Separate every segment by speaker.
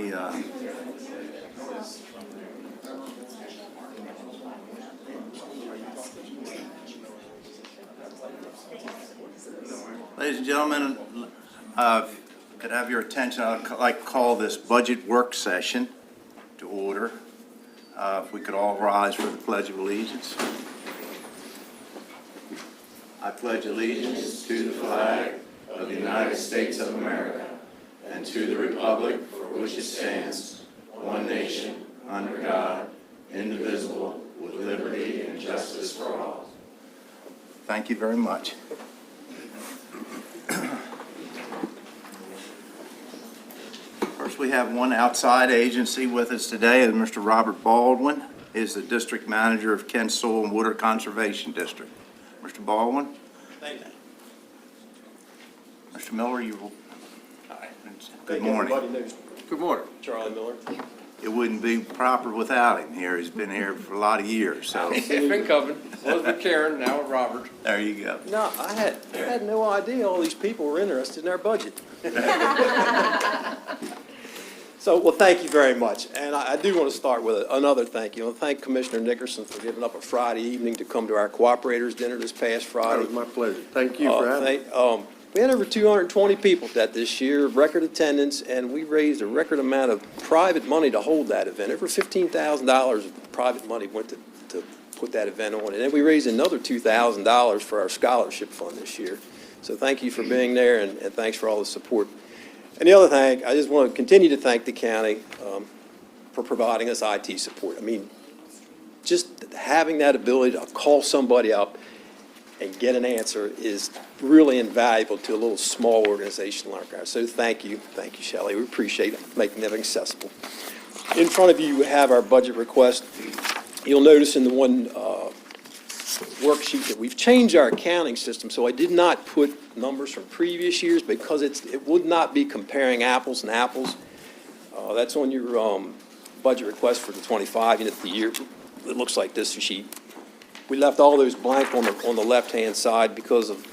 Speaker 1: me, ladies and gentlemen, could I have your attention? I'd like to call this budget work session to order. If we could all rise for the Pledge of Allegiance. I pledge allegiance to the flag of the United States of America and to the republic for which it stands, one nation, under God, indivisible, with liberty and justice for all. Thank you very much. First, we have one outside agency with us today, and Mr. Robert Baldwin is the District Manager of Kent Soil and Water Conservation District. Mr. Baldwin?
Speaker 2: Thank you.
Speaker 1: Mr. Miller, you will.
Speaker 2: Hi.
Speaker 1: Good morning.
Speaker 2: Good morning. Charlie Miller.
Speaker 1: It wouldn't be proper without him here. He's been here for a lot of years, so
Speaker 2: It's been coming. Was with Karen, now with Robert.
Speaker 1: there you go.
Speaker 3: No, I had no idea all these people were interested in our budget. So, well, thank you very much. And I do want to start with another thank you. I want to thank Commissioner Nickerson for giving up a Friday evening to come to our cooperators dinner this past Friday.
Speaker 4: That was my pleasure. Thank you for having me.
Speaker 3: We had over 220 people at that this year, record attendance, and we raised a record amount of private money to hold that event. Over $15,000 of private money went to put that event on. And then we raised another $2,000 for our scholarship fund this year. So thank you for being there, and thanks for all the support. And the other thing, I just want to continue to thank the county for providing us IT support. I mean, just having that ability to call somebody up and get an answer is really invaluable to a little small organization like ours. So thank you, Shelley. We appreciate making that accessible. In front of you, we have our budget request. You'll notice in the one worksheet that we've changed our accounting system, so I did not put numbers from previous years because it would not be comparing apples and apples. That's on your budget request for the 25 unit the year. It looks like this sheet. We left all those blank on the left-hand side because of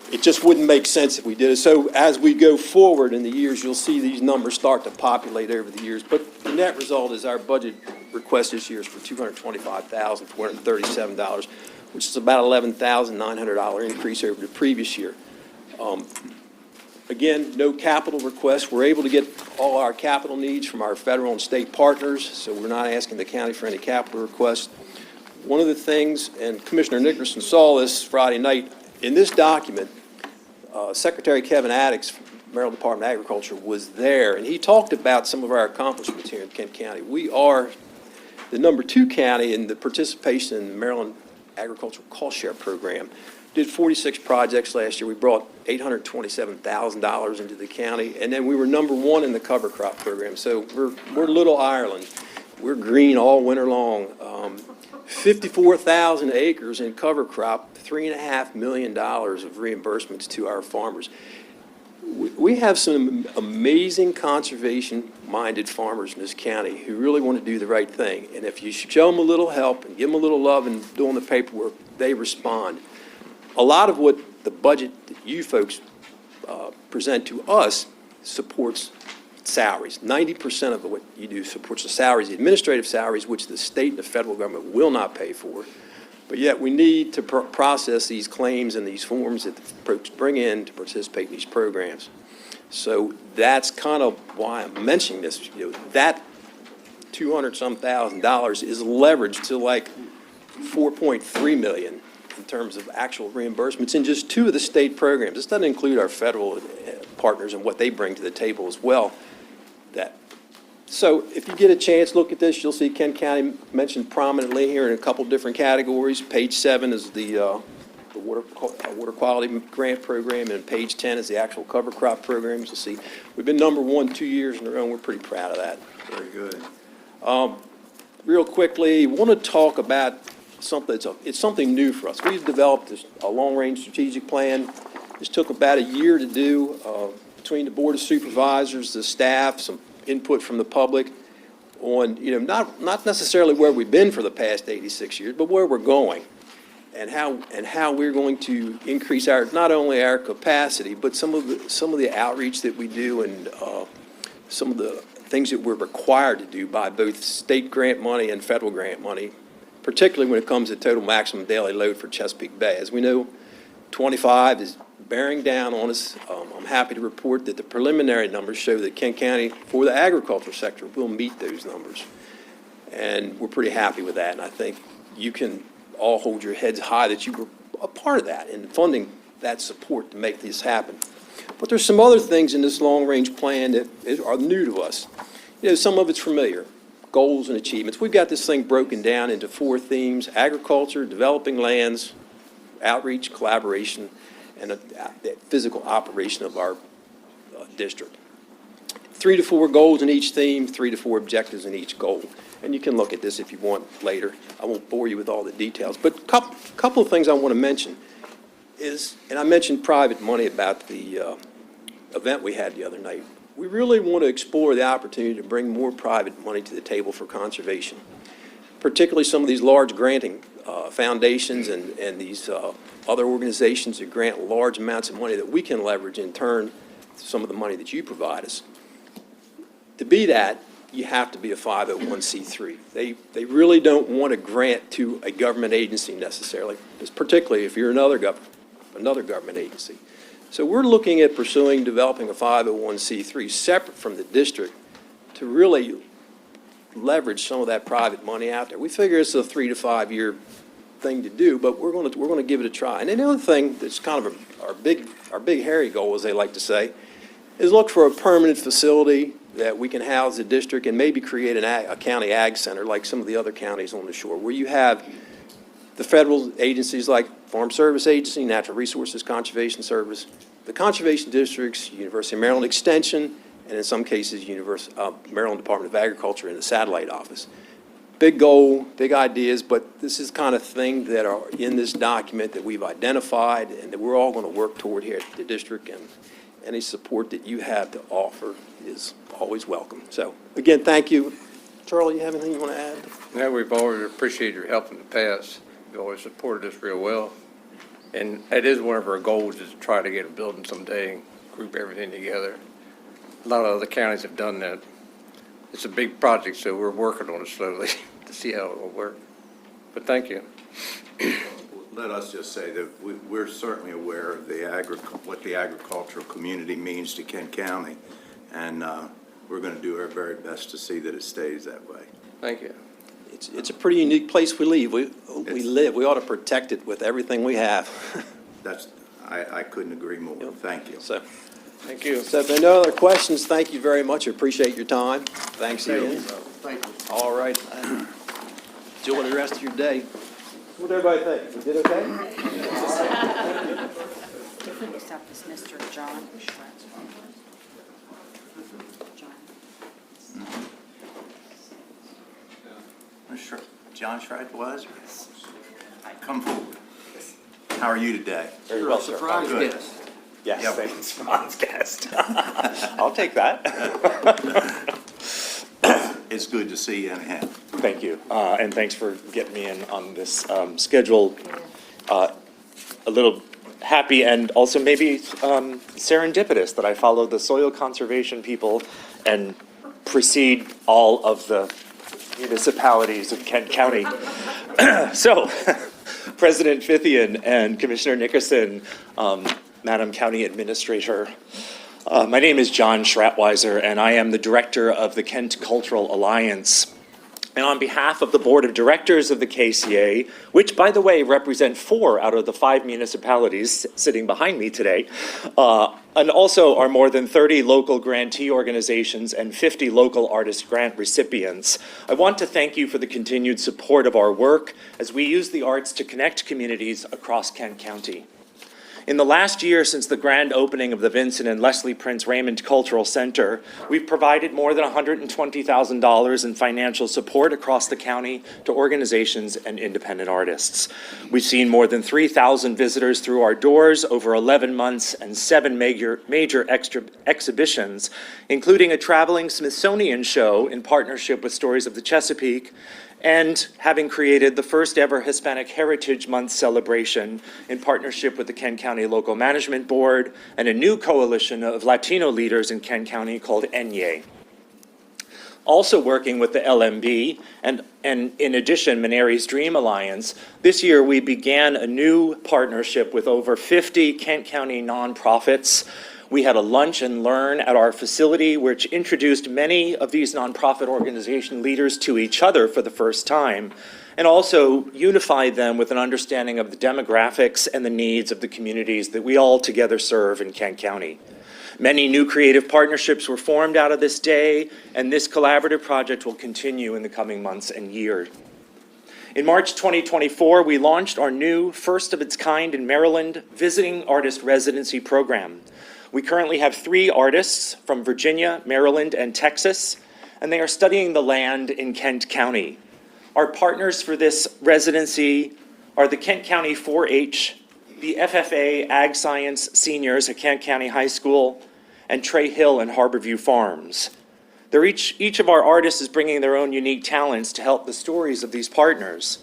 Speaker 3: it just wouldn't make sense if we did it. So as we go forward in the years, you'll see these numbers start to populate over the years. But the net result is our budget request this year is for $225,437, which is about $11,900 increase over the previous year. Again, no capital requests. We're able to get all our capital needs from our federal and state partners, so we're not asking the county for any capital requests. One of the things, and Commissioner Nickerson saw this Friday night, in this document, Secretary Kevin Addix from Maryland Department of Agriculture was there, and he talked about some of our accomplishments here in Kent County. We are the #2 county in the participation in the Maryland Agricultural Cost Share Program. Did 46 projects last year. We brought $827,000 into the county, and then we were #1 in the cover crop program. So we're Little Ireland. We're green all winter long. 54,000 acres in cover crop, $3.5 million of reimbursements to our farmers. We have some amazing conservation-minded farmers in this county who really want to do the right thing. And if you show them a little help and give them a little love and doing the paperwork, they respond. A lot of what the budget that you folks present to us supports salaries. 90% of what you do supports the salaries, the administrative salaries, which the state and the federal government will not pay for. But yet we need to process these claims and these forms that the folks bring in to participate in these programs. So that's kind of why I'm mentioning this. You know, that $200-some thousand is leveraged to like $4.3 million in terms of actual reimbursements in just 2 of the state programs. This doesn't include our federal partners and what they bring to the table as well. So if you get a chance, look at this. You'll see Kent County mentioned prominently here in a couple different categories. Page 7 is the water quality grant program, and page 10 is the actual cover crop programs. You'll see we've been #1 2 years in a row, and we're pretty proud of that.
Speaker 1: Very good.
Speaker 3: Real quickly, want to talk about something. It's something new for us. We've developed a long-range strategic plan. This took about a year to do between the Board of Supervisors, the staff, some input from the public on, not necessarily where we've been for the past 86 years, but where we're going and how we're going to increase not only our capacity, but some of the outreach that we do and some of the things that we're required to do by both state grant money and federal grant money, particularly when it comes to total maximum daily load for Chesapeake Bay. As we know, 25 is bearing down on us. I'm happy to report that the preliminary numbers show that Kent County, for the agriculture sector, will meet those numbers. And we're pretty happy with that, and I think you can all hold your heads high that you were a part of that in funding that support to make this happen. But there's some other things in this long-range plan that are new to us. You know, some of it's familiar, goals and achievements. We've got this thing broken down into 4 themes: agriculture, developing lands, outreach, collaboration, and the physical operation of our district. 3 to 4 goals in each theme, 3 to 4 objectives in each goal. And you can look at this if you want later. I won't bore you with all the details. But a couple of things I want to mention is, and I mentioned private money about the event we had the other night. We really want to explore the opportunity to bring more private money to the table for conservation, particularly some of these large granting foundations and these other organizations that grant large amounts of money that we can leverage in turn to some of the money that you provide us. To be that, you have to be a 501c3. They really don't want to grant to a government agency necessarily, particularly if you're another government agency. So we're looking at pursuing developing a 501c3 separate from the district to really leverage some of that private money out there. We figure it's a 3 to 5 year thing to do, but we're going to give it a try. And another thing that's kind of our big hairy goal, as they like to say, is look for a permanent facility that we can house the district and maybe create a county ag center like some of the other counties on the shore, where you have the federal agencies like Farm Service Agency, Natural Resources Conservation Service, the conservation districts, University of Maryland Extension, and in some cases, Maryland Department of Agriculture in the satellite office. Big goal, big ideas, but this is the kind of thing that are in this document that we've identified and that we're all going to work toward here at the district, and any support that you have to offer is always welcome. So, again, thank you. Charlie, you have anything you want to add?
Speaker 2: Yeah, we've always appreciated your help in the past. You always supported us real well. And it is one of our goals is to try to get a building someday and group everything together. A lot of other counties have done that. It's a big project, so we're working on it slowly to see how it will work. But thank you.
Speaker 1: Let us just say that we're certainly aware of what the agricultural community means to Kent County, and we're going to do our very best to see that it stays that way.
Speaker 2: Thank you.
Speaker 3: It's a pretty unique place we live. We ought to protect it with everything we have.
Speaker 1: I couldn't agree more.
Speaker 3: Yep.
Speaker 1: Thank you.
Speaker 3: So,
Speaker 2: Thank you.
Speaker 3: if there are no other questions, thank you very much. I appreciate your time. Thanks again.
Speaker 4: Thank you.
Speaker 3: All right. Enjoy the rest of your day. What did everybody think? We did okay?
Speaker 5: Next up is Mr. John Schwartz.
Speaker 1: John Schreiber was? Come forward. How are you today?
Speaker 6: Very well, sir.
Speaker 4: Surprise
Speaker 1: Good.
Speaker 4: guest.
Speaker 6: Yes,
Speaker 1: Yeah.
Speaker 6: thanks, Ron's guest. I'll take that.
Speaker 1: It's good to see you anyhow.
Speaker 6: Thank you, and thanks for getting me in on this schedule. A little happy and also maybe serendipitous that I follow the soil conservation people and precede all of the municipalities of Kent County. So, President Fithian and Commissioner Nickerson, Madam County Administrator, my name is John Schratweiser, and I am the director of the Kent Cultural Alliance. And on behalf of the Board of Directors of the KCA, which, by the way, represent 4 out of the 5 municipalities sitting behind me today, and also our more than 30 local grantee organizations and 50 local artist grant recipients, I want to thank you for the continued support of our work as we use the arts to connect communities across Kent County. In the last year since the grand opening of the Vincent and Leslie Prince Raymond Cultural Center, we've provided more than $120,000 in financial support across the county to organizations and independent artists. We've seen more than 3,000 visitors through our doors over 11 months and 7 major exhibitions, including a traveling Smithsonian show in partnership with Stories of the Chesapeake, and having created the first ever Hispanic Heritage Month celebration in partnership with the Kent County Local Management Board and a new coalition of Latino leaders in Kent County called ENYE. Also working with the LMB and in addition, Menary's Dream Alliance, this year we began a new partnership with over 50 Kent County nonprofits. We had a lunch and learn at our facility, which introduced many of these nonprofit organization leaders to each other for the first time, and also unified them with an understanding of the demographics and the needs of the communities that we all together serve in Kent County. Many new creative partnerships were formed out of this day, and this collaborative project will continue in the coming months and years. In March 2024, we launched our new, first of its kind in Maryland, Visiting Artist Residency Program. We currently have 3 artists from Virginia, Maryland, and Texas, and they are studying the land in Kent County. Our partners for this residency are the Kent County 4-H, the FFA Ag Science Seniors at Kent County High School, and Trey Hill and Harborview Farms. Each of our artists is bringing their own unique talents to help the stories of these partners.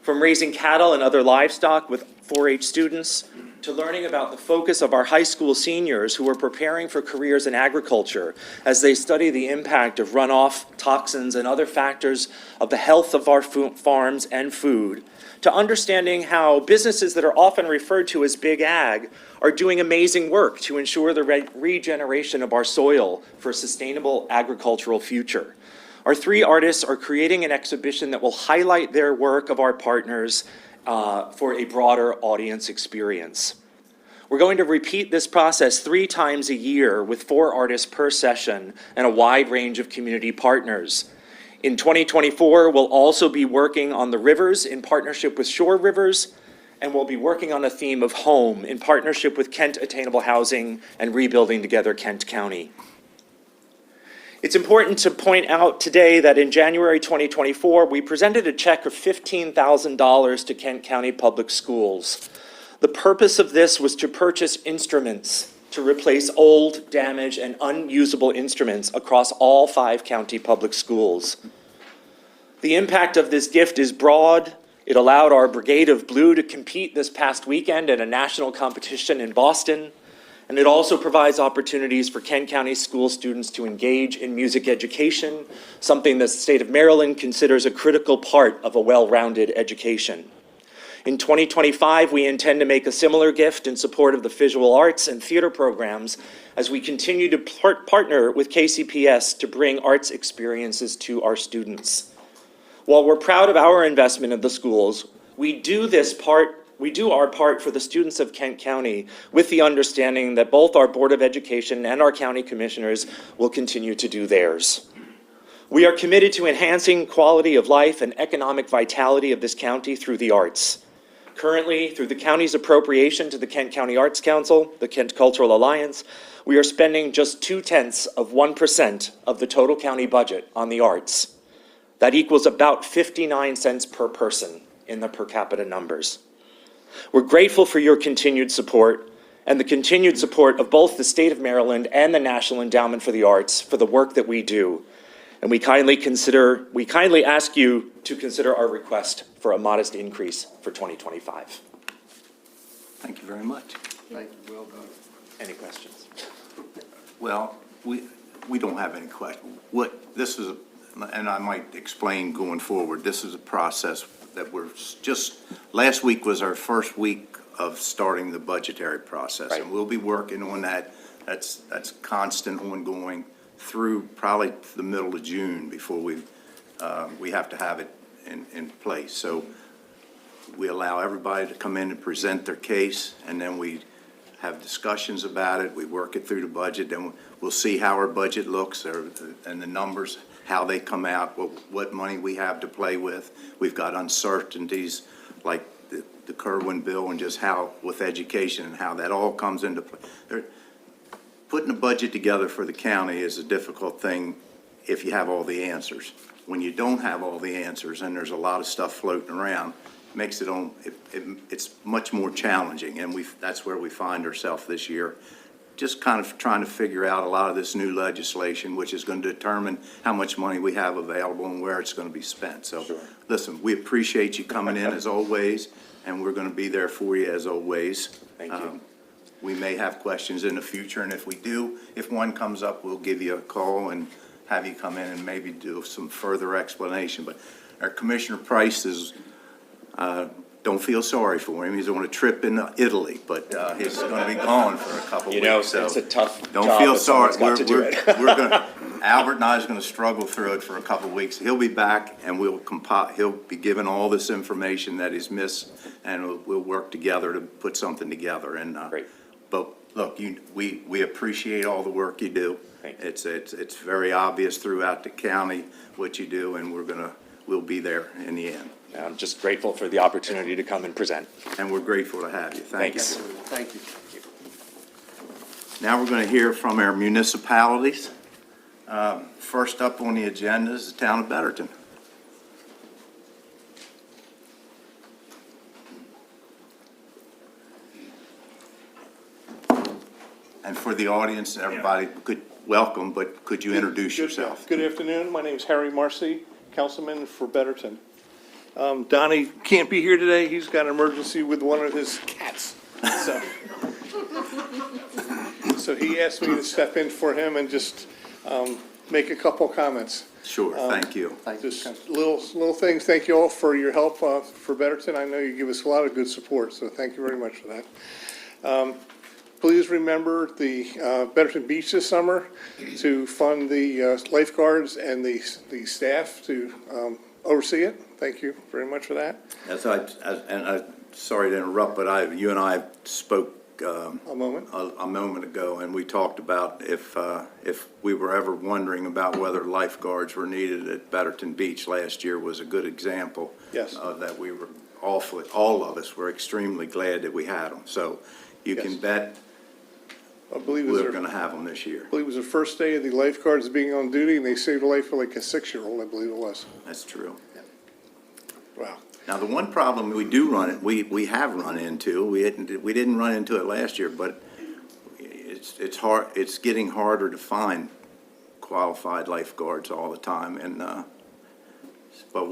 Speaker 6: From raising cattle and other livestock with 4-H students, to learning about the focus of our high school seniors who are preparing for careers in agriculture as they study the impact of runoff, toxins, and other factors of the health of our farms and food, to understanding how businesses that are often referred to as big ag are doing amazing work to ensure the regeneration of our soil for a sustainable agricultural future. Our 3 artists are creating an exhibition that will highlight their work of our partners for a broader audience experience. We're going to repeat this process 3 times a year with 4 artists per session and a wide range of community partners. In 2024, we'll also be working on the rivers in partnership with Shore Rivers, and we'll be working on a theme of home in partnership with Kent Attainable Housing and Rebuilding Together Kent County. It's important to point out today that in January 2024, we presented a check of $15,000 to Kent County Public Schools. The purpose of this was to purchase instruments to replace old, damaged, and unusable instruments across all 5 county public schools. The impact of this gift is broad. It allowed our Brigade of Blue to compete this past weekend in a national competition in Boston. And it also provides opportunities for Kent County school students to engage in music education, something the state of Maryland considers a critical part of a well-rounded education. In 2025, we intend to make a similar gift in support of the visual arts and theater programs as we continue to partner with KCPS to bring arts experiences to our students. While we're proud of our investment in the schools, we do our part for the students of Kent County with the understanding that both our Board of Education and our county commissioners will continue to do theirs. We are committed to enhancing quality of life and economic vitality of this county through the arts. Currently, through the county's appropriation to the Kent County Arts Council, the Kent Cultural Alliance, we are spending just 0.2% of the total county budget on the arts. That equals about 59 cents per person in the per capita numbers. We're grateful for your continued support and the continued support of both the state of Maryland and the National Endowment for the Arts for the work that we do. And we kindly ask you to consider our request for a modest increase for 2025.
Speaker 1: Thank you very much.
Speaker 4: Thank you, well done.
Speaker 6: Any questions?
Speaker 1: Well, we don't have any question. And I might explain going forward, this is a process that last week was our first week of starting the budgetary process.
Speaker 6: Right.
Speaker 1: And we'll be working on that. That's constant, ongoing through probably the middle of June before we have to have it in place. So we allow everybody to come in and present their case, and then we have discussions about it. We work it through the budget, then we'll see how our budget looks and the numbers, how they come out, what money we have to play with. We've got uncertainties like the Kerwin bill and just how with education and how that all comes into play. Putting a budget together for the county is a difficult thing if you have all the answers. When you don't have all the answers and there's a lot of stuff floating around, makes it's much more challenging, and that's where we find ourselves this year. Just kind of trying to figure out a lot of this new legislation, which is going to determine how much money we have available and where it's going to be spent. So,
Speaker 6: Sure.
Speaker 1: Listen, we appreciate you coming in as always, and we're going to be there for you as always.
Speaker 6: Thank you.
Speaker 1: We may have questions in the future, and if we do, if one comes up, we'll give you a call and have you come in and maybe do some further explanation. But our Commissioner Price is, don't feel sorry for him. He's on a trip in Italy, but he's going to be gone for a couple
Speaker 6: You know,
Speaker 1: weeks. So
Speaker 6: it's a tough
Speaker 1: don't
Speaker 6: job
Speaker 1: feel
Speaker 6: if
Speaker 1: sorry.
Speaker 6: someone's got to do it.
Speaker 1: We're going to, Albert and I is going to struggle through it for a couple weeks. He'll be back and we'll compile, he'll be given all this information that he's missed, and we'll work together to put something together. And
Speaker 6: Great.
Speaker 1: But look, we appreciate all the work you do.
Speaker 6: Thank you.
Speaker 1: It's very obvious throughout the county what you do, and we'll be there in the end.
Speaker 6: I'm just grateful for the opportunity to come and present.
Speaker 1: And we're grateful to have you. Thank you.
Speaker 4: Thank you.
Speaker 1: Now we're going to hear from our municipalities. First up on the agenda is the town of Betterton. And for the audience, everybody, welcome, but could you introduce yourself?
Speaker 7: Good afternoon. My name is Harry Marcy, councilman for Betterton. Donnie can't be here today. He's got an emergency with one of his cats. So he asked me to step in for him and just make a couple comments.
Speaker 1: Sure, thank you.
Speaker 7: Just little things. Thank you all for your help for Betterton. I know you give us a lot of good support, so thank you very much for that. Please remember the Betterton Beach this summer to fund the lifeguards and the staff to oversee it. Thank you very much for that.
Speaker 1: Sorry to interrupt, but you and I spoke
Speaker 7: A moment.
Speaker 1: a moment ago, and we talked about if we were ever wondering about whether lifeguards were needed at Betterton Beach. Last year was a good example.
Speaker 7: Yes.
Speaker 1: That we were all of us were extremely glad that we had them. So you can
Speaker 7: Yes.
Speaker 1: bet
Speaker 7: I believe it was
Speaker 1: we're
Speaker 7: their,
Speaker 1: going to have them this year.
Speaker 7: I believe it was the first day of the lifeguards being on duty, and they saved a life for like a 6-year-old, I believe it was.
Speaker 1: That's true.
Speaker 7: Wow.
Speaker 1: Now, the one problem we have run into, we didn't run into it last year, but it's hard, it's getting harder to find qualified lifeguards all the time, and, but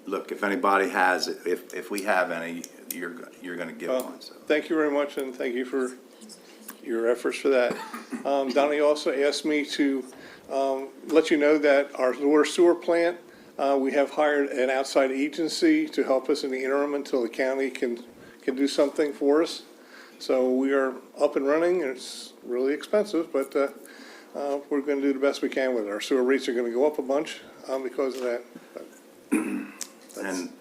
Speaker 1: look, if anybody has it, if we have any, you're gonna get
Speaker 7: Well,
Speaker 1: one, so.
Speaker 7: thank you very much, and thank you for your efforts for that. Donnie also asked me to let you know that our water sewer plant, we have hired an outside agency to help us in the interim until the county can do something for us. So we are up and running. It's really expensive, but we're going to do the best we can with it. Our sewer rates are going to go up a bunch because of that. But
Speaker 1: And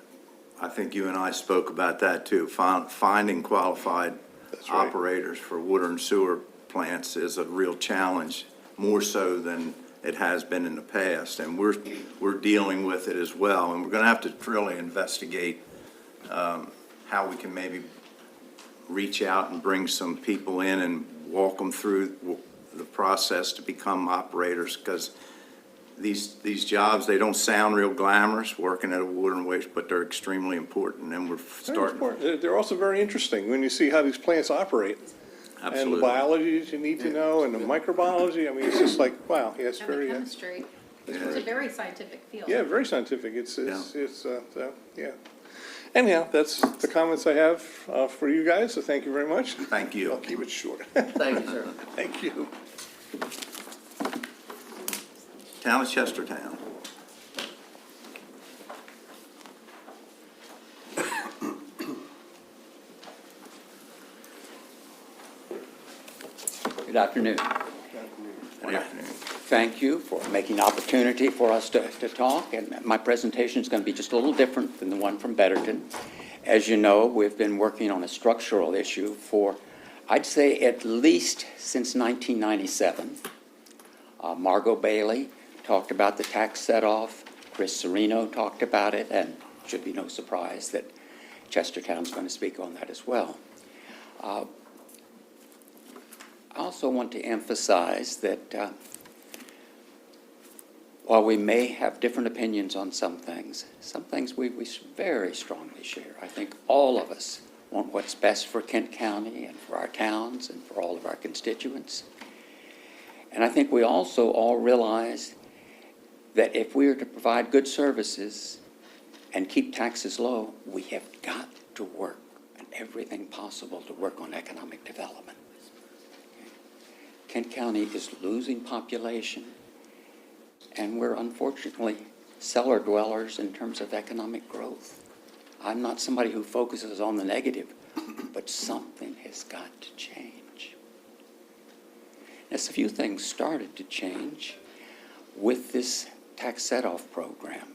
Speaker 1: I think you and I spoke about that too. Finding qualified
Speaker 7: That's right.
Speaker 1: operators for water and sewer plants is a real challenge, more so than it has been in the past. And we're dealing with it as well. And we're going to have to really investigate how we can maybe reach out and bring some people in and walk them through the process to become operators, because these jobs, they don't sound real glamorous, working at a water and waste, but they're extremely important, and we're starting.
Speaker 7: they're also very interesting when you see how these plants operate. And the
Speaker 1: Absolutely.
Speaker 7: biology that you need to know, and the microbiology. I mean, it's just like, wow, yeah, it's
Speaker 8: And the
Speaker 7: very,
Speaker 8: chemistry, it's a very scientific field.
Speaker 7: yeah, very scientific. Yeah. Anyhow, that's the comments I have for you guys, so thank you very much.
Speaker 1: Thank you.
Speaker 7: I'll keep it short.
Speaker 4: Thank you, sir.
Speaker 7: Thank you.
Speaker 1: Town of Chestertown.
Speaker 9: Good afternoon.
Speaker 1: Good afternoon.
Speaker 9: Thank you for making an opportunity for us to talk, and my presentation is going to be just a little different than the one from Betterton. As you know, we've been working on a structural issue for, I'd say, at least since 1997. Margot Bailey talked about the tax set-off, Chris Serino talked about it, and it should be no surprise that Chestertown's going to speak on that as well. I also want to emphasize that while we may have different opinions on some things we very strongly share. I think all of us want what's best for Kent County and for our towns and for all of our constituents. And I think we also all realize that if we are to provide good services and keep taxes low, we have got to work on everything possible to work on economic development. Kent County is losing population, and we're unfortunately cellar dwellers in terms of economic growth. I'm not somebody who focuses on the negative, but something has got to change. As a few things started to change with this tax set-off program.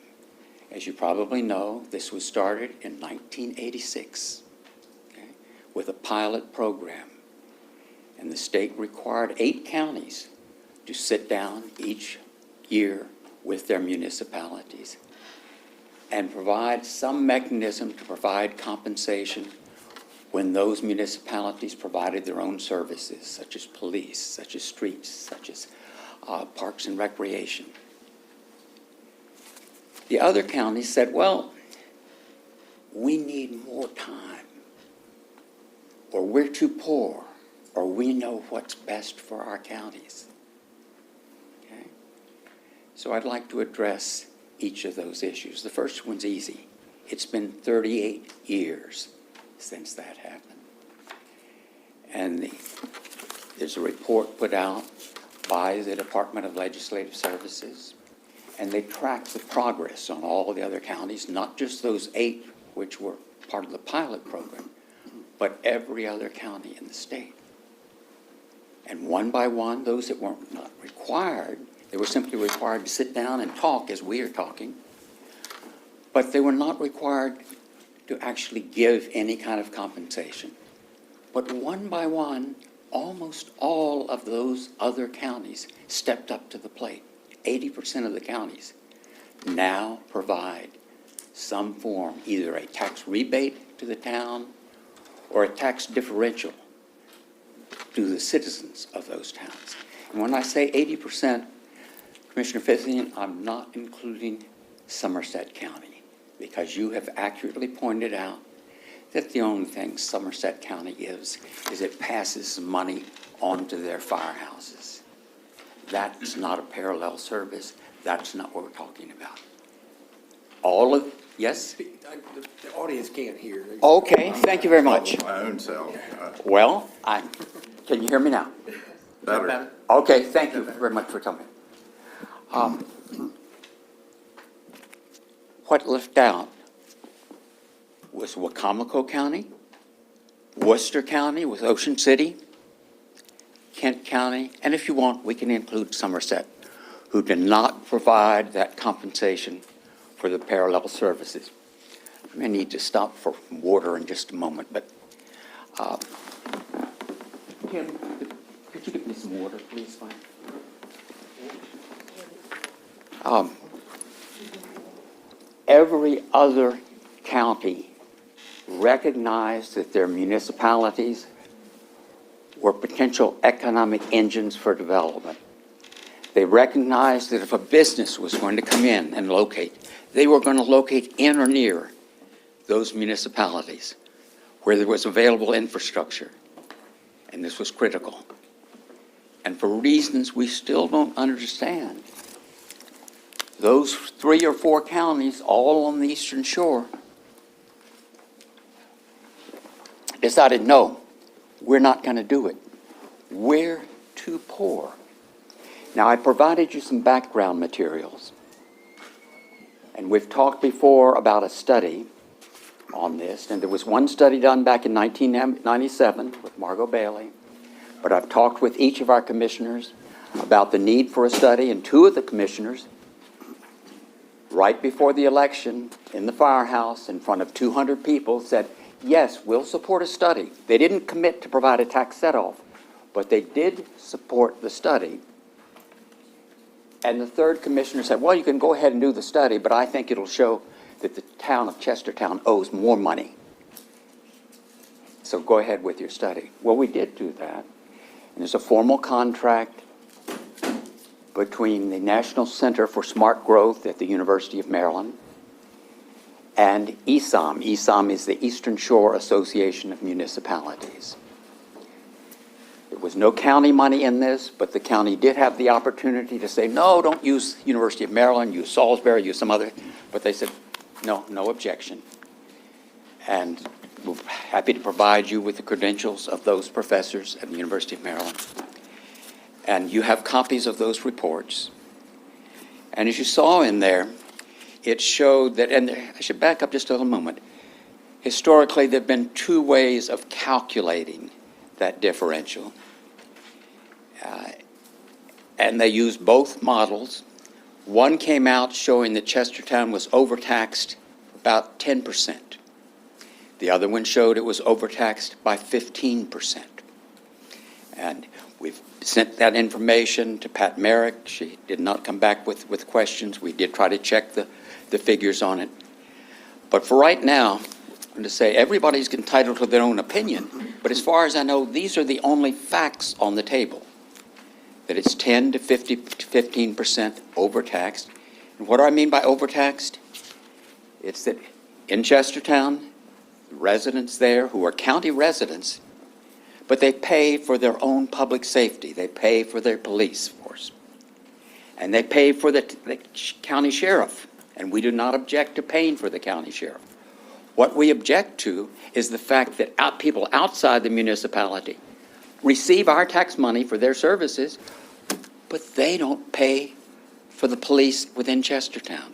Speaker 9: As you probably know, this was started in 1986, okay, with a pilot program. And the state required 8 counties to sit down each year with their municipalities and provide some mechanism to provide compensation when those municipalities provided their own services, such as police, such as streets, such as parks and recreation. The other counties said, well, we need more time, or we're too poor, or we know what's best for our counties. Okay? So I'd like to address each of those issues. The first one's easy. It's been 38 years since that happened. And there's a report put out by the Department of Legislative Services, and they track the progress on all the other counties, not just those 8 which were part of the pilot program, but every other county in the state. And one by one, those that were not required, they were simply required to sit down and talk as we are talking, but they were not required to actually give any kind of compensation. But one by one, almost all of those other counties stepped up to the plate. 80% of the counties now provide some form, either a tax rebate to the town or a tax differential to the citizens of those towns. And when I say 80%, Commissioner Fithian, I'm not including Somerset County, because you have accurately pointed out that the only thing Somerset County gives is it passes money on to their firehouses. That's not a parallel service. That's not what we're talking about. All of, yes?
Speaker 3: The audience can't hear.
Speaker 9: Okay, thank you very much.
Speaker 1: My own self.
Speaker 9: Well, can you hear me now?
Speaker 1: Better.
Speaker 9: Okay, thank you very much for telling me. What left out was Wacomico County, Worcester County with Ocean City, Kent County, and if you want, we can include Somerset, who did not provide that compensation for the parallel services. I may need to stop for water in just a moment, but Kim, could you get me some water, please? Every other county recognized that their municipalities were potential economic engines for development. They recognized that if a business was going to come in and locate, they were going to locate in or near those municipalities where there was available infrastructure. And this was critical. And for reasons we still don't understand, those 3 or 4 counties, all on the Eastern Shore, decided, no, we're not going to do it. We're too poor. Now, I provided you some background materials, and we've talked before about a study on this, and there was one study done back in 1997 with Margot Bailey, but I've talked with each of our commissioners about the need for a study, and 2 of the commissioners, right before the election in the firehouse in front of 200 people, said, yes, we'll support a study. They didn't commit to provide a tax set-off, but they did support the study. And the 3rd commissioner said, well, you can go ahead and do the study, but I think it'll show that the town of Chestertown owes more money. So go ahead with your study. Well, we did do that. And there's a formal contract between the National Center for Smart Growth at the University of Maryland and ESOM. ESOM is the Eastern Shore Association of Municipalities. There was no county money in this, but the county did have the opportunity to say, no, don't use University of Maryland, use Salisbury, use some other. But they said, no, no objection. And we're happy to provide you with the credentials of those professors at the University of Maryland. And you have copies of those reports. And as you saw in there, it showed that, and I should back up just a little moment. Historically, there have been two ways of calculating that differential. And they used both models. One came out showing that Chestertown was overtaxed about 10%. The other one showed it was overtaxed by 15%. And we've sent that information to Pat Merrick. She did not come back with questions. We did try to check the figures on it. But for right now, I'm going to say everybody's entitled to their own opinion. But as far as I know, these are the only facts on the table, that it's 10 to 15% overtaxed. And what do I mean by overtaxed? It's that in Chestertown, residents there who are county residents, but they pay for their own public safety. They pay for their police force. And they pay for the county sheriff. And we do not object to paying for the county sheriff. What we object to is the fact that people outside the municipality receive our tax money for their services, but they don't pay for the police within Chestertown.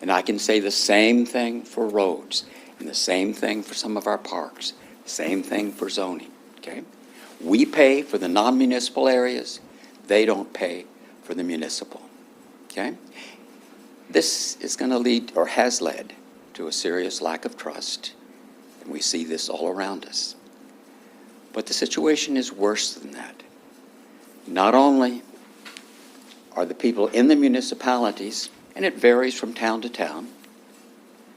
Speaker 9: And I can say the same thing for roads, and the same thing for some of our parks, same thing for zoning, okay? We pay for the non-municipal areas, they don't pay for the municipal, okay? This is going to lead, or has led, to a serious lack of trust, and we see this all around us. But the situation is worse than that. Not only are the people in the municipalities, and it varies from town to town,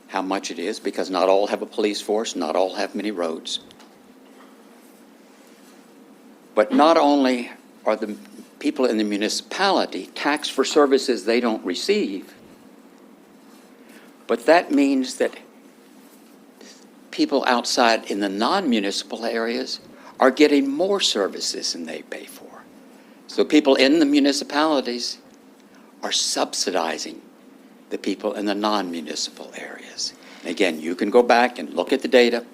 Speaker 9: how much it is, because not all have a police force, not all have many roads. But not only are the people in the municipality taxed for services they don't receive, but that means that people outside in the non-municipal areas are getting more services than they pay for. So people in the municipalities are subsidizing the people in the non-municipal areas. And again, you can go back and look at the data,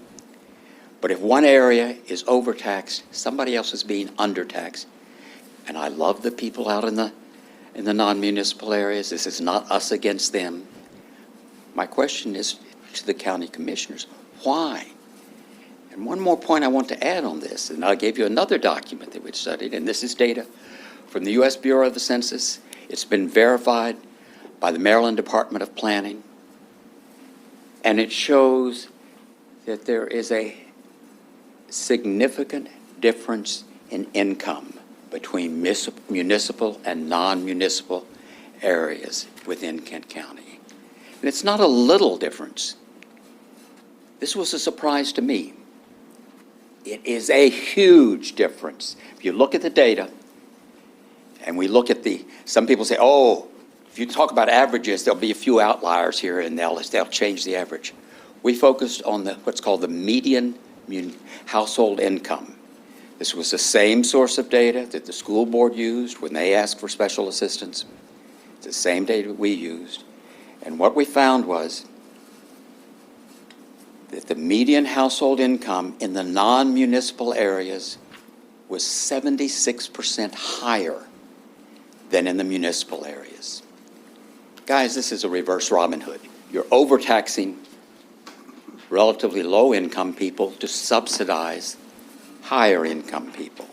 Speaker 9: but if one area is overtaxed, somebody else is being undertaxed. And I love the people out in the non-municipal areas. This is not us against them. My question is to the county commissioners, why? And one more point I want to add on this, and I gave you another document that we studied, and this is data from the U.S. Bureau of the Census. It's been verified by the Maryland Department of Planning, and it shows that there is a significant difference in income between municipal and non-municipal areas within Kent County. And it's not a little difference. This was a surprise to me. It is a huge difference. If you look at the data, and we look at some people say, oh, if you talk about averages, there'll be a few outliers here and they'll change the average. We focused on what's called the median household income. This was the same source of data that the school board used when they asked for special assistance. It's the same data we used. And what we found was that the median household income in the non-municipal areas was 76% higher than in the municipal areas. Guys, this is a reverse Robin Hood. You're overtaxing relatively low-income people to subsidize higher-income people.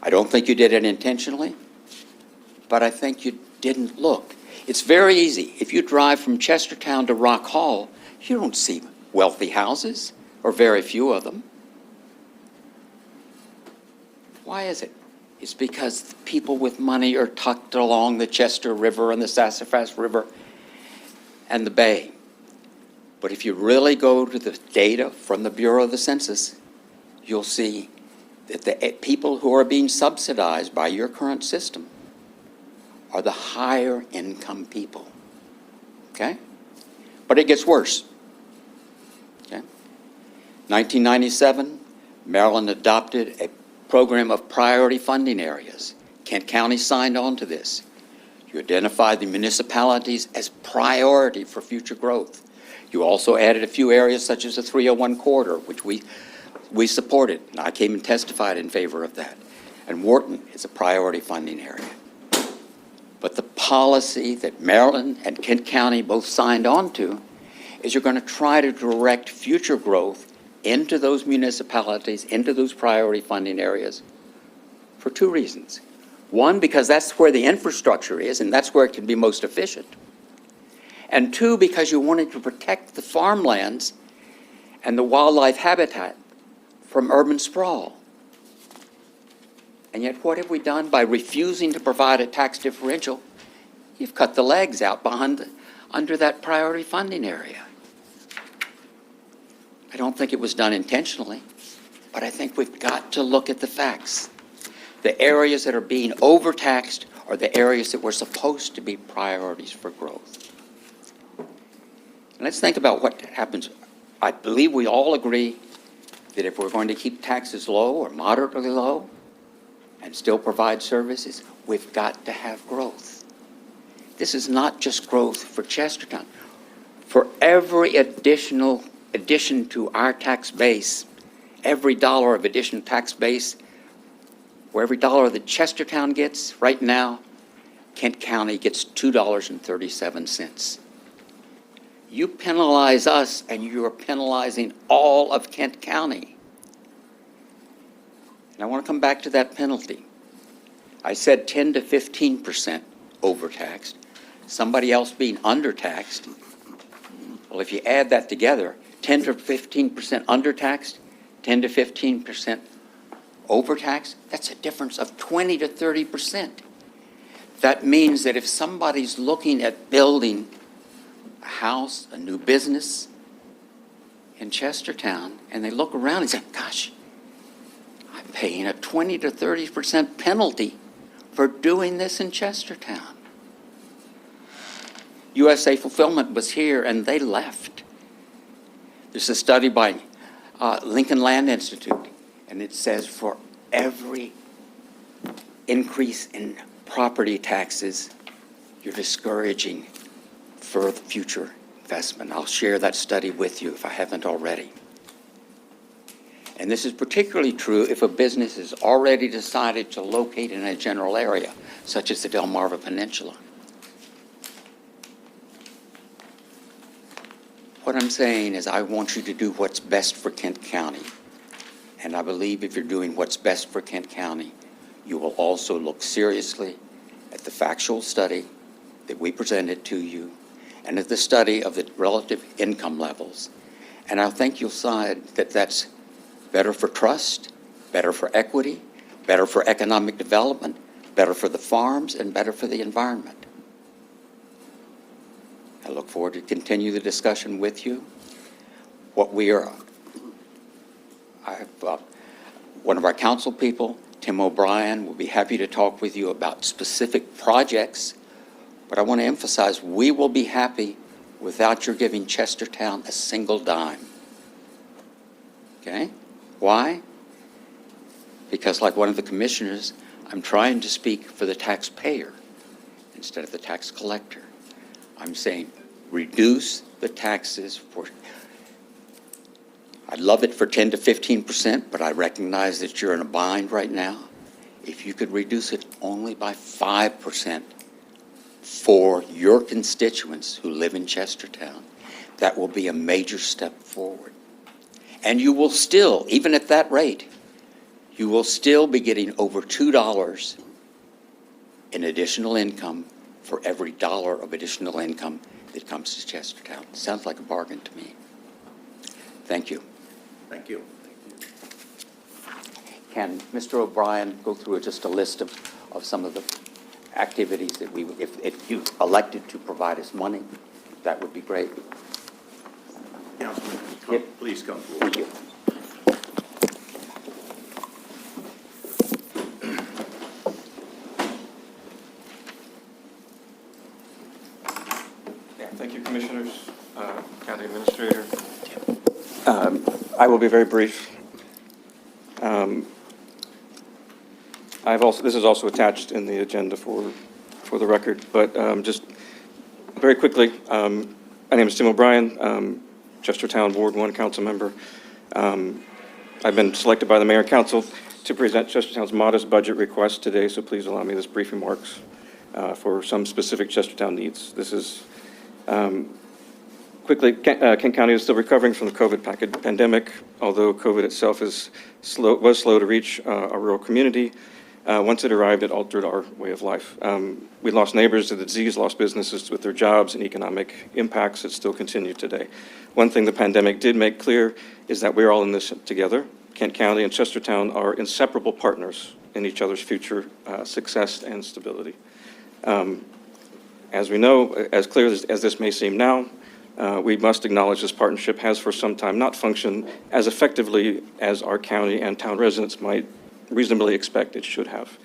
Speaker 9: I don't think you did it intentionally, but I think you didn't look. It's very easy. If you drive from Chestertown to Rock Hall, you don't see wealthy houses, or very few of them. Why is it? It's because people with money are tucked along the Chester River and the Sassafras River and the Bay. But if you really go to the data from the Bureau of the Census, you'll see that the people who are being subsidized by your current system are the higher income people, okay? But it gets worse, okay? 1997, Maryland adopted a program of priority funding areas. Kent County signed on to this. You identified the municipalities as priority for future growth. You also added a few areas such as the 301 corridor, which we supported, and I came and testified in favor of that. And Wharton is a priority funding area. But the policy that Maryland and Kent County both signed on to is you're going to try to direct future growth into those municipalities, into those priority funding areas for two reasons. One, because that's where the infrastructure is, and that's where it can be most efficient. And two, because you wanted to protect the farmlands and the wildlife habitat from urban sprawl. And yet, what have we done by refusing to provide a tax differential? You've cut the legs out under that priority funding area. I don't think it was done intentionally, but I think we've got to look at the facts. The areas that are being overtaxed are the areas that were supposed to be priorities for growth. And let's think about what happens. I believe we all agree that if we're going to keep taxes low or moderately low and still provide services, we've got to have growth. This is not just growth for Chestertown. For every addition to our tax base, every dollar of additional tax base, for every dollar that Chestertown gets right now, Kent County gets $2.37. You penalize us, and you are penalizing all of Kent County. And I want to come back to that penalty. I said 10 to 15% overtaxed, somebody else being undertaxed. Well, if you add that together, 10 to 15% undertaxed, 10 to 15% overtaxed, that's a difference of 20 to 30%. That means that if somebody's looking at building a house, a new business in Chestertown, and they look around and say, gosh, I'm paying a 20 to 30% penalty for doing this in Chestertown. USA Fulfillment was here and they left. There's a study by Lincoln Land Institute, and it says for every increase in property taxes, you're discouraging further future investment. I'll share that study with you if I haven't already. And this is particularly true if a business has already decided to locate in a general area, such as the Delmarva Peninsula. What I'm saying is I want you to do what's best for Kent County. And I believe if you're doing what's best for Kent County, you will also look seriously at the factual study that we presented to you and at the study of the relative income levels. And I think you'll find that that's better for trust, better for equity, better for economic development, better for the farms, and better for the environment. I look forward to continue the discussion with you. One of our council people, Tim O'Brien, will be happy to talk with you about specific projects, but I want to emphasize we will be happy without your giving Chestertown a single dime. Okay? Why? Because like one of the commissioners, I'm trying to speak for the taxpayer instead of the tax collector. I'm saying reduce the taxes for, I'd love it for 10 to 15%, but I recognize that you're in a bind right now. If you could reduce it only by 5% for your constituents who live in Chestertown, that will be a major step forward. And you will still, even at that rate, you will still be getting over $2 in additional income for every dollar of additional income that comes to Chestertown. Sounds like a bargain to me. Thank you.
Speaker 1: Thank you.
Speaker 9: Can Mr. O'Brien go through just a list of some of the activities that we, if you elected to provide us money, that would be great.
Speaker 1: Councilman,
Speaker 9: Yep.
Speaker 1: please come forward.
Speaker 9: Thank you.
Speaker 10: Thank you, Commissioners, County Administrator. I will be very brief. This is also attached in the agenda for the record, but just very quickly, my name is Tim O'Brien, Chestertown Ward 1 council member. I've been selected by the Mayor and Council to present Chestertown's modest budget request today, so please allow me this brief remarks. for some specific Chestertown needs. This is, quickly, Kent County is still recovering from the COVID pandemic, although COVID itself was slow to reach our rural community. Once it arrived, it altered our way of life. We lost neighbors to the disease, lost businesses with their jobs and economic impacts that still continue today. One thing the pandemic did make clear is that we're all in this together. Kent County and Chestertown are inseparable partners in each other's future success and stability. As we know, as clear as this may seem now, we must acknowledge this partnership has for some time not functioned as effectively as our county and town residents might reasonably expect it should have.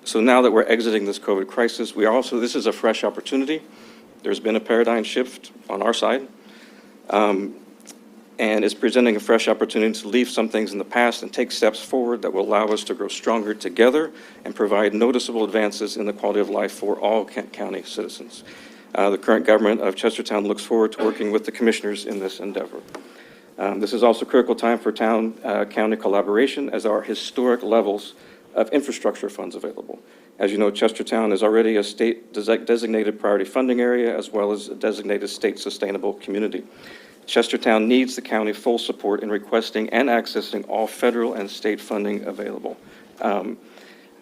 Speaker 10: So now that we're exiting this COVID crisis, this is a fresh opportunity. There's been a paradigm shift on our side, and it's presenting a fresh opportunity to leave some things in the past and take steps forward that will allow us to grow stronger together and provide noticeable advances in the quality of life for all Kent County citizens. The current government of Chestertown looks forward to working with the commissioners in this endeavor. This is also a critical time for town-county collaboration, as there are historic levels of infrastructure funds available. As you know, Chestertown is already a state designated priority funding area, as well as a designated state sustainable community. Chestertown needs the county full support in requesting and accessing all federal and state funding available.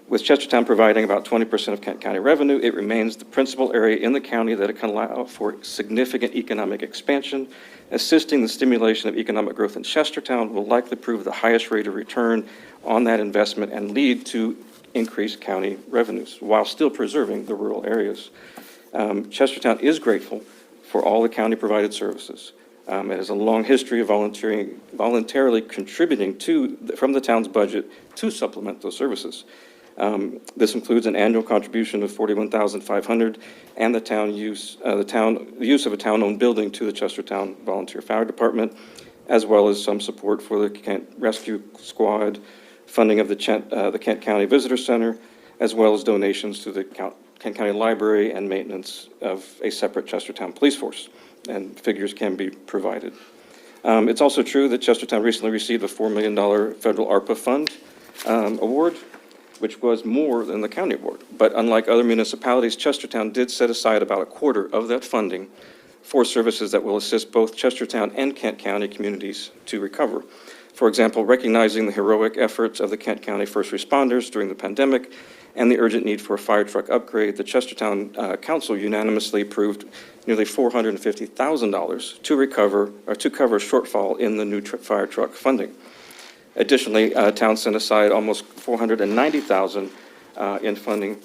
Speaker 10: With Chestertown providing about 20% of Kent County revenue, it remains the principal area in the county that it can allow for significant economic expansion. Assisting the stimulation of economic growth in Chestertown will likely prove the highest rate of return on that investment and lead to increased county revenues while still preserving the rural areas. Chestertown is grateful for all the county provided services. It has a long history of voluntarily contributing from the town's budget to supplement those services. This includes an annual contribution of $41,500 and the use of a town-owned building to the Chestertown Volunteer Fire Department, as well as some support for the Kent Rescue Squad, funding of the Kent County Visitor Center, as well as donations to the Kent County Library and maintenance of a separate Chestertown police force, and figures can be provided. It's also true that Chestertown recently received a $4 million federal ARPA fund award, which was more than the county award. But unlike other municipalities, Chestertown did set aside about a quarter of that funding for services that will assist both Chestertown and Kent County communities to recover. For example, recognizing the heroic efforts of the Kent County first responders during the pandemic and the urgent need for a fire truck upgrade, the Chestertown Council unanimously approved nearly $450,000 to cover a shortfall in the new fire truck funding. Additionally, town set aside almost $490,000 in funding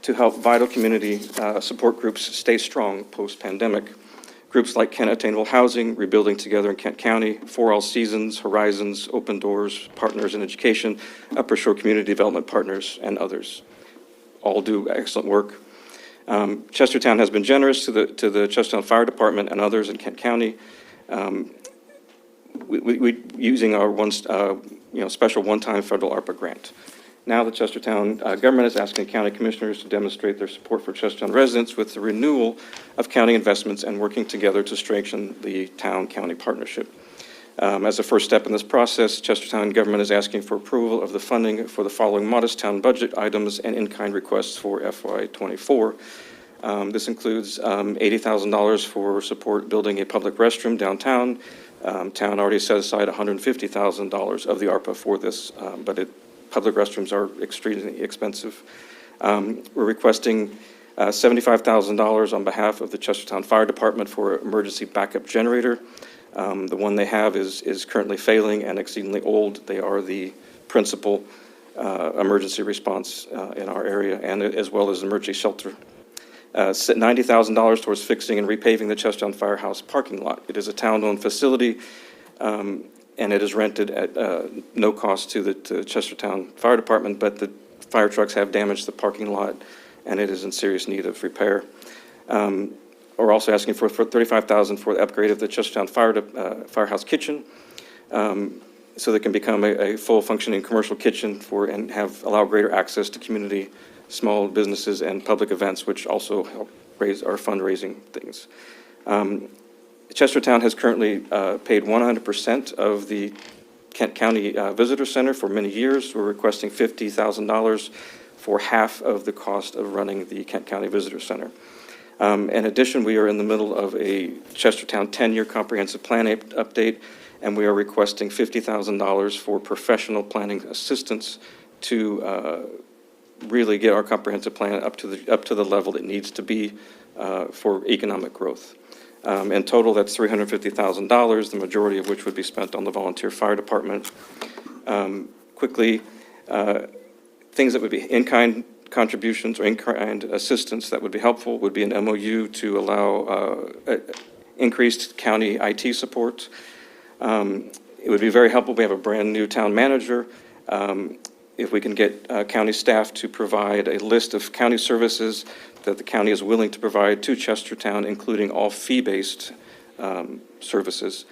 Speaker 10: to help vital community support groups stay strong post-pandemic. Groups like Kent Attainable Housing, Rebuilding Together in Kent County, For All Seasons, Horizons, Open Doors, Partners in Education, Upper Shore Community Development Partners, and others all do excellent work. Chestertown has been generous to the Chestertown Fire Department and others in Kent County. We using our special one-time federal ARPA grant. Now the Chestertown government is asking county commissioners to demonstrate their support for Chestertown residents with the renewal of county investments and working together to strengthen the town-county partnership. As a first step in this process, Chestertown government is asking for approval of the funding for the following modest town budget items and in-kind requests for FY24. This includes $80,000 for support building a public restroom downtown. Town already set aside $150,000 of the ARPA for this, but public restrooms are extremely expensive. We're requesting $75,000 on behalf of the Chestertown Fire Department for an emergency backup generator. The one they have is currently failing and exceedingly old. They are the principal emergency response in our area, and as well as emergency shelter. $90,000 towards fixing and repaving the Chestertown Firehouse parking lot. It is a town-owned facility, and it is rented at no cost to the Chestertown Fire Department, but the fire trucks have damaged the parking lot, and it is in serious need of repair. We're also asking for $35,000 for the upgrade of the Chestertown Firehouse kitchen, so that it can become a full functioning commercial kitchen and allow greater access to community, small businesses, and public events, which also help raise our fundraising things. Chestertown has currently paid 100% of the Kent County Visitor Center for many years. We're requesting $50,000 for half of the cost of running the Kent County Visitor Center. In addition, we are in the middle of a Chestertown 10-year comprehensive plan update, and we are requesting $50,000 for professional planning assistance to really get our comprehensive plan up to the level it needs to be for economic growth. In total, that's $350,000, the majority of which would be spent on the volunteer fire department. Quickly, things that would be in-kind contributions or in-kind assistance that would be helpful would be an MOU to allow increased county IT support. It would be very helpful. We have a brand-new town manager. If we can get county staff to provide a list of county services that the county is willing to provide to Chestertown, including all fee-based services.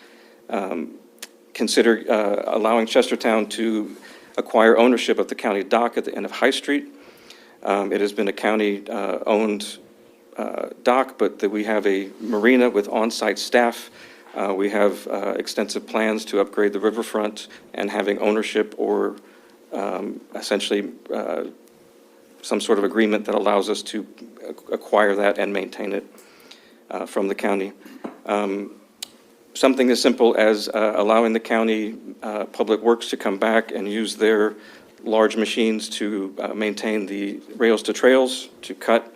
Speaker 10: Consider allowing Chestertown to acquire ownership of the county dock at the end of High Street. It has been a county-owned dock, but that we have a marina with on-site staff. We have extensive plans to upgrade the riverfront and having ownership or essentially some sort of agreement that allows us to acquire that and maintain it from the county. Something as simple as allowing the county public works to come back and use their large machines to maintain the rails to trails, to cut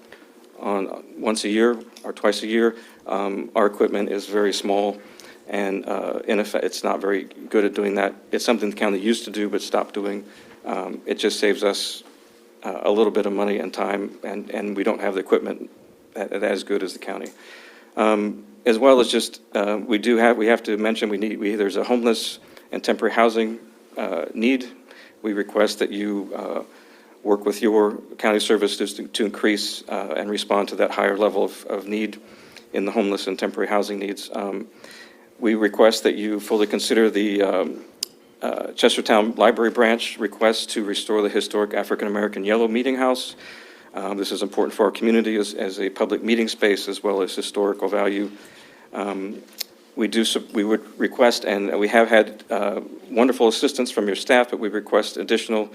Speaker 10: on once a year or twice a year. Our equipment is very small, and in effect, it's not very good at doing that. It's something the county used to do but stopped doing. It just saves us a little bit of money and time, and we don't have the equipment as good as the county. As well as just, we have to mention there's a homeless and temporary housing need. We request that you work with your county services to increase and respond to that higher level of need in the homeless and temporary housing needs. We request that you fully consider the Chestertown Library Branch request to restore the historic African-American Yellow Meeting House. This is important for our community as a public meeting space as well as historical value. We would request, and we have had wonderful assistance from your staff, but we request additional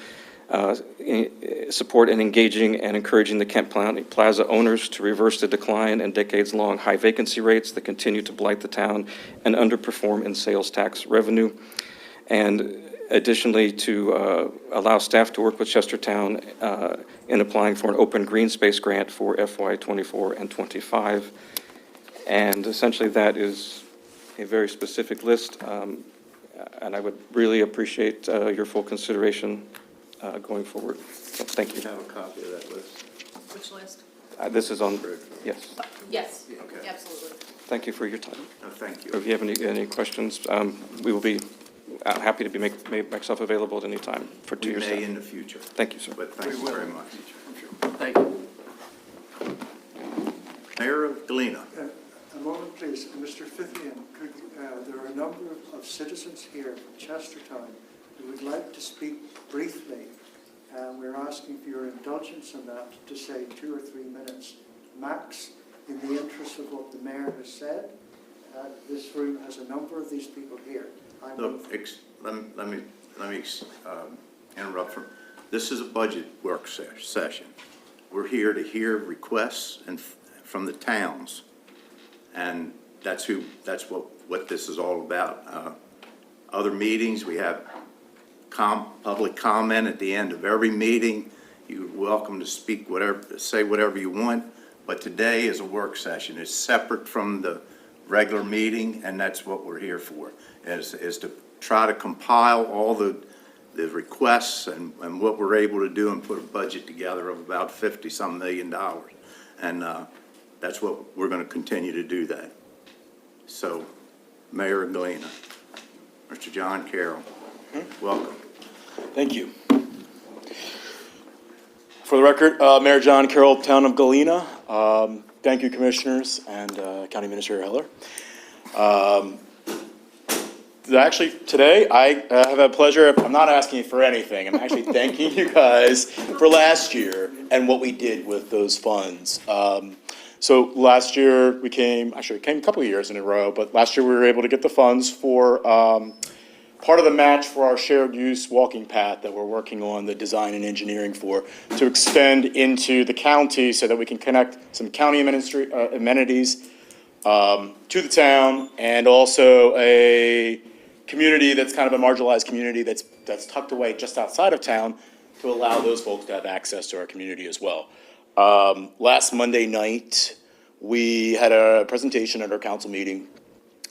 Speaker 10: support in engaging and encouraging the Kent Plaza owners to reverse the decline in decades-long high vacancy rates that continue to blight the town and underperform in sales tax revenue. And additionally, to allow staff to work with Chestertown in applying for an open green space grant for FY '24 and '25. And essentially, that is a very specific list, and I would really appreciate your full consideration going forward. So, thank you.
Speaker 1: Have a copy of that list.
Speaker 8: Which list?
Speaker 10: This is on, yes.
Speaker 8: Yes,
Speaker 1: Okay.
Speaker 8: absolutely.
Speaker 10: Thank you for your time.
Speaker 1: No, thank you.
Speaker 10: If you have any questions, we will be happy to make myself available at any time to
Speaker 1: We
Speaker 10: your
Speaker 1: may
Speaker 10: staff.
Speaker 1: in the future,
Speaker 10: Thank you, sir.
Speaker 1: but thank you very much.
Speaker 4: Thank you.
Speaker 1: Mayor of Galena.
Speaker 11: A moment, please. Mr. Fithian, there are a number of citizens here from Chestertown who would like to speak briefly, and we're asking for your indulgence in that to say 2 or 3 minutes max in the interest of what the mayor has said. This room has a number of these people here.
Speaker 1: Look, let me interrupt. This is a budget work session. We're here to hear requests from the towns, and that's what this is all about. Other meetings, we have public comment at the end of every meeting. You're welcome to speak say whatever you want, but today is a work session. It's separate from the regular meeting, and that's what we're here for, is to try to compile all the requests and what we're able to do and put a budget together of about $50-some million. And that's what we're going to continue to do that. So, Mayor of Galena, Mr. John Carroll, welcome.
Speaker 12: Thank you. For the record, Mayor John Carroll, Town of Galena. Thank you, Commissioners and County Administrator Heller. Actually, today I have a pleasure. I'm not asking you for anything. I'm actually thanking you guys for last year and what we did with those funds. So last year we came a couple of years in a row, but last year we were able to get the funds for part of the match for our shared use walking path that we're working on the design and engineering for, to extend into the county so that we can connect some county amenities to the town, and also a community that's kind of a marginalized community that's tucked away just outside of town, to allow those folks to have access to our community as well. Last Monday night, we had a presentation at our council meeting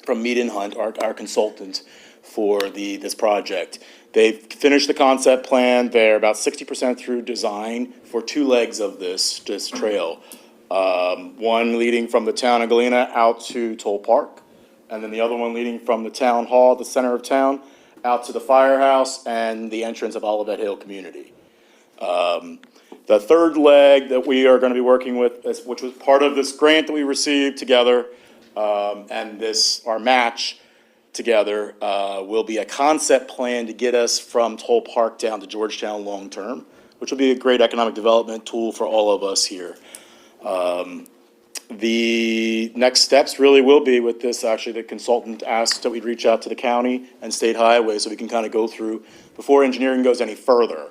Speaker 12: from Mead and Hunt, our consultant for this project. They've finished the concept plan. They're about 60% through design for 2 legs of this trail. One leading from the town of Galena out to Toll Park, and then the other one leading from the town hall, the center of town, out to the firehouse and the entrance of Olivet Hill community. The third leg that we are going to be working with, which was part of this grant that we received together, and our match together, will be a concept plan to get us from Toll Park down to Georgetown long-term, which will be a great economic development tool for all of us here. The next steps really will be with this. Actually, the consultant asked that we'd reach out to the county and state highway so we can kind of go through, before engineering goes any further,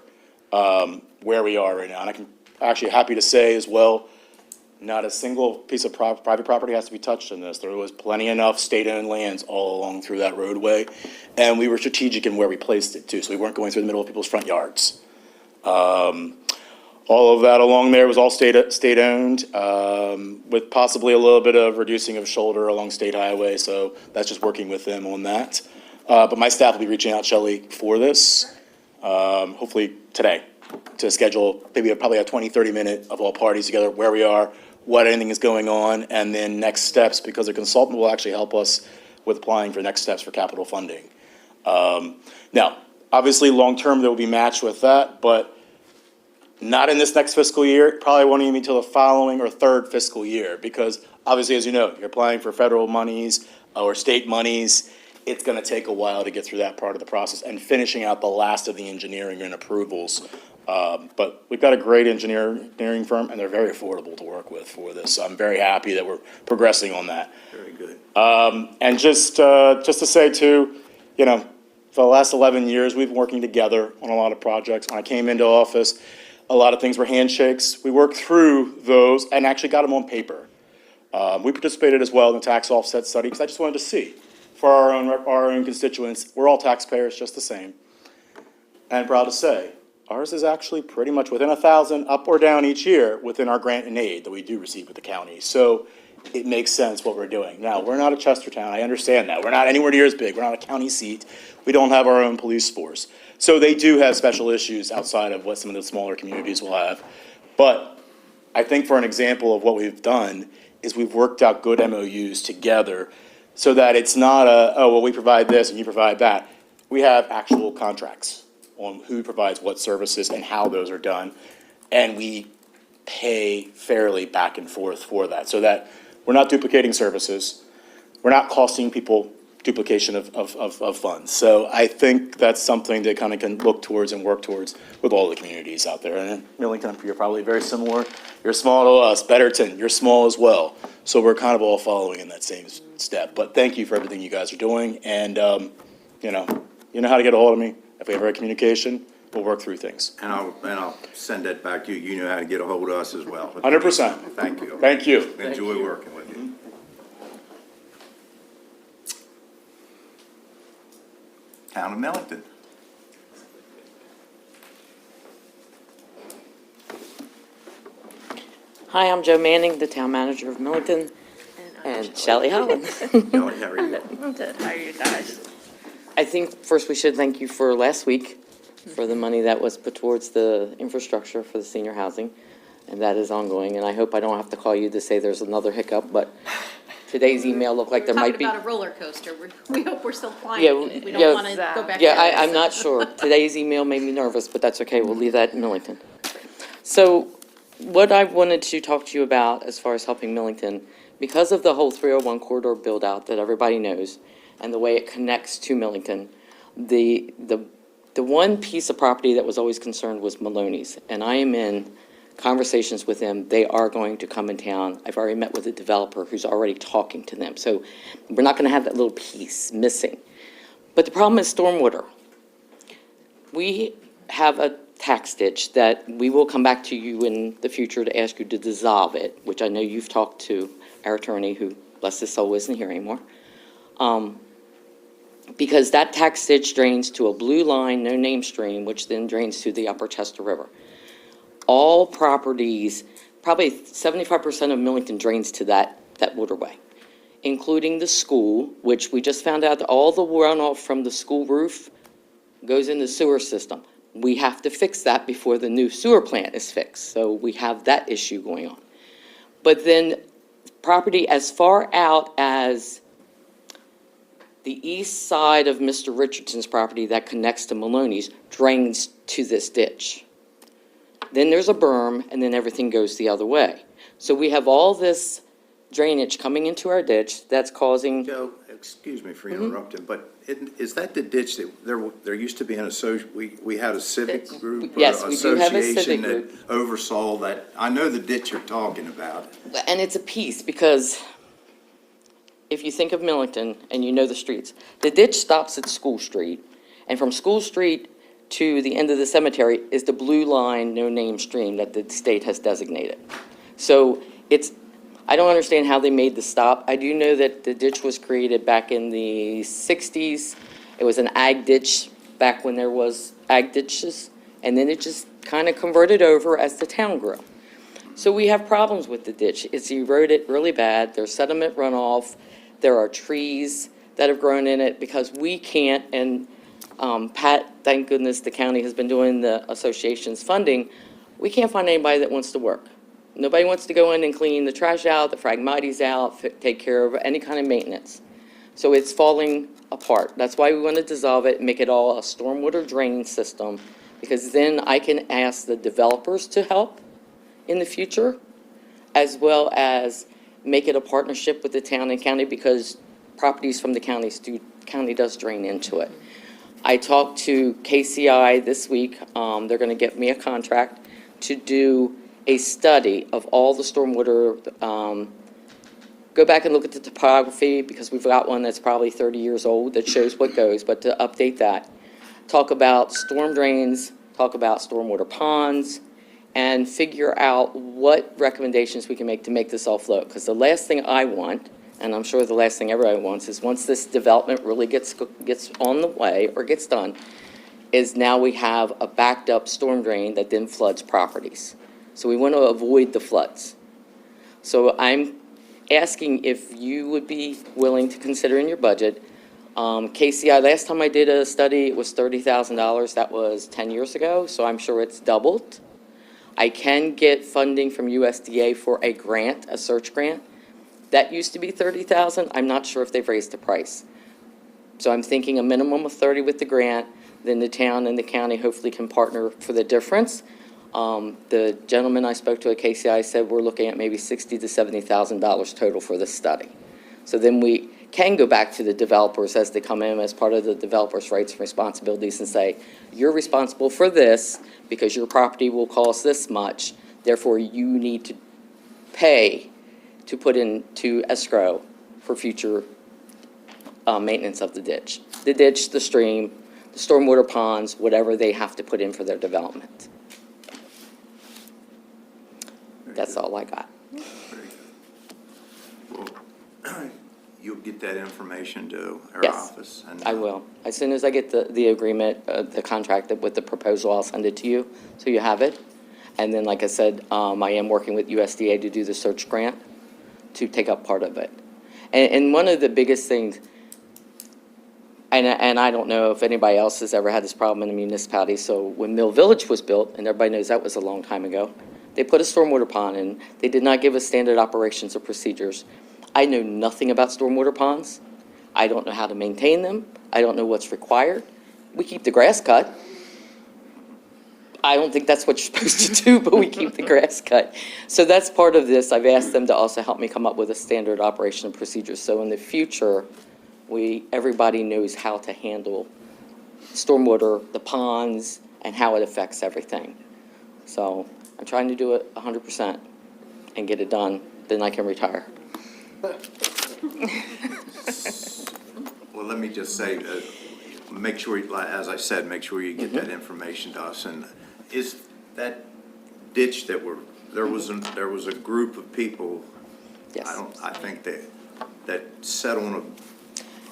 Speaker 12: where we are right now. And I can actually happy to say as well, not a single piece of private property has to be touched in this. There was plenty enough state-owned lands all along through that roadway, and we were strategic in where we placed it too, so we weren't going through the middle of people's front yards. All of that along there was all state-owned, with possibly a little bit of reducing of shoulder along State Highway, so that's just working with them on that. But my staff will be reaching out, Shelley, for this, hopefully today, to schedule maybe probably a 20, 30-minute of all parties together, where we are, what anything is going on, and then next steps, because the consultant will actually help us with applying for next steps for capital funding. Now, obviously, long-term, there will be matched with that, but not in this next fiscal year. It probably won't even be until the following or third fiscal year, because obviously, as you know, you're applying for federal monies or state monies. It's going to take a while to get through that part of the process and finishing out the last of the engineering and approvals. But we've got a great engineering firm, and they're very affordable to work with for this. So I'm very happy that we're progressing on that.
Speaker 1: Very good.
Speaker 12: And just to say too, for the last 11 years, we've been working together on a lot of projects. When I came into office, a lot of things were handshakes. We worked through those and actually got them on paper. We participated as well in the tax offset study, because I just wanted to see for our own constituents. We're all taxpayers just the same. And proud to say, ours is actually pretty much within 1,000 up or down each year within our grant and aid that we do receive with the county. So it makes sense what we're doing. Now, we're not a Chestertown. I understand that. We're not anywhere near as big. We're not a county seat. We don't have our own police force. So they do have special issues outside of what some of the smaller communities will have. But I think for an example of what we've done is we've worked out good MOUs together so that it's not we provide this and you provide that. We have actual contracts on who provides what services and how those are done. And we pay fairly back and forth for that, so that we're not duplicating services. We're not costing people duplication of funds. So I think that's something that kind of can look towards and work towards with all the communities out there. And in Millington, you're probably very similar. You're small to us. Betterton, you're small as well. So we're kind of all following in that same step. But thank you for everything you guys are doing. And, you know how to get a hold of me. If we have our communication, we'll work through things.
Speaker 1: And I'll send that back to you. You know how to get a hold of us as well.
Speaker 12: 100%.
Speaker 1: Thank you.
Speaker 12: Thank you.
Speaker 1: Enjoy working with you. Town of Millington.
Speaker 13: Hi, I'm Joe Manning, the town manager of Millington, and Shelley Holland.
Speaker 1: Kelly, how are you?
Speaker 5: I'm good. How are you guys?
Speaker 13: I think first we should thank you for last week, for the money that was put towards the infrastructure for the senior housing, and that is ongoing, and I hope I don't have to call you to say there's another hiccup, but today's email looked like there might be.
Speaker 8: Talking about a roller coaster. We hope we're still flying.
Speaker 13: Yeah,
Speaker 8: We
Speaker 13: yeah.
Speaker 8: don't want to go back.
Speaker 13: Yeah,
Speaker 8: there.
Speaker 13: I'm not sure. Today's email made me nervous, but that's okay. We'll leave that in Millington. So what I wanted to talk to you about as far as helping Millington, because of the whole 301 corridor build out that everybody knows and the way it connects to Millington, the one piece of property that was always concerned was Maloney's. And I am in conversations with them. They are going to come in town. I've already met with a developer who's already talking to them. So we're not going to have that little piece missing. But the problem is stormwater. We have a tax ditch that we will come back to you in the future to ask you to dissolve it, which I know you've talked to our attorney, who, bless his soul, isn't here anymore. Because that tax ditch drains to a blue line, no-name stream, which then drains to the Upper Chester River. All properties, probably 75% of Millington drains to that waterway, including the school, which we just found out that all the runoff from the school roof goes in the sewer system. We have to fix that before the new sewer plant is fixed, so we have that issue going on. But then property as far out as the east side of Mr. Richardson's property that connects to Maloney's drains to this ditch. Then there's a berm, and then everything goes the other way. So we have all this drainage coming into our ditch that's causing.
Speaker 1: Joe, excuse me for interrupting, but is that the ditch that, there used to be an we had a civic group or
Speaker 13: Yes, we do have a civic
Speaker 1: association that
Speaker 13: group.
Speaker 1: oversaw that? I know the ditch you're talking about.
Speaker 13: And it's a piece, because if you think of Millington and you know the streets, the ditch stops at School Street, and from School Street to the end of the cemetery is the blue line, no-name stream that the state has designated. So I don't understand how they made the stop. I do know that the ditch was created back in the 60s. It was an ag ditch back when there was ag ditches, and then it just kind of converted over as the town grew. So we have problems with the ditch. It's eroded really bad. There's sediment runoff. There are trees that have grown in it because we can't, and Pat, thank goodness the county has been doing the association's funding. We can't find anybody that wants to work. Nobody wants to go in and clean the trash out, the Phragmites out, take care of any kind of maintenance. So it's falling apart. That's why we want to dissolve it and make it all a stormwater drain system, because then I can ask the developers to help in the future, as well as make it a partnership with the town and county, because properties from the county does drain into it. I talked to KCI this week. They're going to get me a contract to do a study of all the stormwater. Go back and look at the topography, because we've got one that's probably 30 years old that shows what goes, but to update that. Talk about storm drains, talk about stormwater ponds, and figure out what recommendations we can make to make this all flow. Because the last thing I want, and I'm sure the last thing everybody wants, is once this development really gets on the way or gets done, is now we have a backed up storm drain that then floods properties. So we want to avoid the floods. So I'm asking if you would be willing to consider in your budget. KCI, last time I did a study, it was $30,000. That was 10 years ago, so I'm sure it's doubled. I can get funding from USDA for a grant, a search grant. That used to be $30,000. I'm not sure if they've raised the price. So I'm thinking a minimum of 30 with the grant, then the town and the county hopefully can partner for the difference. The gentleman I spoke to at KCI said we're looking at maybe $60,000 to $70,000 total for this study. So then we can go back to the developers as they come in as part of the developers' rights and responsibilities and say, you're responsible for this because your property will cost this much, therefore you need to pay to put into escrow for future maintenance of the ditch. The ditch, the stream, the stormwater ponds, whatever they have to put in for their development. That's all I got.
Speaker 1: You'll get that information to our
Speaker 13: Yes,
Speaker 1: office? And
Speaker 13: I will. As soon as I get the agreement, the contract with the proposal, I'll send it to you, so you have it. And then, like I said, I am working with USDA to do the search grant to take up part of it. And one of the biggest things, and I don't know if anybody else has ever had this problem in the municipality, so when Mill Village was built, and everybody knows that was a long time ago, they put a stormwater pond in. They did not give us standard operations or procedures. I know nothing about stormwater ponds. I don't know how to maintain them. I don't know what's required. We keep the grass cut. I don't think that's what you're supposed to do, but we keep the grass cut. So that's part of this. I've asked them to also help me come up with a standard operation and procedure. So in the future, everybody knows how to handle stormwater, the ponds, and how it affects everything. So I'm trying to do it 100% and get it done. Then I can retire.
Speaker 1: Well, let me just say, make sure, as I said, make sure you get that information to us. And is that ditch that there was a group of people,
Speaker 13: Yes.
Speaker 1: I think that sat on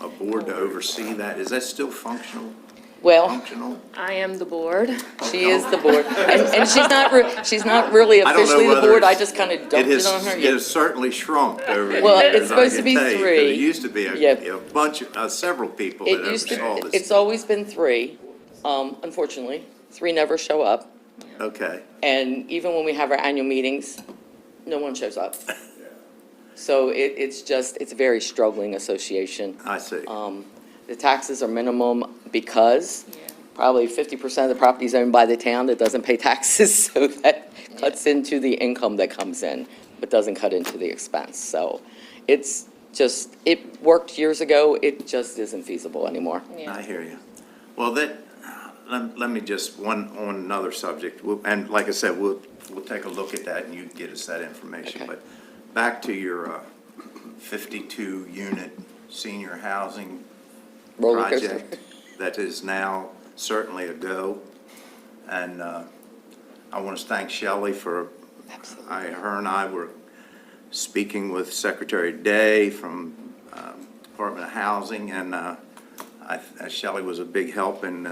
Speaker 1: a board to oversee that. Is that still functional?
Speaker 13: Well,
Speaker 1: Functional?
Speaker 13: I am the board. She is the board. And she's not really
Speaker 1: I don't know
Speaker 13: officially the
Speaker 1: whether
Speaker 13: board. I
Speaker 1: it's-
Speaker 13: just kind of
Speaker 1: It
Speaker 13: dumped
Speaker 1: has,
Speaker 13: it on her.
Speaker 1: it has certainly shrunk over the
Speaker 13: Well,
Speaker 1: years,
Speaker 13: it's supposed
Speaker 1: I
Speaker 13: to
Speaker 1: can
Speaker 13: be
Speaker 1: tell you, 'cause
Speaker 13: 3.
Speaker 1: It used to be
Speaker 13: Yeah.
Speaker 1: a bunch, several people that
Speaker 13: It used to,
Speaker 1: oversaw this.
Speaker 13: it's always been 3, unfortunately. 3 never show up.
Speaker 1: Okay,
Speaker 13: And even when we have our annual meetings, no one shows up. So it's a very struggling association.
Speaker 1: I see.
Speaker 13: The taxes are minimum because probably 50% of the property is owned by the town that doesn't pay taxes, so that cuts into the income that comes in, but doesn't cut into the expense. So it's just, it worked years ago, it just isn't feasible anymore.
Speaker 1: I hear you. Well, let me just, on another subject, and like I said, we'll take a look at that and you can get us that information.
Speaker 13: Okay.
Speaker 1: But back to your 52-unit senior housing
Speaker 13: Roller coaster.
Speaker 1: project that is now certainly a go. And I want to thank Shelley for, her and I were speaking with Secretary Day from Department of Housing, and Shelley was a big help in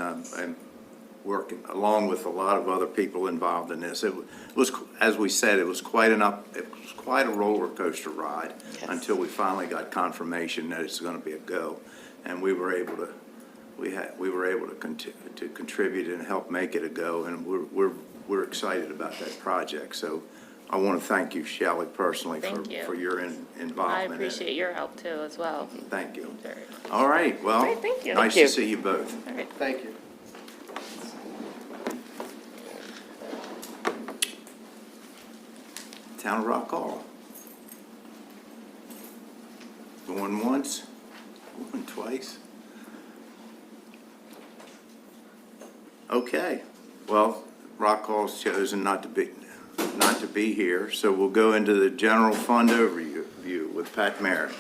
Speaker 1: working, along with a lot of other people involved in this. It was, as we said, it was quite a roller coaster ride until we finally got confirmation that it's going to be a go. And we were able to contribute and help make it a go, and we're excited about that project. So I want to thank you, Shelley, personally
Speaker 5: Thank you.
Speaker 1: for your involvement.
Speaker 5: I
Speaker 1: in it.
Speaker 5: appreciate your help too as well.
Speaker 1: Thank you.
Speaker 5: Very much.
Speaker 1: All right, well,
Speaker 5: Great, thank you.
Speaker 1: nice
Speaker 13: Thank you.
Speaker 1: to see you both.
Speaker 5: All right.
Speaker 4: Thank you.
Speaker 1: Town of Rock Hall. Going once, going twice. Okay, well, Rock Hall's chosen not to be here, so we'll go into the general fund overview with Pat Merritt.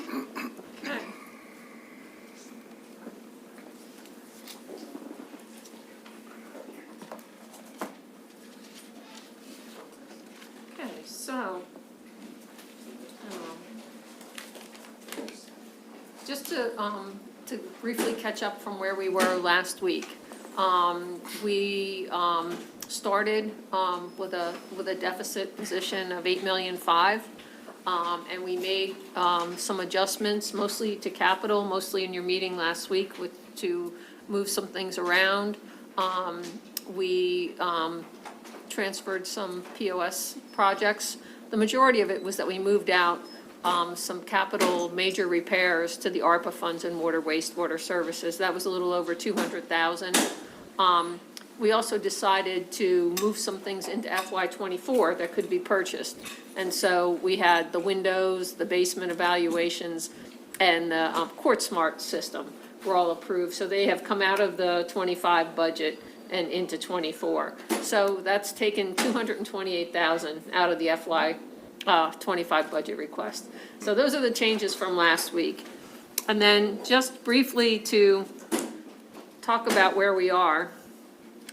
Speaker 8: Okay, so, just to briefly catch up from where we were last week. We started with a deficit position of $8.5 million, and we made some adjustments, mostly to capital, mostly in your meeting last week to move some things around. We transferred some POS projects. The majority of it was that we moved out some capital major repairs to the ARPA funds and water wastewater services. That was a little over $200,000. We also decided to move some things into FY '24 that could be purchased. And so we had the windows, the basement evaluations, and the Court Smart system were all approved. So they have come out of the '25 budget and into '24. So that's taken $228,000 out of the FY '25 budget request. So those are the changes from last week. And then just briefly to talk about where we are.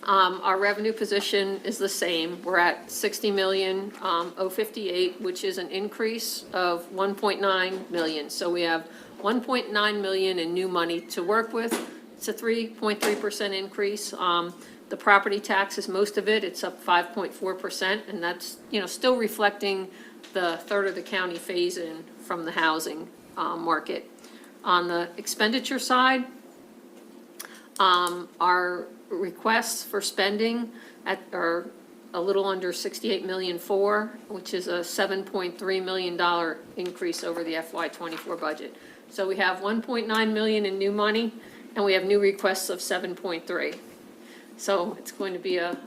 Speaker 8: Our revenue position is the same. We're at $60,058,000, which is an increase of $1.9 million. So we have $1.9 million in new money to work with. It's a 3.3% increase. The property tax is most of it. It's up 5.4%, and that's, still reflecting the third of the county phase-in from the housing market. On the expenditure side, our requests for spending are a little under $68.4 million, which is a $7.3 million increase over the FY '24 budget. So we have $1.9 million in new money, and we have new requests of $7.3. So it's going to be a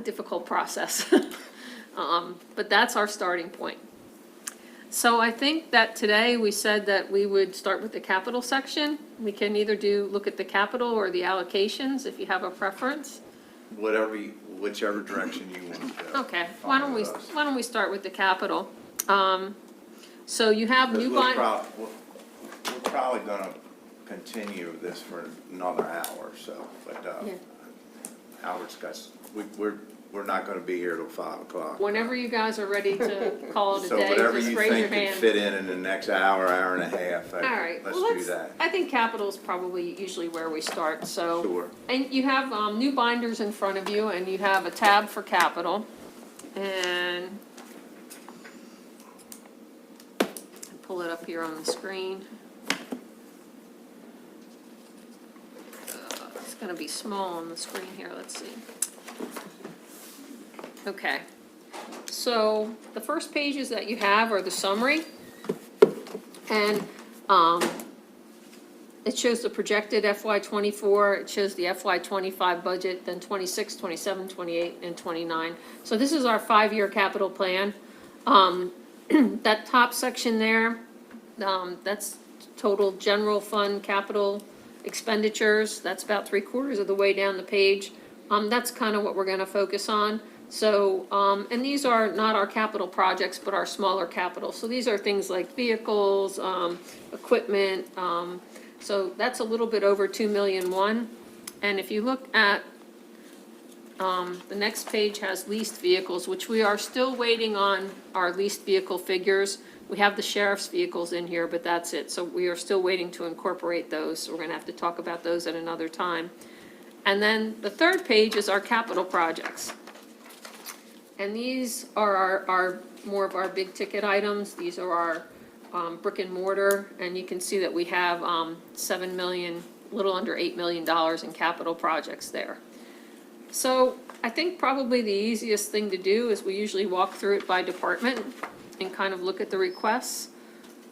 Speaker 8: difficult process. But that's our starting point. So I think that today we said that we would start with the capital section. We can either look at the capital or the allocations, if you have a preference.
Speaker 1: Whichever direction you want to go.
Speaker 8: Okay, why don't we start with the capital? So you have new
Speaker 1: We're
Speaker 8: bond.
Speaker 1: probably gonna continue this for another hour or so, but,
Speaker 8: Yeah.
Speaker 1: Howard's got, we're not gonna be here till 5 o'clock.
Speaker 8: Whenever you guys are ready to call it a
Speaker 1: So
Speaker 8: day,
Speaker 1: whatever
Speaker 8: just
Speaker 1: you
Speaker 8: raise your
Speaker 1: think could
Speaker 8: hand.
Speaker 1: fit in the next hour, hour and a half,
Speaker 8: All right,
Speaker 1: let's
Speaker 8: well,
Speaker 1: do that.
Speaker 8: I think capital's probably usually where we start, so.
Speaker 1: Sure.
Speaker 8: And you have, new binders in front of you, and you have a tab for capital, and pull it up here on the screen. It's gonna be small on the screen here, let's see. Okay, so the first pages that you have are the summary. And, it shows the projected FY '24, it shows the FY '25 budget, then '26, '27, '28, and '29. So this is our 5-year capital plan. That top section there, that's total general fund capital expenditures. That's about 3/4 of the way down the page. That's kind of what we're gonna focus on. So, and these are not our capital projects, but our smaller capital. So these are things like vehicles, equipment, so that's a little bit over 2,000,001. And if you look at, the next page has leased vehicles, which we are still waiting on our leased vehicle figures. We have the sheriff's vehicles in here, but that's it. So we are still waiting to incorporate those. So we're gonna have to talk about those at another time. And then the third page is our capital projects. And these are our more of our big ticket items. These are our brick and mortar, and you can see that we have 7 million, a little under $8 million in capital projects there. So I think probably the easiest thing to do is we usually walk through it by department and kind of look at the requests.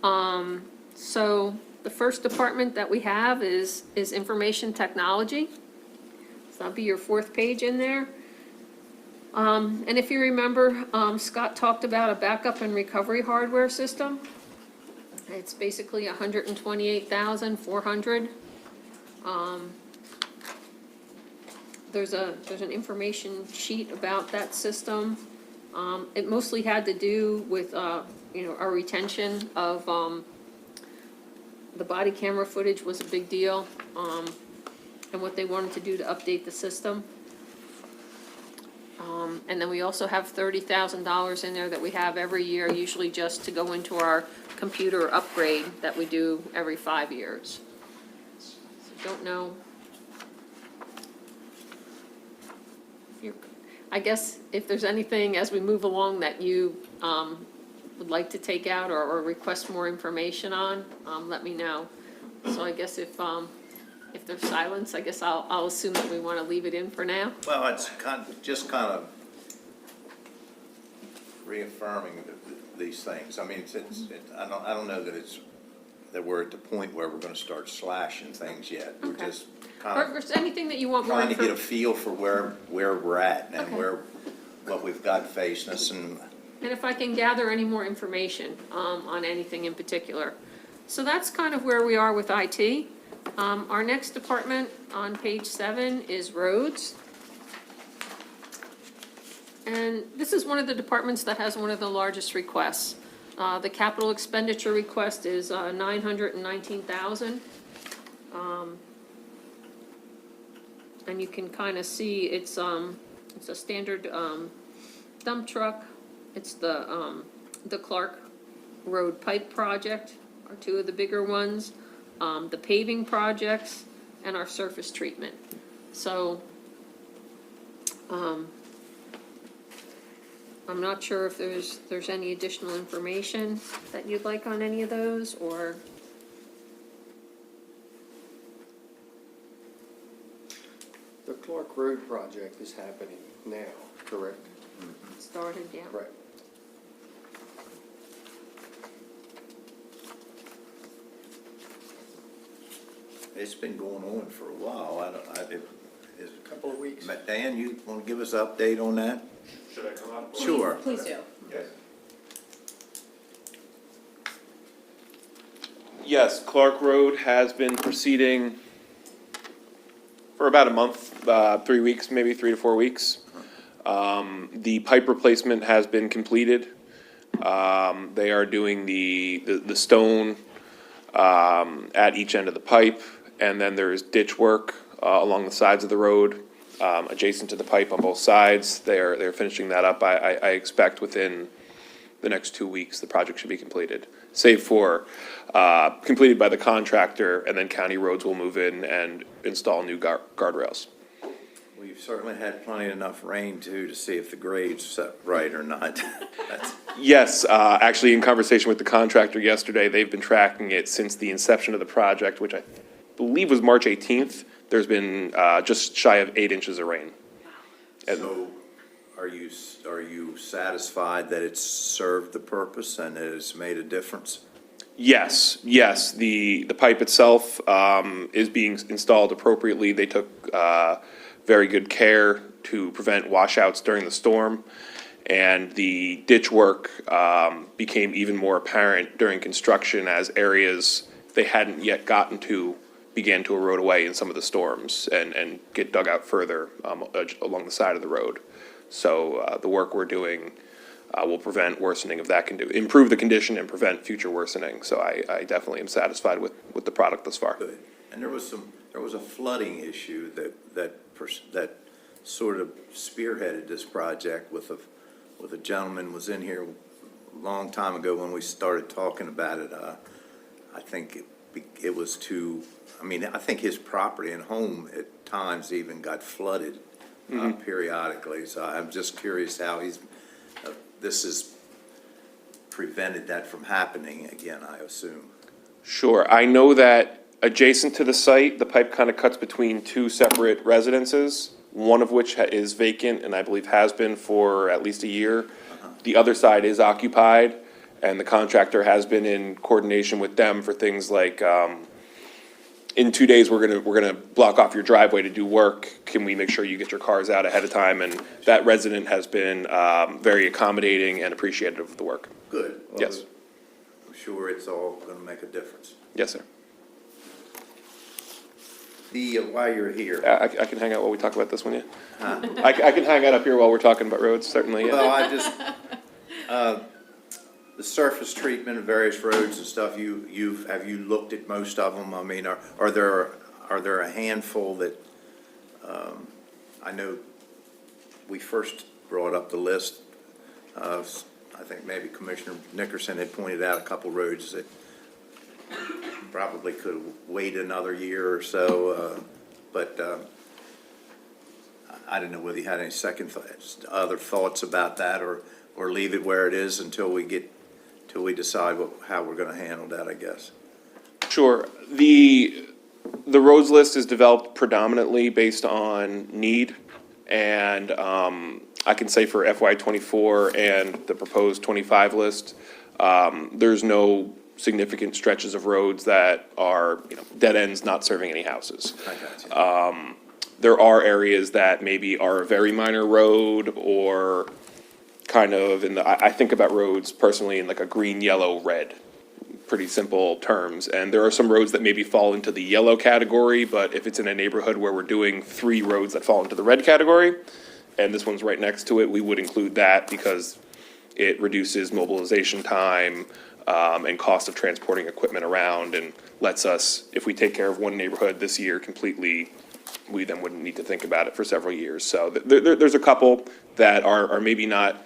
Speaker 8: So the first department that we have is information technology. So that'll be your 4th page in there. And if you remember, Scott talked about a backup and recovery hardware system. It's basically $128,400. There's an information sheet about that system. It mostly had to do with, our retention of, the body camera footage was a big deal, and what they wanted to do to update the system. And then we also have $30,000 in there that we have every year, usually just to go into our computer upgrade that we do every 5 years. So don't know. I guess if there's anything as we move along that you would like to take out or request more information on, let me know. So I guess if there's silence, I guess I'll assume that we want to leave it in for now.
Speaker 1: Well, it's just kind of reaffirming these things. I mean, I don't know that we're at the point where we're gonna start slashing things yet. We're
Speaker 8: Okay.
Speaker 1: just
Speaker 8: Or
Speaker 1: kind
Speaker 8: if
Speaker 1: of
Speaker 8: there's anything that you want more
Speaker 1: trying to get a
Speaker 8: information.
Speaker 1: feel for where we're at and
Speaker 8: Okay.
Speaker 1: what we've got facing us and
Speaker 8: And if I can gather any more information on anything in particular. So that's kind of where we are with IT. Our next department on page 7 is roads. And this is one of the departments that has one of the largest requests. The capital expenditure request is $919,000. And you can kind of see it's a standard dump truck. It's the Clark Road Pipe Project are 2 of the bigger ones. The paving projects and our surface treatment. So, I'm not sure if there's any additional information that you'd like on any of those, or,
Speaker 4: The Clark Road project is happening now, correct?
Speaker 8: started, yeah.
Speaker 4: Right.
Speaker 1: it's been going on for a while.
Speaker 4: A couple of weeks.
Speaker 1: Dan, you want to give us an update on that?
Speaker 12: Should I come out?
Speaker 1: Sure.
Speaker 8: Please do.
Speaker 14: Yes, Clark Road has been proceeding for about a month, 3 weeks, maybe 3 to 4 weeks. The pipe replacement has been completed. They are doing the stone at each end of the pipe, and then there's ditch work along the sides of the road, adjacent to the pipe on both sides. They're finishing that up. I expect within the next 2 weeks, the project should be completed, save for completed by the contractor, and then county roads will move in and install new guardrails.
Speaker 1: Well, you've certainly had plenty enough rain too to see if the grade's set right or not. That's-
Speaker 14: Yes, actually, in conversation with the contractor yesterday, they've been tracking it since the inception of the project, which I believe was March 18th. There's been just shy of 8 inches of rain.
Speaker 1: So are you satisfied that it's served the purpose and it has made a difference?
Speaker 14: Yes, the pipe itself is being installed appropriately. They took very good care to prevent washouts during the storm. And the ditch work became even more apparent during construction as areas they hadn't yet gotten to began to erode away in some of the storms and get dug out further along the side of the road. So the work we're doing will prevent worsening of that, improve the condition and prevent future worsening. So I definitely am satisfied with the product thus far.
Speaker 1: Good. And there was a flooding issue that sort of spearheaded this project with a gentleman was in here a long time ago when we started talking about it. I think it was I think his property and home at times even got flooded periodically. So I'm just curious how this has prevented that from happening again, I assume.
Speaker 14: Sure. I know that adjacent to the site, the pipe kind of cuts between two separate residences, one of which is vacant and I believe has been for at least a year. The other side is occupied, and the contractor has been in coordination with them for things like, in 2 days, we're gonna block off your driveway to do work. Can we make sure you get your cars out ahead of time? And that resident has been very accommodating and appreciative of the work.
Speaker 1: Good. Well,
Speaker 14: Yes.
Speaker 1: I'm sure it's all going to make a difference.
Speaker 14: Yes, sir.
Speaker 1: While you're here.
Speaker 14: I can hang out while we talk about this one, yeah. I can hang out up here while we're talking about roads, certainly, yeah.
Speaker 1: Well, I just, the surface treatment of various roads and stuff, have you looked at most of them? I mean, are there a handful that, I know we first brought up the list of, I think maybe Commissioner Nickerson had pointed out a couple roads that probably could have waited another year or so, but I don't know whether you had any other thoughts about that, or leave it where it is until we decide how we're going to handle that, I guess.
Speaker 14: Sure. The roads list is developed predominantly based on need, and I can say for FY '24 and the proposed '25 list, there's no significant stretches of roads that are, dead ends not serving any houses.
Speaker 1: I got you.
Speaker 14: There are areas that maybe are a very minor road or kind of I think about roads personally in like a green, yellow, red, pretty simple terms. And there are some roads that maybe fall into the yellow category, but if it's in a neighborhood where we're doing 3 roads that fall into the red category, and this one's right next to it, we would include that because it reduces mobilization time, and cost of transporting equipment around, and lets us, if we take care of one neighborhood this year completely, we then wouldn't need to think about it for several years. So there's a couple that are maybe not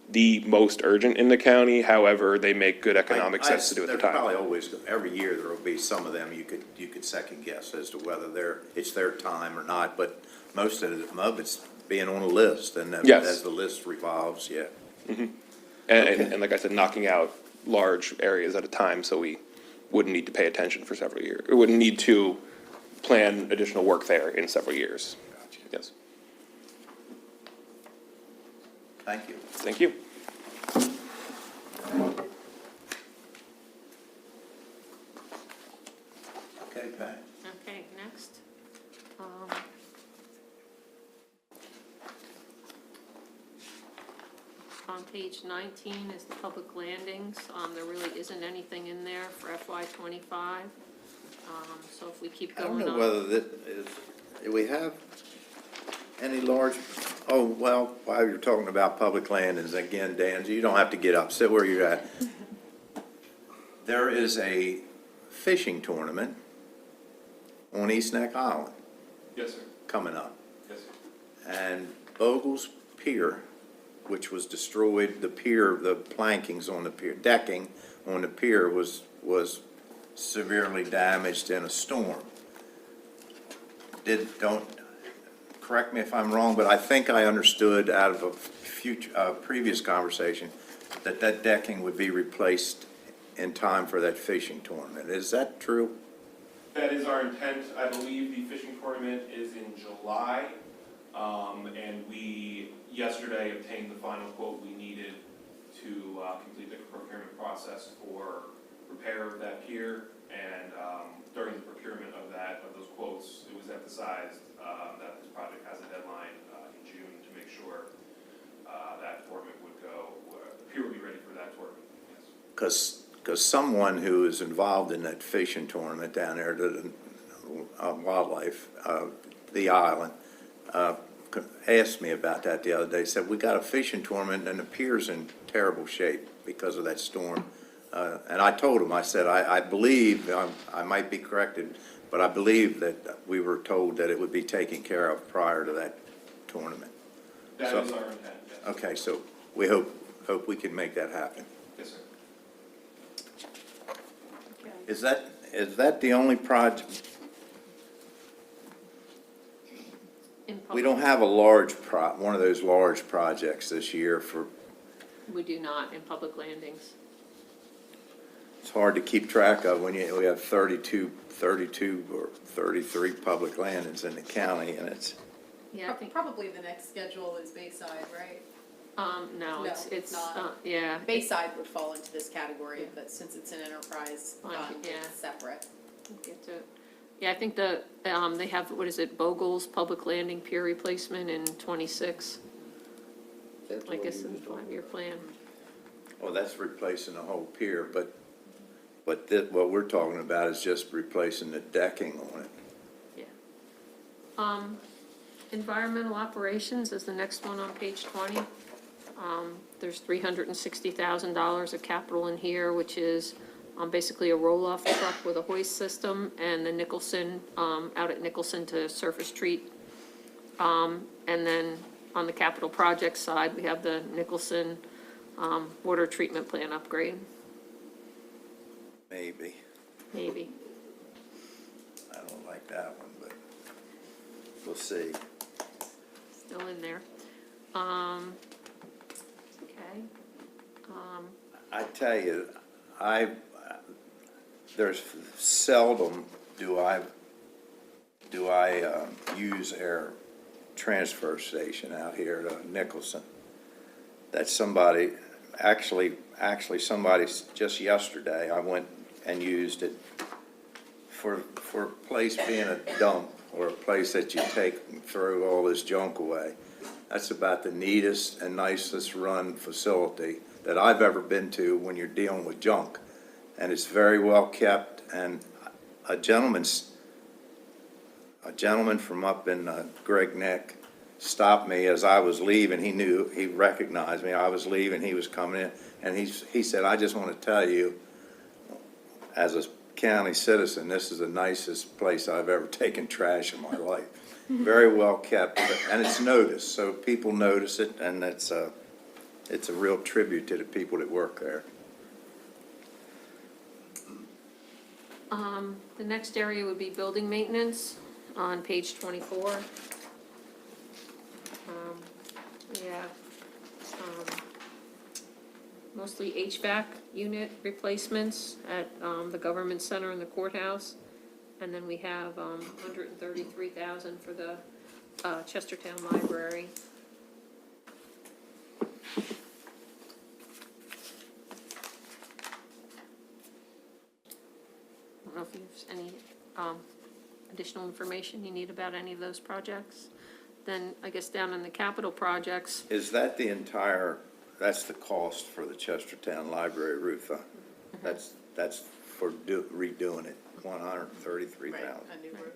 Speaker 14: the most urgent in the county, however, they make good economic sense to do at the time.
Speaker 1: Probably always, every year there will be some of them you could second guess as to whether it's their time or not, but most of it's being on a list, and
Speaker 14: Yes.
Speaker 1: as the list revolves, yeah.
Speaker 14: And like I said, knocking out large areas at a time, so we wouldn't need to pay attention for several years. We wouldn't need to plan additional work there in several years. Yes,
Speaker 1: Thank you.
Speaker 14: thank you.
Speaker 1: Okay, Pat.
Speaker 8: Okay, next. On page 19 is the public landings. There really isn't anything in there for FY '25. So if we keep
Speaker 1: I don't
Speaker 8: going
Speaker 1: know
Speaker 8: on.
Speaker 1: whether do we have any large, well, while you're talking about public landings, again, Dan, you don't have to get up, sit where you're at. There is fishing tournament on East Neck Island
Speaker 14: Yes, sir.
Speaker 1: coming up.
Speaker 14: Yes, sir.
Speaker 1: And Bogle's Pier, which was destroyed, the pier, the plankings on the pier, decking on the pier was severely damaged in a storm. Don't, correct me if I'm wrong, but I think I understood out of a previous conversation that that decking would be replaced in time for that fishing tournament. Is that true?
Speaker 14: That is our intent. I believe the fishing tournament is in July. And we yesterday obtained the final quote we needed to complete the procurement process for repair of that pier. And during the procurement of those quotes, it was emphasized that this project has a deadline in June to make sure that tournament would go, the pier would be ready for that tournament. Yes.
Speaker 1: Because someone who is involved in that fishing tournament down there, wildlife, the island, asked me about that the other day. Said, we got a fishing tournament and the pier's in terrible shape because of that storm. And I told him, I said, I believe, I might be corrected, but I believe that we were told that it would be taken care of prior to that tournament.
Speaker 14: That
Speaker 1: So-
Speaker 14: is our intent, yes.
Speaker 1: Okay, so we hope we can make that happen.
Speaker 14: Yes, sir.
Speaker 1: Is that the only project? We don't have a large one of those large projects this year for,
Speaker 8: We do not in public landings.
Speaker 1: it's hard to keep track of when we have 32 or 33 public landings in the county, and it's,
Speaker 8: Yeah, I think,
Speaker 15: Probably the next schedule is Bayside, right?
Speaker 8: no,
Speaker 15: No,
Speaker 8: it's,
Speaker 15: not.
Speaker 8: yeah.
Speaker 15: Bayside would fall into this category, but since it's an enterprise
Speaker 8: Fine,
Speaker 15: fund,
Speaker 8: yeah.
Speaker 15: it's separate.
Speaker 8: Get to it. Yeah, I think they have, what is it, Bogle's Public Landing Pier Replacement in 26,
Speaker 4: That's
Speaker 8: I
Speaker 4: what
Speaker 8: guess
Speaker 4: you
Speaker 8: in the
Speaker 4: was talking
Speaker 8: 5-year plan.
Speaker 1: well, that's replacing the whole pier, but what we're talking about is just replacing the decking on it.
Speaker 8: Yeah. Environmental operations is the next one on page 20. There's $360,000 of capital in here, which is basically a roll-off truck with a hoist system and the Nicholson, out at Nicholson to surface treat. And then on the capital project side, we have the Nicholson water treatment plant upgrade,
Speaker 1: Maybe.
Speaker 8: maybe.
Speaker 1: I don't like that one, but we'll see.
Speaker 8: Still in there. Okay.
Speaker 1: I tell you, there's seldom do I use our transfer station out here at Nicholson. That somebody, actually somebody, just yesterday, I went and used it for a place being a dump or a place that you take and throw all this junk away. That's about the neatest and nicest run facility that I've ever been to when you're dealing with junk. And it's very well kept, and a gentleman from up in Greg Neck stopped me as I was leaving. He recognized me. I was leaving, he was coming in, and he said, I just want to tell you, as a county citizen, this is the nicest place I've ever taken trash in my life. Very well kept, and it's noticed, so people notice it, and it's a real tribute to the people that work there.
Speaker 8: The next area would be building maintenance on page 24. Yeah. Mostly HVAC unit replacements at the government center and the courthouse. And then we have $133,000 for the Chestertown Library. I don't know if there's any additional information you need about any of those projects. Then, I guess down in the capital projects,
Speaker 1: Is that that's the cost for the Chestertown Library roof, huh? That's for redoing it, $133,000.
Speaker 15: Right, a new roof.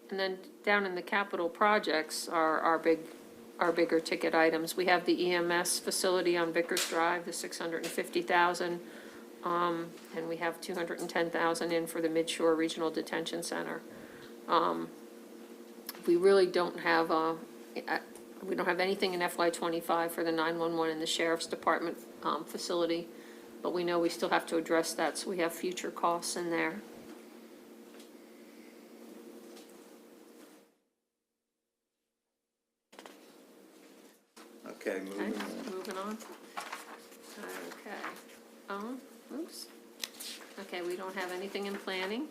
Speaker 8: and then down in the capital projects are our bigger ticket items. We have the EMS facility on Vickers Drive, the $650,000. and we have 210,000 in for the Midshore Regional Detention Center. We really don't have, we don't have anything in FY '25 for the 911 and the Sheriff's Department, facility, but we know we still have to address that, so we have future costs in there.
Speaker 1: Okay,
Speaker 8: Okay,
Speaker 1: moving on.
Speaker 8: moving on. Okay, oops. Okay, we don't have anything in planning.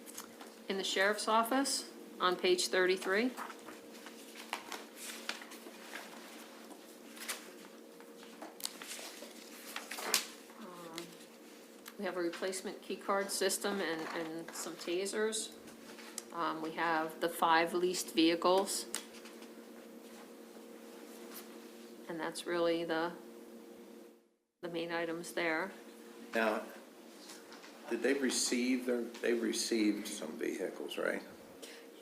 Speaker 8: In the sheriff's office, on page 33. We have a replacement key card system and some tasers. We have the 5 leased vehicles. And that's really the main items there.
Speaker 1: Now, did they receive they received some vehicles, right?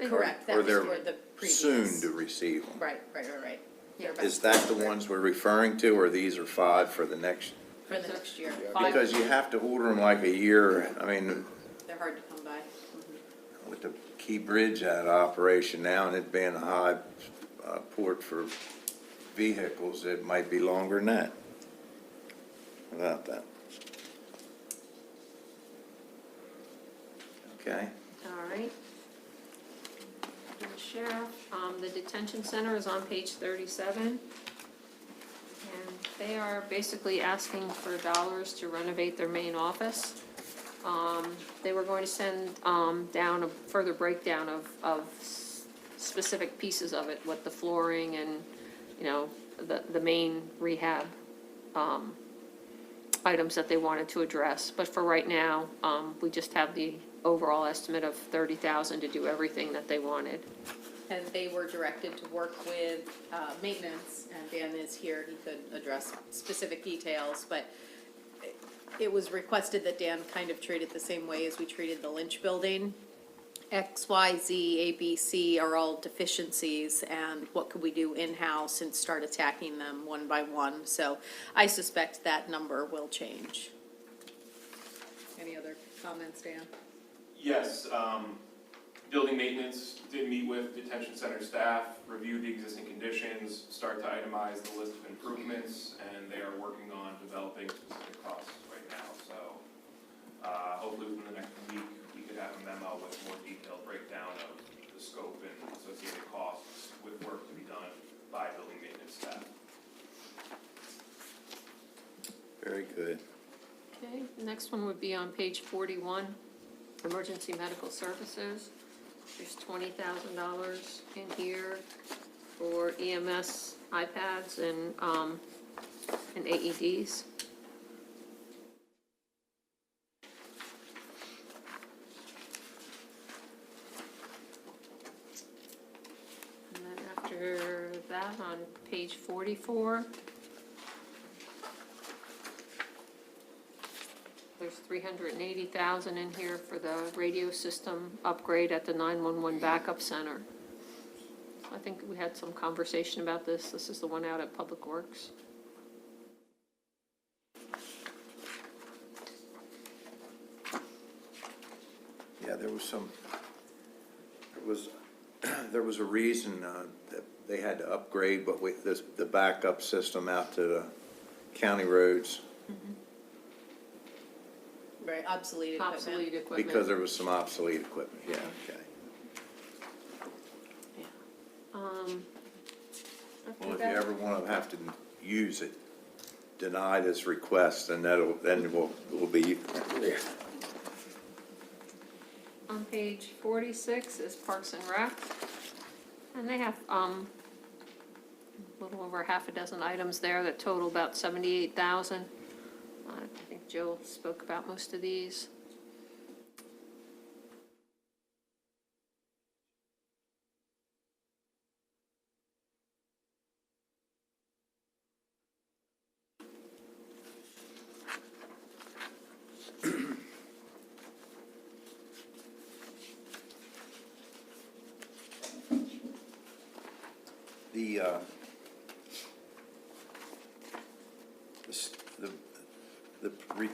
Speaker 15: Correct, that
Speaker 1: Or
Speaker 15: was
Speaker 1: they're
Speaker 15: for the previous.
Speaker 1: soon to receive them?
Speaker 15: Right. They're about
Speaker 1: Is that the ones we're referring to, or these are 5 for the next?
Speaker 15: For the next year.
Speaker 1: Because you have to order them like a year, I mean,
Speaker 15: They're hard to come by.
Speaker 1: with the Key Bridge out of operation now, and it being a high port for vehicles, it might be longer than that. About that. Okay,
Speaker 8: All right. For the sheriff, the detention center is on page 37. And they are basically asking for dollars to renovate their main office. They were going to send down a further breakdown of specific pieces of it, what the flooring and, you know, the main rehab items that they wanted to address. But for right now, we just have the overall estimate of 30,000 to do everything that they wanted.
Speaker 15: And they were directed to work with maintenance, and Dan is here, he could address specific details, but it was requested that Dan kind of treat it the same way as we treated the Lynch building. X, Y, Z, A, B, C are all deficiencies, and what could we do in-house and start attacking them one by one? So I suspect that number will change. Any other comments, Dan?
Speaker 14: Yes, building maintenance did meet with detention center staff, review the existing conditions, start to itemize the list of improvements, and they are working on developing specific costs right now. So hopefully within the next week, we could have a memo with more detailed breakdown of the scope and associated costs with work to be done by building maintenance staff.
Speaker 1: very good.
Speaker 8: Okay, the next one would be on page 41, emergency medical services. There's $20,000 in here for EMS iPads and AEDs. And then after that, on page 44, there's 380,000 in here for the radio system upgrade at the 911 backup center. I think we had some conversation about this. This is the one out at Public Works.
Speaker 1: Yeah, there was a reason that they had to upgrade, but with the backup system out to the county roads,
Speaker 15: Very obsolete equipment.
Speaker 8: Obsolete equipment.
Speaker 1: because there was some obsolete equipment, yeah, okay.
Speaker 8: After
Speaker 1: Well, if you
Speaker 8: that-
Speaker 1: ever want to have to use it, deny this request, and then we'll be,
Speaker 8: On page 46 is Parks and Rec, and they have a little over half a dozen items there that total about 78,000. I think Jill spoke about most of these.
Speaker 1: the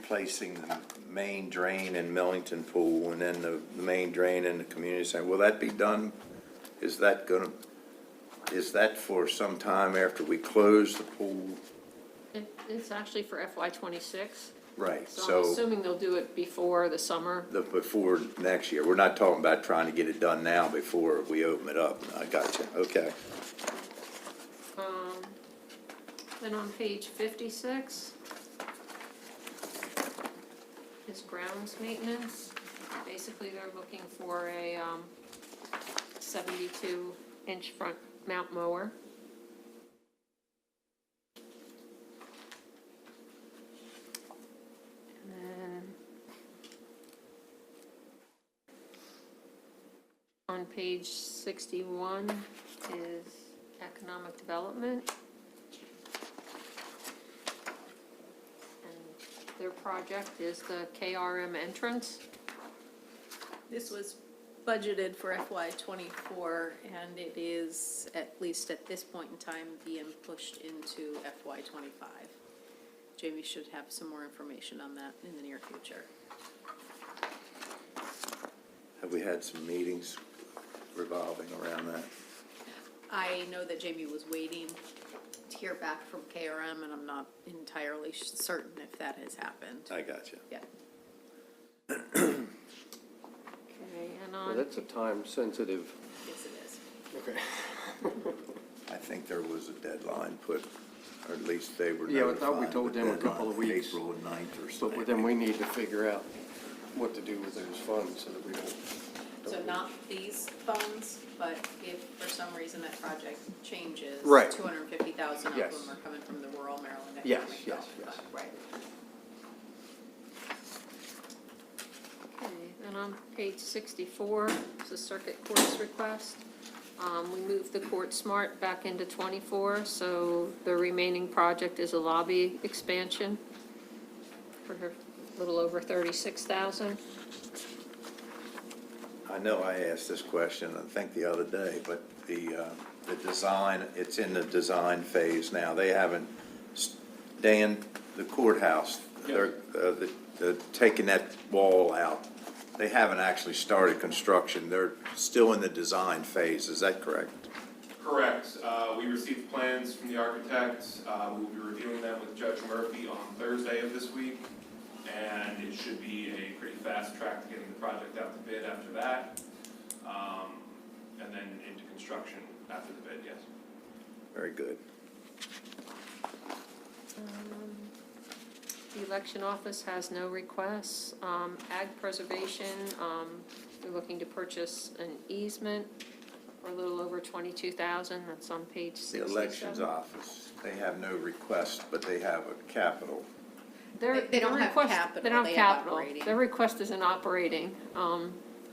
Speaker 1: replacing the main drain in Millington Pool and then the main drain in the community center. Will that be done? Is that for some time after we close the pool?
Speaker 8: It's actually for FY '26,
Speaker 1: Right,
Speaker 8: so I'm
Speaker 1: so
Speaker 8: assuming they'll do it before the summer.
Speaker 1: before next year. We're not talking about trying to get it done now before we open it up. I got you, okay.
Speaker 8: Then on page 56 is grounds maintenance. Basically, they're looking for a 72-inch front mount mower. And then on page 61 is economic development. Their project is the KRM entrance.
Speaker 15: This was budgeted for FY '24, and it is, at least at this point in time, being pushed into FY '25. Jamie should have some more information on that in the near future.
Speaker 1: Have we had some meetings revolving around that?
Speaker 15: I know that Jamie was waiting to hear back from KRM, and I'm not entirely certain if that has happened.
Speaker 1: I got you.
Speaker 15: Yeah.
Speaker 8: Okay, and
Speaker 4: Well,
Speaker 8: on,
Speaker 4: that's a time-sensitive.
Speaker 15: Yes, it is.
Speaker 4: Okay.
Speaker 1: I think there was a deadline put, or at least they were
Speaker 4: Yeah, I
Speaker 1: notified.
Speaker 4: thought we told
Speaker 1: the
Speaker 4: them a couple of
Speaker 1: deadline,
Speaker 4: weeks.
Speaker 1: April 9th or
Speaker 4: But
Speaker 1: something.
Speaker 4: then we need to figure out what to do with those funds so that we don't.
Speaker 15: So not these funds, but if for some reason that project changes.
Speaker 4: Right.
Speaker 15: 250,000 of
Speaker 4: Yes.
Speaker 15: them are coming from the rural Maryland
Speaker 4: Yes,
Speaker 15: Economic
Speaker 4: yes,
Speaker 15: Development Fund. Right.
Speaker 8: okay, then on page 64 is the circuit court's request. We moved the Court Smart back into 24, so the remaining project is a lobby expansion for a little over 36,000.
Speaker 1: I know I asked this question, I think the other day, but the design, it's in the design phase now. They haven't, Dan, the courthouse, they're taking that wall out. They haven't actually started construction. They're still in the design phase. Is that correct?
Speaker 14: Correct. We received plans from the architect. We will be reviewing them with Judge Murphy on Thursday of this week. And it should be a pretty fast track to getting the project out to bid after that. And then into construction after the bid, yes.
Speaker 1: Very good.
Speaker 8: The election office has no requests. Ag preservation, they're looking to purchase an easement for a little over 22,000. That's on page 67.
Speaker 1: The elections office, they have no request, but they have a capital.
Speaker 15: They don't have capital,
Speaker 8: They don't
Speaker 15: they
Speaker 8: have
Speaker 15: have
Speaker 8: capital.
Speaker 15: operating.
Speaker 8: Their request is an operating,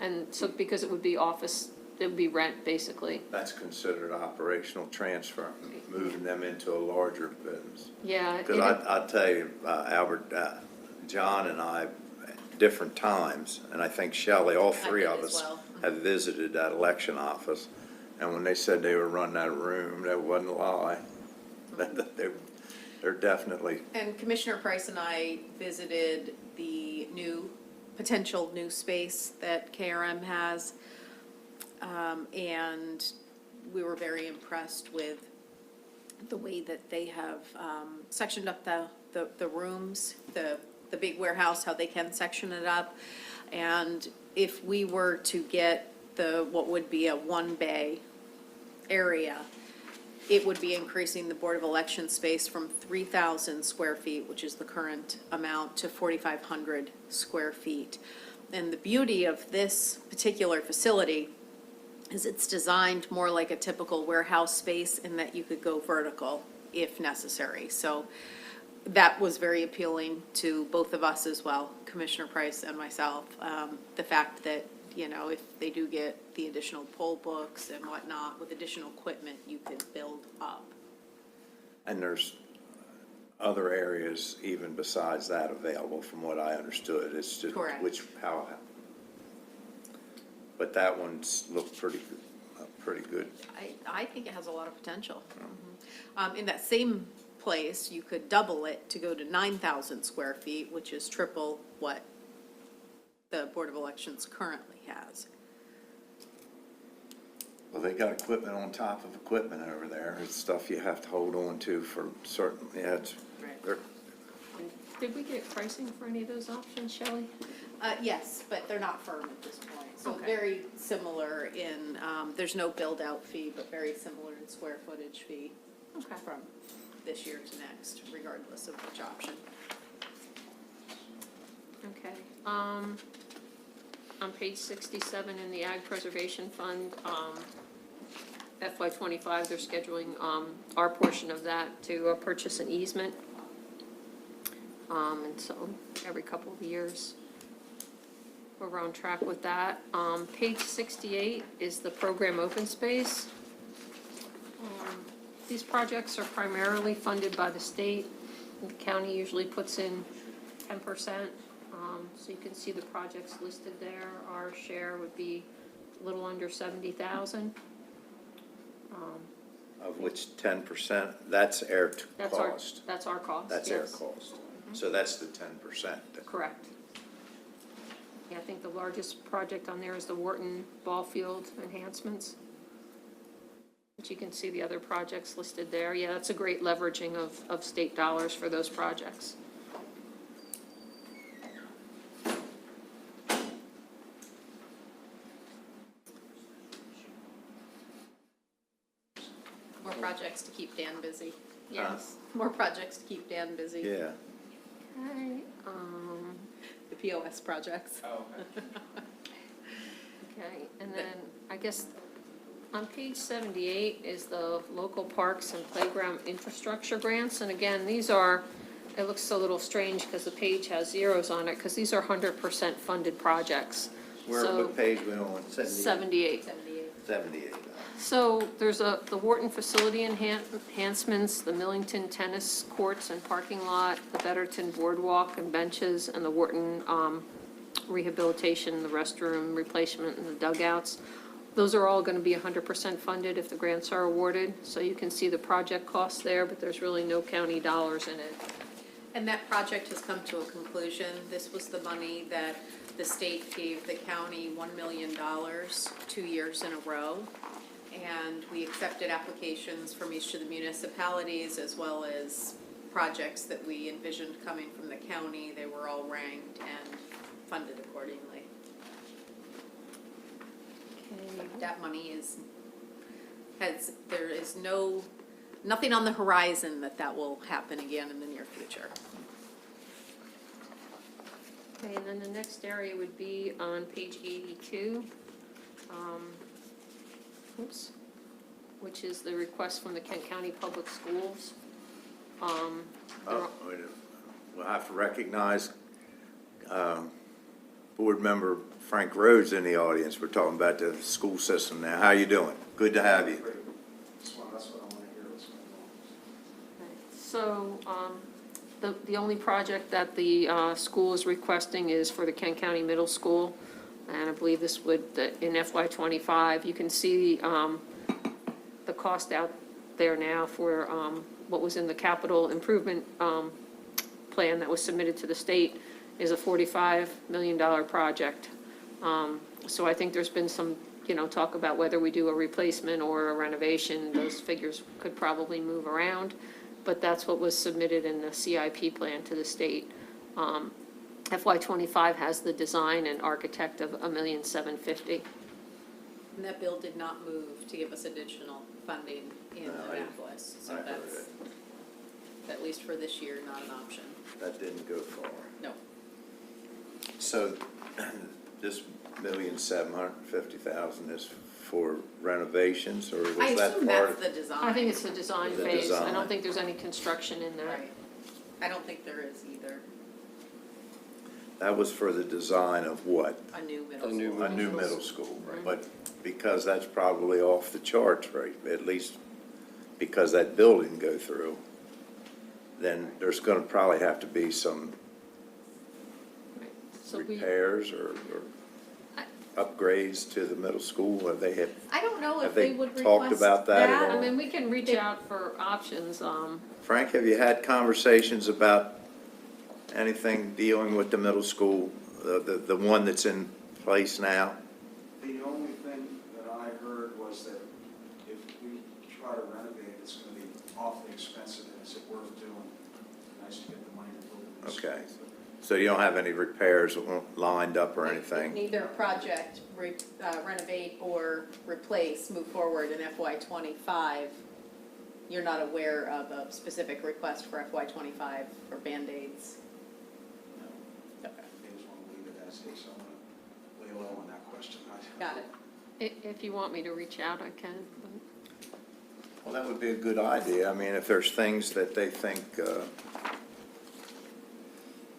Speaker 8: and so because it would be office, it would be rent, basically.
Speaker 1: That's considered operational transfer, moving them into a larger business.
Speaker 8: Yeah.
Speaker 1: Because I'll tell you, Albert, John and I, at different times, and I think Shelley, all three
Speaker 15: did
Speaker 1: of
Speaker 15: as
Speaker 1: us
Speaker 15: well.
Speaker 1: have visited that election office. And when they said they were running that room, that wasn't a lie. They're definitely,
Speaker 15: And Commissioner Price and I visited the potential new space that KRM has. And we were very impressed with the way that they have sectioned up the rooms, the big warehouse, how they can section it up. And if we were to get what would be a one-bay area, it would be increasing the Board of Election space from 3,000 square feet, which is the current amount, to 4,500 square feet. And the beauty of this particular facility is it's designed more like a typical warehouse space in that you could go vertical if necessary. So that was very appealing to both of us as well, Commissioner Price and myself. The fact that, you know, if they do get the additional poll books and whatnot, with additional equipment, you could build up.
Speaker 1: and there's other areas even besides that available, from what I understood. It's just
Speaker 15: Correct.
Speaker 1: but that one's looked pretty good.
Speaker 15: I think it has a lot of potential. In that same place, you could double it to go to 9,000 square feet, which is triple what the Board of Elections currently has.
Speaker 1: Well, they got equipment on top of equipment over there. It's stuff you have to hold on to for certain, yeah, it's,
Speaker 15: Right.
Speaker 1: they're-
Speaker 8: Did we get pricing for any of those options, Shelley?
Speaker 15: Yes, but they're not firm at this point. So
Speaker 8: Okay.
Speaker 15: very similar in, there's no build-out fee, but very similar in square footage fee
Speaker 8: Okay.
Speaker 15: from this year to next, regardless of which option.
Speaker 8: Okay, on page 67 in the Ag Preservation Fund, FY '25, they're scheduling, our portion of that to purchase an easement. And so every couple of years, we're on track with that. Page 68 is the program open space. These projects are primarily funded by the state. The county usually puts in 10%. So you can see the projects listed there. Our share would be a little under 70,000.
Speaker 1: of which 10%, that's air
Speaker 8: That's
Speaker 1: cost.
Speaker 8: That's our cost,
Speaker 1: That's air
Speaker 8: yes.
Speaker 1: cost. So that's the 10%.
Speaker 8: Correct. Yeah, I think the largest project on there is the Wharton Ball Field enhancements. But you can see the other projects listed there. Yeah, that's a great leveraging of state dollars for those projects.
Speaker 15: More projects to keep Dan busy.
Speaker 8: Yes.
Speaker 15: More projects to keep Dan busy.
Speaker 1: Yeah.
Speaker 8: Okay,
Speaker 15: The POS projects.
Speaker 8: okay, and then I guess on page 78 is the local parks and playground infrastructure grants. And again, these are, it looks a little strange because the page has zeros on it, because these are 100% funded projects.
Speaker 1: Where,
Speaker 8: So,
Speaker 1: what page we on?
Speaker 8: 78.
Speaker 1: 78.
Speaker 8: So there's the Wharton facility enhancements, the Millington tennis courts and parking lot, the Betterton boardwalk and benches, and the Wharton rehabilitation, the restroom replacement and the dugouts. Those are all gonna be 100% funded if the grants are awarded. So you can see the project costs there, but there's really no county dollars in it.
Speaker 15: And that project has come to a conclusion. This was the money that the state gave the county $1 million 2 years in a row. And we accepted applications from each of the municipalities as well as projects that we envisioned coming from the county. They were all ranked and funded accordingly. That money there is nothing on the horizon that will happen again in the near future.
Speaker 8: Okay, and then the next area would be on page 82. Which is the request from the Kent County Public Schools.
Speaker 1: We'll have to recognize Board Member Frank Rhodes in the audience. We're talking about the school system now. How you doing? Good to have you.
Speaker 11: That's what I want to hear.
Speaker 8: So, the only project that the school is requesting is for the Kent County Middle School. And I believe this would, in FY '25, you can see the cost out there now for what was in the capital improvement plan that was submitted to the state is a $45 million project. So I think there's been some, talk about whether we do a replacement or a renovation. Those figures could probably move around, but that's what was submitted in the CIP plan to the state. FY '25 has the design and architect of $1,750,000.
Speaker 15: And that bill did not move to give us additional funding in Annapolis. So that's, at least for this year, not an option.
Speaker 1: That didn't go far.
Speaker 15: No.
Speaker 1: So this $1,750,000 is for renovations, or was
Speaker 15: I
Speaker 1: that
Speaker 15: assume
Speaker 1: part
Speaker 15: that's
Speaker 1: of?
Speaker 15: the design.
Speaker 8: I think it's the design
Speaker 1: The
Speaker 8: phase. I
Speaker 1: design.
Speaker 8: don't think there's any construction in there.
Speaker 15: Right. I don't think there is either.
Speaker 1: That was for the design of what?
Speaker 15: A new middle school.
Speaker 1: A new middle school, but because that's probably off the charts, right, at least because that building go through, then there's gonna probably have to be some
Speaker 8: So
Speaker 1: repairs or upgrades to the middle school? Have they
Speaker 15: I don't know
Speaker 1: Have
Speaker 15: if they
Speaker 1: they
Speaker 15: would
Speaker 1: talked
Speaker 15: request
Speaker 1: about that at
Speaker 15: that.
Speaker 1: all?
Speaker 8: I mean, we can reach out for options,
Speaker 1: Frank, have you had conversations about anything dealing with the middle school, the one that's in place now?
Speaker 16: The only thing that I heard was that if we try to renovate, it's gonna be awfully expensive, and is it worth doing? Nice to get the money to build it.
Speaker 1: Okay. So you don't have any repairs lined up or anything?
Speaker 15: Neither project renovate or replace, move forward in FY '25. You're not aware of a specific request for FY '25 for Band-Aids?
Speaker 16: No. They just wanna leave it as is, so I'm gonna lay low on that question.
Speaker 15: Got it.
Speaker 8: if you want me to reach out, I can.
Speaker 1: Well, that would be a good idea. I mean, if there's things that they think,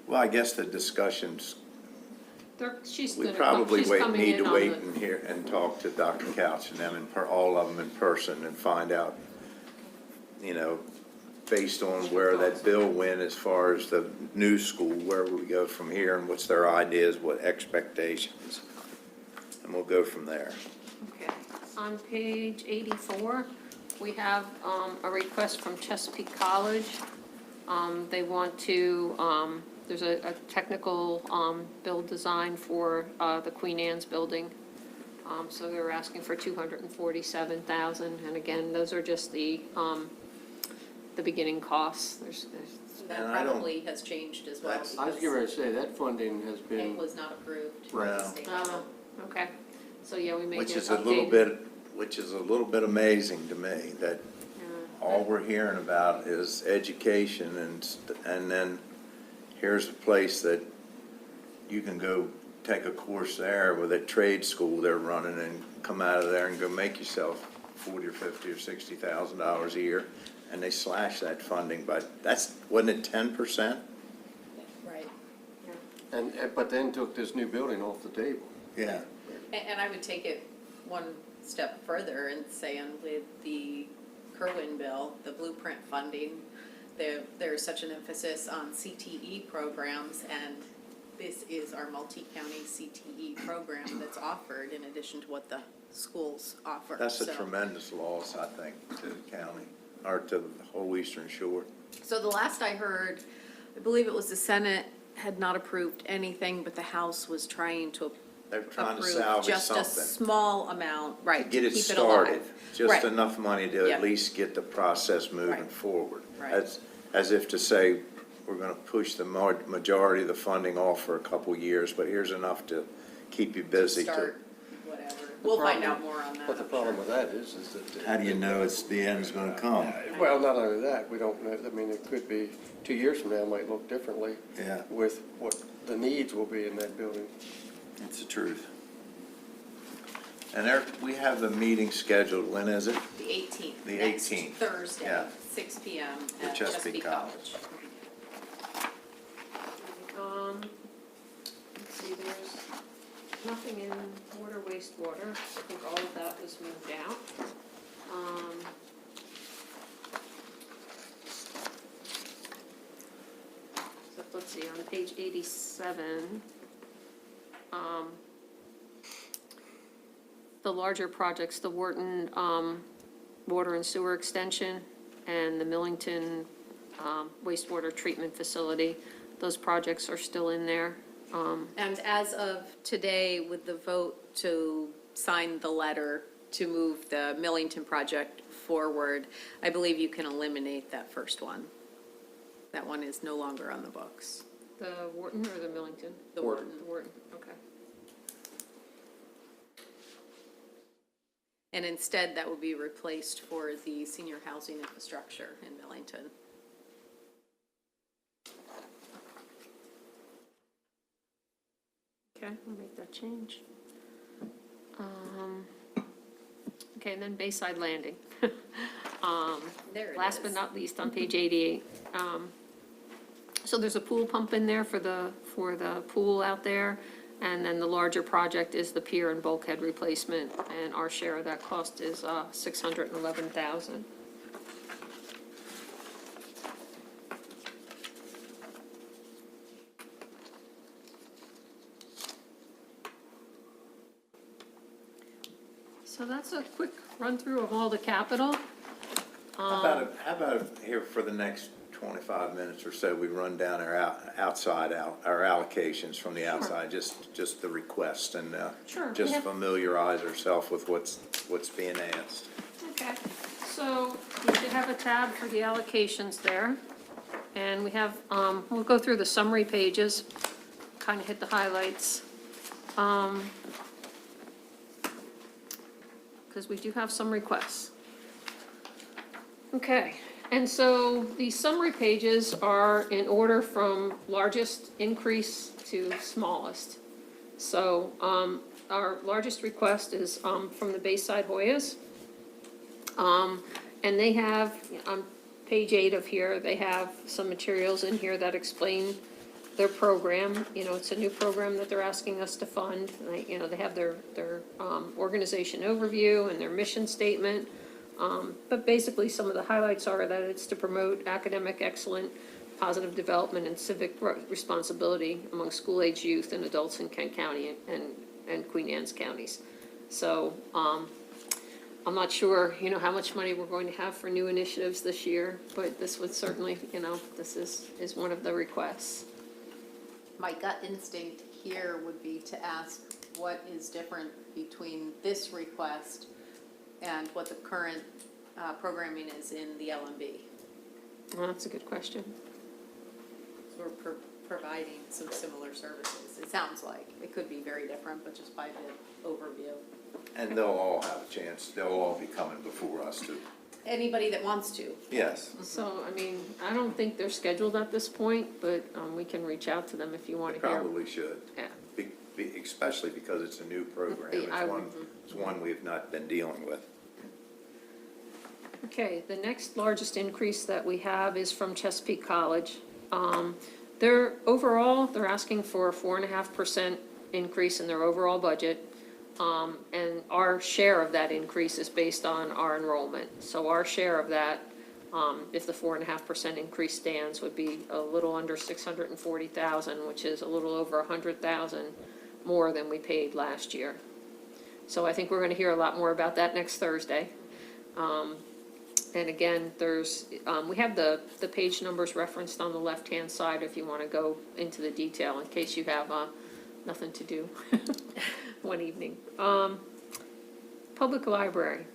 Speaker 1: well, I guess the discussions,
Speaker 8: She's
Speaker 1: we
Speaker 8: gonna
Speaker 1: probably
Speaker 8: she's coming
Speaker 1: need
Speaker 8: in
Speaker 1: to
Speaker 8: on
Speaker 1: wait
Speaker 8: the-
Speaker 1: and hear, and talk to Dr. Couch and them, all of them in person, and find out, you know, based on where that bill went as far as the new school, where we go from here, and what's their ideas, what expectations, and we'll go from there.
Speaker 8: Okay, on page 84, we have a request from Chesapeake College. They want to, there's a technical build design for the Queen Anne's building. So they're asking for $247,000, and again, those are just the beginning costs. There's
Speaker 15: That
Speaker 1: And I don't-
Speaker 15: probably has changed as well.
Speaker 4: I was getting ready to say, that funding has
Speaker 15: It
Speaker 4: been,
Speaker 15: was not approved.
Speaker 1: Right.
Speaker 15: by the state level.
Speaker 8: okay, so yeah, we may
Speaker 1: Which
Speaker 8: get
Speaker 1: is a little
Speaker 8: updated.
Speaker 1: bit amazing to me, that all we're hearing about is education, and then here's a place that you can go take a course there with a trade school they're running, and come out of there and go make yourself $40 or $50 or $60,000 a year, and they slash that funding by, wasn't it 10%?
Speaker 15: Right.
Speaker 4: but then took this new building off the table.
Speaker 1: Yeah.
Speaker 15: And I would take it one step further and say, with the Kerwin bill, the blueprint funding, there's such an emphasis on CTE programs, and this is our multi-county CTE program that's offered in addition to what the schools offer.
Speaker 1: That's a
Speaker 15: So-
Speaker 1: tremendous loss, I think, to the county, or to the whole Eastern Shore.
Speaker 15: So the last I heard, I believe it was the Senate had not approved anything, but the House was trying to
Speaker 1: They're trying to
Speaker 15: approve
Speaker 1: salvage
Speaker 15: just a
Speaker 1: something.
Speaker 15: small amount, right,
Speaker 1: Get
Speaker 15: to
Speaker 1: it
Speaker 15: keep it
Speaker 1: started,
Speaker 15: alive.
Speaker 1: just
Speaker 15: Right.
Speaker 1: enough money to
Speaker 15: Yep.
Speaker 1: at least get the process moving
Speaker 15: Right.
Speaker 1: forward.
Speaker 15: Right.
Speaker 1: As if to say, we're gonna push the majority of the funding off for a couple years, but here's enough to keep you busy to.
Speaker 15: Start, whatever. We'll find out more on that.
Speaker 4: But the
Speaker 15: I'm
Speaker 4: problem
Speaker 15: sure.
Speaker 4: with that is that.
Speaker 1: How do you know it's, the end's gonna come?
Speaker 4: Well, not only that, we don't know, I mean, it could be, 2 years from now, it might look differently
Speaker 1: Yeah,
Speaker 4: with what the needs will be in that building.
Speaker 1: it's the truth. And there, we have the meeting scheduled, when is it?
Speaker 15: The 18th.
Speaker 1: The
Speaker 15: next
Speaker 1: 18th,
Speaker 15: Thursday,
Speaker 1: yeah.
Speaker 15: 6 PM
Speaker 1: For
Speaker 15: at
Speaker 1: Chesapeake
Speaker 15: Chesapeake
Speaker 1: College.
Speaker 15: College.
Speaker 8: Let's see, there's nothing in water, wastewater. I think all of that was moved out. So let's see, on page 87, the larger projects, the Wharton Water and Sewer Extension and the Millington wastewater treatment facility, those projects are still in there.
Speaker 15: And as of today, with the vote to sign the letter to move the Millington project forward, I believe you can eliminate that first one. That one is no longer on the books.
Speaker 8: The Wharton or the Millington?
Speaker 15: The Wharton.
Speaker 8: The Wharton, okay.
Speaker 15: And instead, that will be replaced for the senior housing infrastructure in Millington.
Speaker 8: Okay, I'll make that change. Okay, and then Bayside Landing.
Speaker 15: There it
Speaker 8: Last but
Speaker 15: is.
Speaker 8: not least, on page 88. So there's a pool pump in there for the pool out there. And then the larger project is the pier and bulkhead replacement, and our share of that cost is $611,000. So that's a quick run-through of all the capital.
Speaker 1: How about here for the next 25 minutes or so, we run down our our allocations from the outside, just the request, and
Speaker 8: Sure,
Speaker 1: just
Speaker 8: yeah.
Speaker 1: familiarize ourselves with what's being asked.
Speaker 8: Okay, so you should have a tab for the allocations there. And we have, we'll go through the summary pages, kind of hit the highlights. Because we do have some requests. Okay, and so the summary pages are in order from largest increase to smallest. So, our largest request is, from the Bayside Hoyas. And they have, on page 8 of here, they have some materials in here that explain their program. You know, it's a new program that they're asking us to fund. And they have their organization overview and their mission statement. But basically, some of the highlights are that it's to promote academic excellence, positive development, and civic responsibility among school-age youth and adults in Kent County and Queen Anne's counties. So, I'm not sure, how much money we're going to have for new initiatives this year, but this would certainly, this is one of the requests.
Speaker 15: My gut instinct here would be to ask what is different between this request and what the current programming is in the LMB.
Speaker 8: Well, that's a good question.
Speaker 15: So we're providing some similar services, it sounds like. It could be very different, but just by the overview.
Speaker 1: And they'll all have a chance, they'll all be coming before us too.
Speaker 15: Anybody that wants to.
Speaker 1: Yes.
Speaker 8: So, I don't think they're scheduled at this point, but we can reach out to them if you want to hear.
Speaker 1: Probably should.
Speaker 8: Yeah.
Speaker 1: Especially because it's a new program. It's one we've not been dealing with.
Speaker 8: Okay, the next largest increase that we have is from Chesapeake College. They're asking for a 4.5% increase in their overall budget. And our share of that increase is based on our enrollment. So our share of that, if the 4.5% increase stands, would be a little under $640,000, which is a little over $100,000 more than we paid last year. So I think we're going to hear a lot more about that next Thursday. And again, we have the page numbers referenced on the left-hand side if you want to go into the detail in case you have nothing to do one evening. Public library.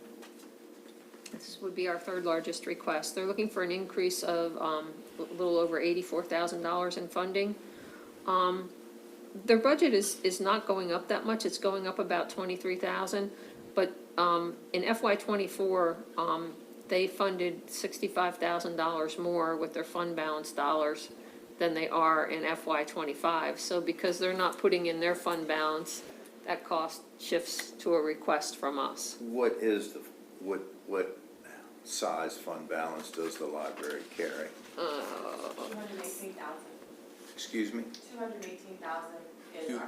Speaker 8: This would be our third largest request. They're looking for an increase of a little over $84,000 in funding. Their budget is not going up that much. It's going up about $23,000. But in FY24, they funded $65,000 more with their fund balance dollars than they are in FY25. So because they're not putting in their fund balance, that cost shifts to a request from us.
Speaker 1: What size fund balance does the library carry?
Speaker 17: 218,000.
Speaker 1: Excuse me?
Speaker 17: 218,000 is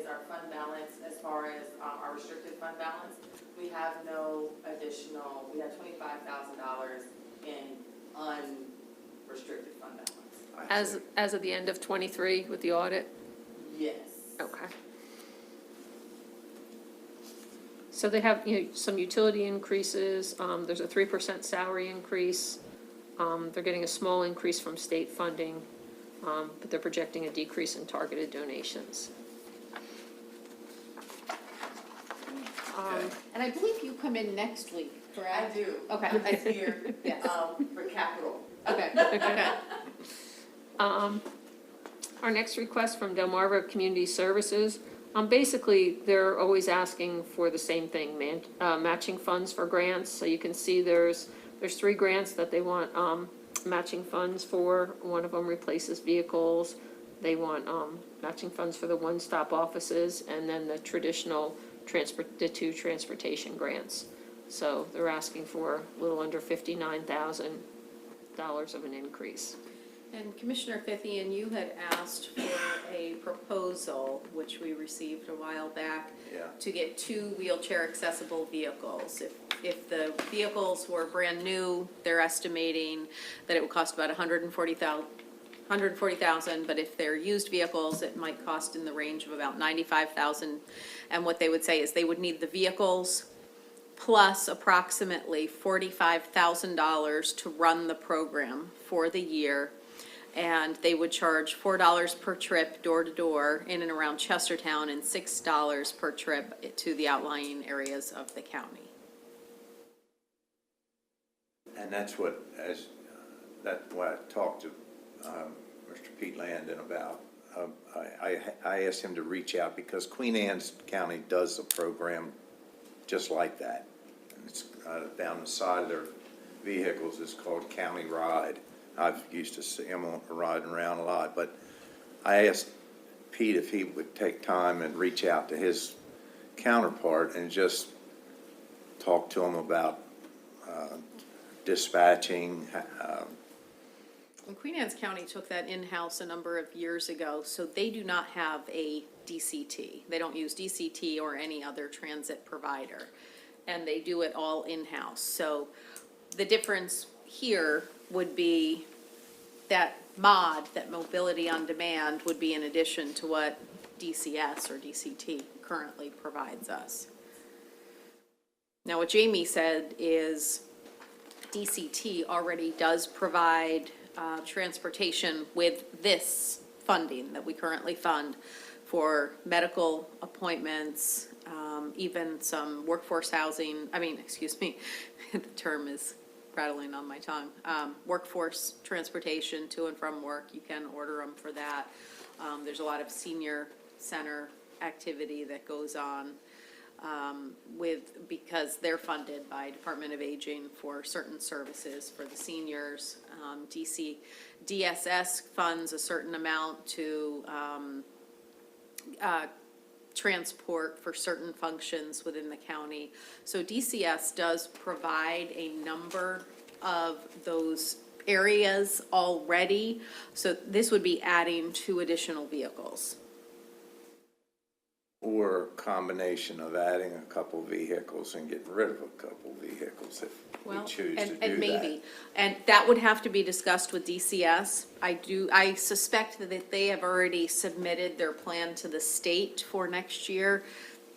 Speaker 17: our fund balance as far as our restricted fund balance. We have no additional, we have $25,000 in unrestricted fund balance.
Speaker 8: As of the end of '23 with the audit?
Speaker 17: Yes.
Speaker 8: Okay. So they have, some utility increases, there's a 3% salary increase. They're getting a small increase from state funding, but they're projecting a decrease in targeted donations.
Speaker 15: And I believe you come in next week, correct?
Speaker 17: I do.
Speaker 15: Okay.
Speaker 17: I'm here,
Speaker 15: Yes.
Speaker 17: for capital.
Speaker 15: Okay, okay.
Speaker 8: Our next request from Delmarva Community Services, basically, they're always asking for the same thing, matching funds for grants. So you can see there's 3 grants that they want matching funds for. One of them replaces vehicles. They want matching funds for the one-stop offices, and then the traditional the 2 transportation grants. So they're asking for a little under $59,000 of an increase.
Speaker 15: And Commissioner Fithian, you had asked for a proposal, which we received a while back, to get 2 wheelchair-accessible vehicles. If the vehicles were brand new, they're estimating that it would cost about $140,000, but if they're used vehicles, it might cost in the range of about $95,000. And what they would say is they would need the vehicles
Speaker 8: plus approximately $45,000 to run the program for the year. And they would charge $4 per trip, door to door, in and around Chestertown, and $6 per trip to the outlying areas of the county.
Speaker 1: And that's what I talked to Mr. Pete Landon about. I asked him to reach out because Queen Anne's County does a program just like that. And it's down the side of their vehicles. It's called County Ride. I've used to see him riding around a lot, but I asked Pete if he would take time and reach out to his counterpart and just talk to him about dispatching.
Speaker 8: And Queen Anne's County took that in-house a number of years ago, so they do not have a DCT. They don't use DCT or any other transit provider, and they do it all in-house. So the difference here would be that MOD, that Mobility on Demand, would be in addition to what DCS or DCT currently provides us. Now, what Jamie said is DCT already does provide transportation with this funding that we currently fund for medical appointments, even some workforce housing, the term is rattling on my tongue, workforce transportation to and from work. You can order them for that. There's a lot of senior center activity that goes on because they're funded by Department of Aging for certain services for the seniors. DSS funds a certain amount to transport for certain functions within the county. So DCS does provide a number of those areas already. So this would be adding 2 additional vehicles.
Speaker 1: Or a combination of adding a couple vehicles and getting rid of a couple vehicles if we choose to do that.
Speaker 8: And maybe, and that would have to be discussed with DCS. I suspect that they have already submitted their plan to the state for next year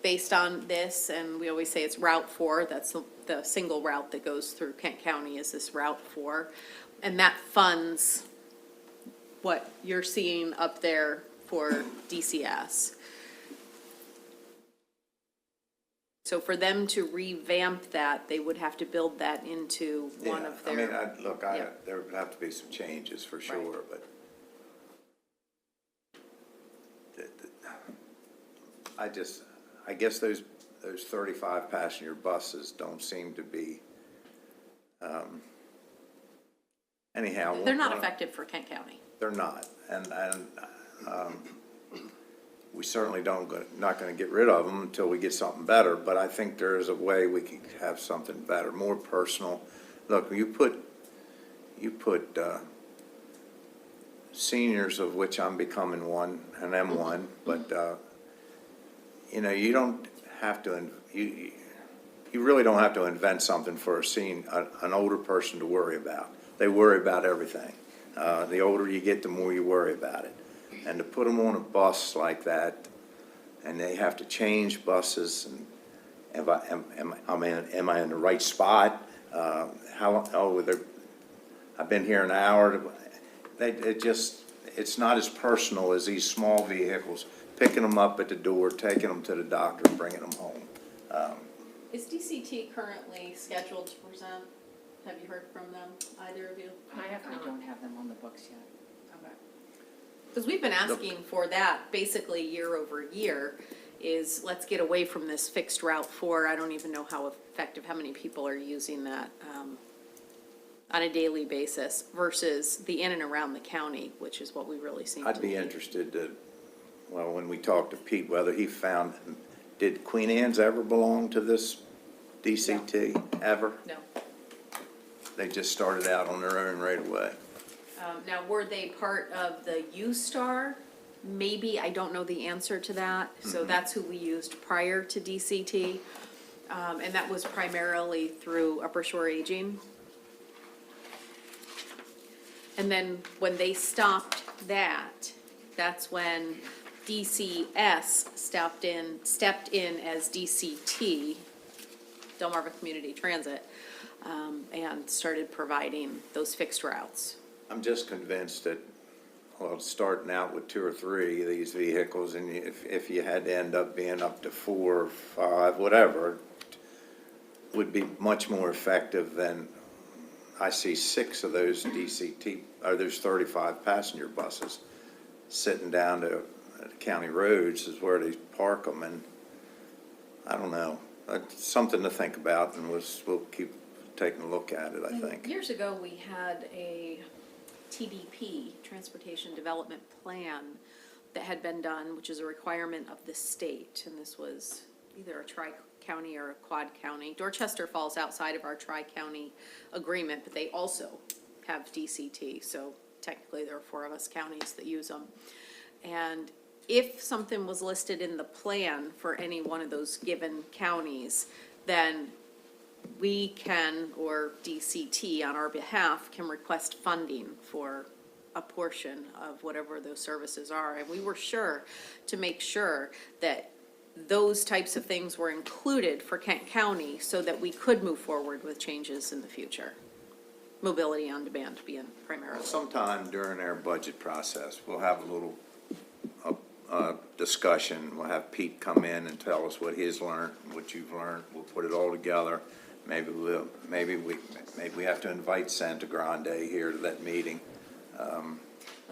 Speaker 8: based on this, and we always say it's Route 4, that's the single route that goes through Kent County is this Route 4. And that funds what you're seeing up there for DCS. So for them to revamp that, they would have to build that into one of their.
Speaker 1: There would have to be some changes for sure, but I guess those 35 passenger buses don't seem to be, anyhow.
Speaker 8: They're not effective for Kent County.
Speaker 1: They're not, and we certainly not going to get rid of them until we get something better, but I think there is a way we can have something better, more personal. Look, you put seniors, of which I'm becoming one, and am one, but you don't have to, you really don't have to invent something for an older person to worry about. They worry about everything. The older you get, the more you worry about it. And to put them on a bus like that, and they have to change buses, and am I in the right spot? I've been here an hour. It's not as personal as these small vehicles, picking them up at the door, taking them to the doctor, and bringing them home.
Speaker 8: Is DCT currently scheduled to present? Have you heard from them, either of you?
Speaker 5: I don't have them on the books yet.
Speaker 8: Okay. Because we've been asking for that basically year over year, is let's get away from this fixed Route 4. I don't even know how effective, how many people are using that on a daily basis versus the in and around the county, which is what we really seem to
Speaker 1: I'd be interested to, when we talked to Pete, whether he found, did Queen Anne's ever belong to this DCT? No. Ever?
Speaker 8: No.
Speaker 1: They just started out on their own right away.
Speaker 8: Now, were they part of the U-Star? Maybe, I don't know the answer to that. So that's who we used prior to DCT. And that was primarily through Upper Shore Aging. And then when they stopped that, that's when DCS stepped in as DCT
Speaker 15: Delmarva Community Transit, and started providing those fixed routes.
Speaker 1: I'm just convinced that, well, starting out with 2 or 3 of these vehicles, and if you had to end up being up to 4 or 5, whatever, would be much more effective than, I see 6 of those DCT, or there's 35 passenger buses sitting down to county roads is where they park them, and I don't know. It's something to think about, and we'll keep taking a look at it, I think.
Speaker 15: Years ago, we had a TDP, Transportation Development Plan, that had been done, which is a requirement of the state, and this was either a tri-county or a quad-county. Dorchester falls outside of our tri-county agreement, but they also have DCT, so technically there are 4 of us counties that use them. And if something was listed in the plan for any one of those given counties, then we can, or DCT on our behalf, can request funding for a portion of whatever those services are. And we were sure to make sure that those types of things were included for Kent County so that we could move forward with changes in the future. Mobility on demand being primarily.
Speaker 1: Sometime during our budget process, we'll have a little discussion. We'll have Pete come in and tell us what he's learned, what you've learned. We'll put it all together. Maybe we have to invite Santa Grande here to that meeting.
Speaker 15: Well,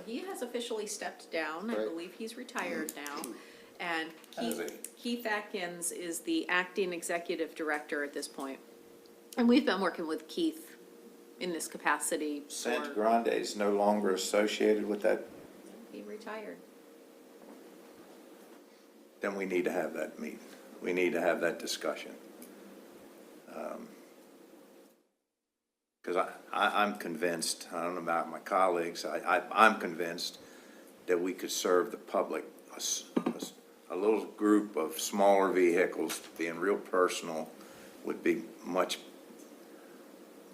Speaker 15: he has officially stepped down. I believe he's retired now. And Keith Atkins is the acting executive director at this point. And we've been working with Keith in this capacity.
Speaker 1: Santa Grande is no longer associated with that.
Speaker 15: He retired.
Speaker 1: Then we need to have that meeting. We need to have that discussion. Because I'm convinced, I don't know about my colleagues, I'm convinced that we could serve the public, a little group of smaller vehicles being real personal would be much,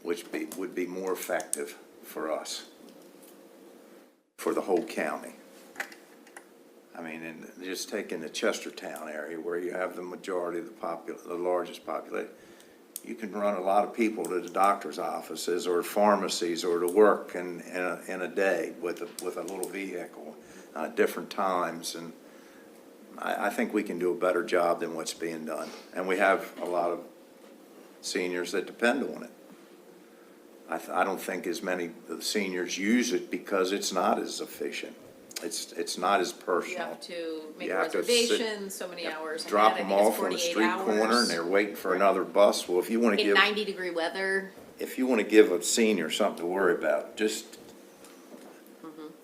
Speaker 1: would be more effective for us, for the whole county. I mean, and just taking the Chestertown area where you have the majority of the largest population, you can run a lot of people to the doctor's offices or pharmacies or to work in a day with a little vehicle at different times. And I think we can do a better job than what's being done. And we have a lot of seniors that depend on it. I don't think as many of the seniors use it because it's not as efficient. It's not as personal.
Speaker 15: You have to make
Speaker 1: You
Speaker 15: a
Speaker 1: have to
Speaker 15: reservation, so many hours.
Speaker 1: Drop
Speaker 15: ahead.
Speaker 1: them
Speaker 15: I think it's
Speaker 1: off on a
Speaker 15: 48
Speaker 1: street corner and
Speaker 15: hours.
Speaker 1: they're waiting for another bus. Well, if you want to
Speaker 15: In
Speaker 1: give,
Speaker 15: 90-degree weather.
Speaker 1: if you want to give a senior something to worry about, just,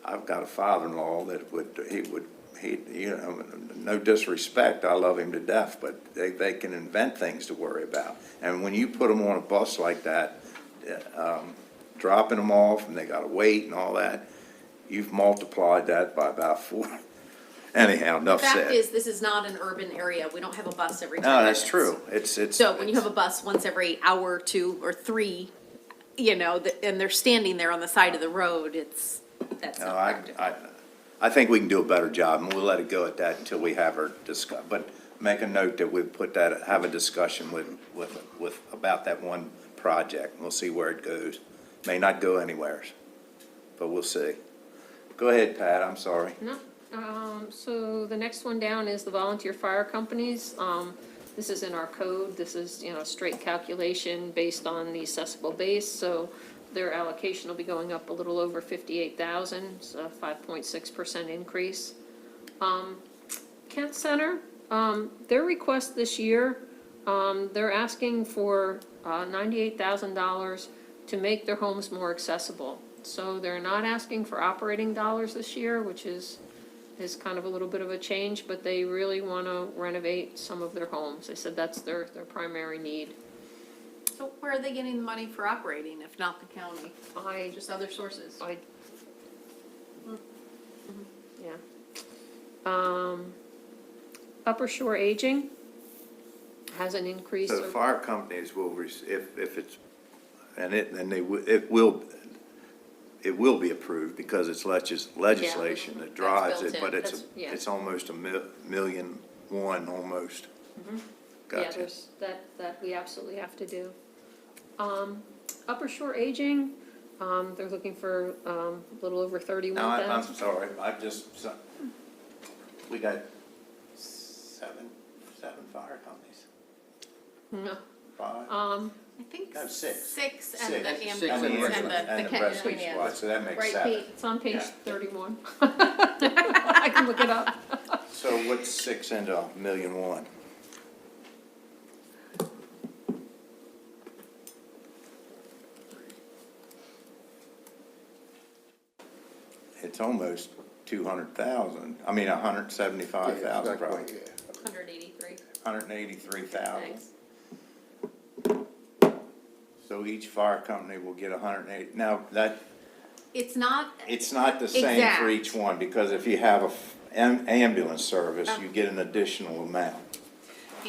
Speaker 1: I've got a father-in-law that he, you know, no disrespect, I love him to death, but they can invent things to worry about. And when you put them on a bus like that, dropping them off and they got to wait and all that, you've multiplied that by about 4. Anyhow, enough
Speaker 15: The fact
Speaker 1: said.
Speaker 15: is, this is not an urban area. We don't have a bus every 10
Speaker 1: No,
Speaker 15: minutes.
Speaker 1: that's true. It's.
Speaker 15: So when you have a bus once every hour or 2 or 3, you know, and they're standing there on the side of the road, that's
Speaker 1: No,
Speaker 15: not practical.
Speaker 1: I think we can do a better job, and we'll let it go at that until we have our discuss. But make a note that we have a discussion about that one project, and we'll see where it goes. May not go anywhere, but we'll see. Go ahead, Pat, I'm sorry.
Speaker 8: No, so the next one down is the volunteer fire companies. This is in our code. This is, you know, straight calculation based on the assessable base, so their allocation will be going up a little over 58,000, so a 5.6% increase. Kent Center, their request this year, they're asking for $98,000 to make their homes more accessible. So they're not asking for operating dollars this year, which is kind of a little bit of a change, but they really want to renovate some of their homes. They said that's their primary need.
Speaker 15: So where are they getting the money for operating, if not the county? Just other sources?
Speaker 8: Yeah. Upper Shore Aging has an increase
Speaker 1: So the
Speaker 8: of,
Speaker 1: fire companies will, if it's, it will be approved because it's legislation that drives
Speaker 15: built
Speaker 1: it,
Speaker 15: in.
Speaker 1: but
Speaker 15: That's- yeah.
Speaker 1: it's almost $1.1 million almost.
Speaker 8: Yeah,
Speaker 1: Gotcha.
Speaker 8: there's, that we absolutely have to do. Upper Shore Aging, they're looking for, a little over 31,000.
Speaker 1: No, I'm sorry, we got seven fire companies.
Speaker 8: No.
Speaker 1: Five?
Speaker 15: I think
Speaker 1: No, six.
Speaker 15: Six and
Speaker 1: Six.
Speaker 15: the
Speaker 1: Six
Speaker 15: ambulance
Speaker 1: and
Speaker 15: and the
Speaker 1: rescue
Speaker 15: Kent
Speaker 1: squad, so that makes
Speaker 8: Right,
Speaker 1: seven.
Speaker 8: it's on page 31. I can look it up.
Speaker 1: So what's 6 into $1,000,001? It's almost 200,000, I mean, 175,000 probably,
Speaker 15: 183.
Speaker 1: 183,000.
Speaker 15: Thanks.
Speaker 1: So each fire company will get 180, now that,
Speaker 15: It's not,
Speaker 1: it's not the same
Speaker 15: Exact.
Speaker 1: for each one, because if you have an ambulance service, you get an additional amount.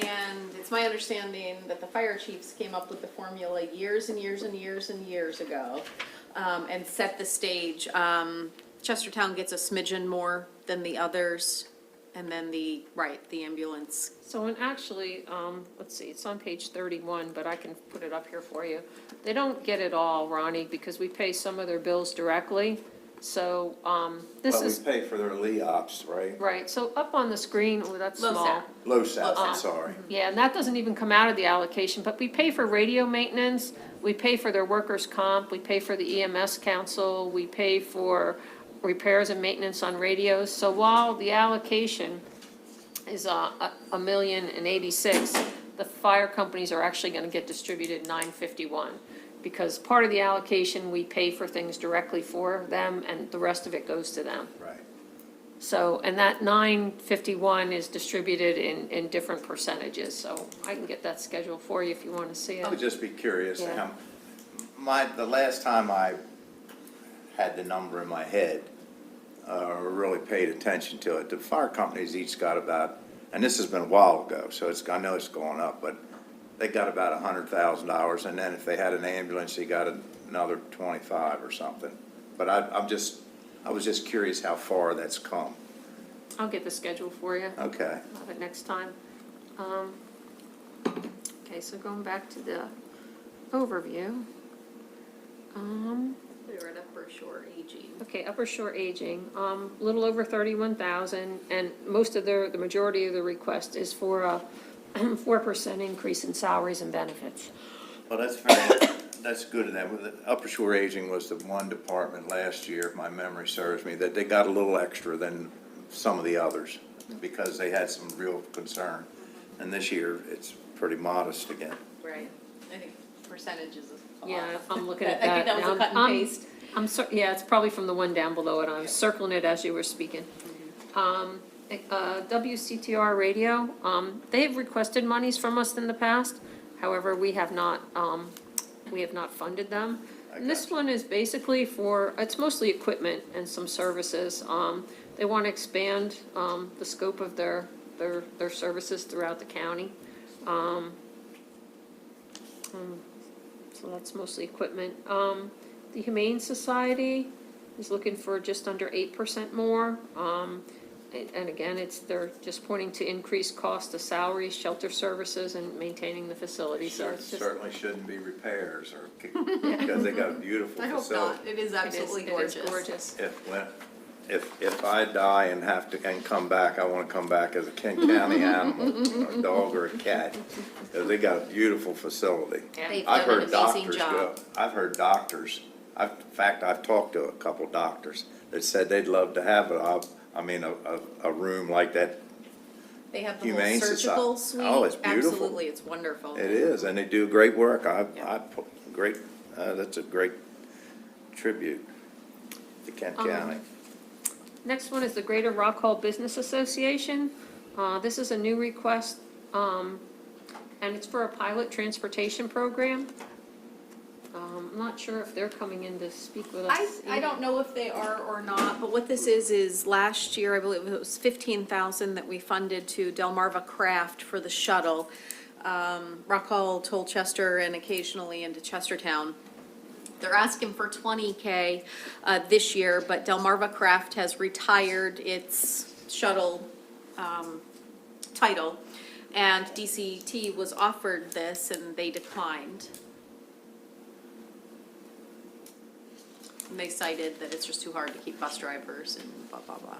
Speaker 15: and it's my understanding that the fire chiefs came up with the formula years and years and years and years ago, and set the stage. Chestertown gets a smidgen more than the others, and then the ambulance.
Speaker 8: So, and actually, let's see, it's on page 31, but I can put it up here for you. They don't get it all, Ronnie, because we pay some of their bills directly. So, this
Speaker 1: Well, we
Speaker 8: is,
Speaker 1: pay for their LEOPS, right?
Speaker 8: right, so up on the screen, oh, that's
Speaker 15: LoSAP.
Speaker 8: small.
Speaker 1: LoSAP, I'm
Speaker 8: Um,
Speaker 1: sorry.
Speaker 8: Yeah, and that doesn't even come out of the allocation, but we pay for radio maintenance, we pay for their workers' comp, we pay for the EMS council, we pay for repairs and maintenance on radios. So while the allocation is $1,086,000, the fire companies are actually gonna get distributed $951,000. Because part of the allocation, we pay for things directly for them, and the rest of it goes to them.
Speaker 1: Right.
Speaker 8: So, and that 951 is distributed in different percentages, so I can get that schedule for you if you want to see
Speaker 1: I would
Speaker 8: it.
Speaker 1: just be curious,
Speaker 8: Yeah.
Speaker 1: the last time I had the number in my head, or really paid attention to it, the fire companies each got about, and this has been a while ago, so I know it's going up, but they got about $100,000, and then if they had an ambulance, they got another 25 or something. But I was just curious how far that's come.
Speaker 8: I'll get the schedule for you.
Speaker 1: Okay.
Speaker 8: I'll have it next time. Okay, so going back to the overview.
Speaker 15: We were at Upper Shore Aging.
Speaker 8: Okay, Upper Shore Aging, a little over 31,000, and the majority of the request is for a 4% increase in salaries and benefits.
Speaker 1: Well, that's good of them. Upper Shore Aging was the one department last year, if my memory serves me, that they got a little extra than some of the others, because they had some real concern. And this year, it's pretty modest again.
Speaker 15: Right. I think percentages is a lot.
Speaker 8: Yeah, I'm looking at that.
Speaker 15: I think that was a
Speaker 8: now.
Speaker 15: cut and paste.
Speaker 8: Yeah, it's probably from the one down below it. I was circling it as you were speaking. WCTR Radio, they have requested monies from us in the past. However, we have not funded them. And this one is basically it's mostly equipment and some services. They want to expand, the scope of their services throughout the county. So that's mostly equipment. The Humane Society is looking for just under 8% more. And again, they're just pointing to increased cost of salaries, shelter services, and maintaining the facility, so it's just.
Speaker 1: Certainly shouldn't be repairs, or, because they got a beautiful
Speaker 15: I hope
Speaker 1: facility.
Speaker 15: not. It is absolutely gorgeous.
Speaker 8: It is gorgeous.
Speaker 1: If I die and come back, I want to come back as a Kent County animal, a dog or a cat, because they got a beautiful facility.
Speaker 15: They've
Speaker 1: I've
Speaker 15: done
Speaker 1: heard
Speaker 15: an amazing
Speaker 1: doctors
Speaker 15: job.
Speaker 1: I've heard doctors, in fact, I've talked to a couple doctors that said they'd love to have a room like that.
Speaker 15: They have the
Speaker 1: Humane
Speaker 15: whole surgical
Speaker 1: Society.
Speaker 15: suite.
Speaker 1: Oh, it's beautiful.
Speaker 15: Absolutely, it's wonderful.
Speaker 1: It is, and they do great work. That's a great tribute to Kent County.
Speaker 8: Next one is the Greater Rock Hall Business Association. This is a new request, and it's for a pilot transportation program. I'm not sure if they're coming in to speak with us.
Speaker 15: I don't know if they are or not, but what this is last year, I believe it was 15,000 that we funded to Delmarva Craft for the shuttle. Rock Hall, Tolchester, and occasionally into Chestertown. They're asking for 20K this year, but Delmarva Craft has retired its shuttle title. And DCT was offered this and they declined. And they cited that it's just too hard to keep bus drivers and blah, blah, blah.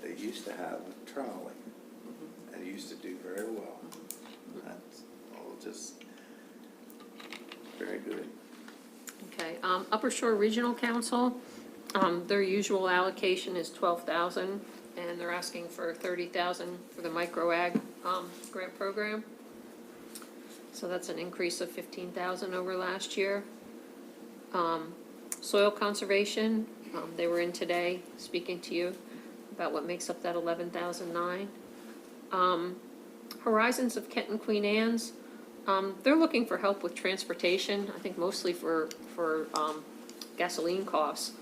Speaker 1: They used to have a trolley, and it used to do very well. That's all just very good.
Speaker 8: Okay, Upper Shore Regional Council, their usual allocation is 12,000, and they're asking for 30,000 for the micro ag, grant program. So that's an increase of 15,000 over last year. Soil conservation, they were in today speaking to you about what makes up that 11,009. Horizons of Kent and Queen Anne's, they're looking for help with transportation, I think mostly for gasoline costs,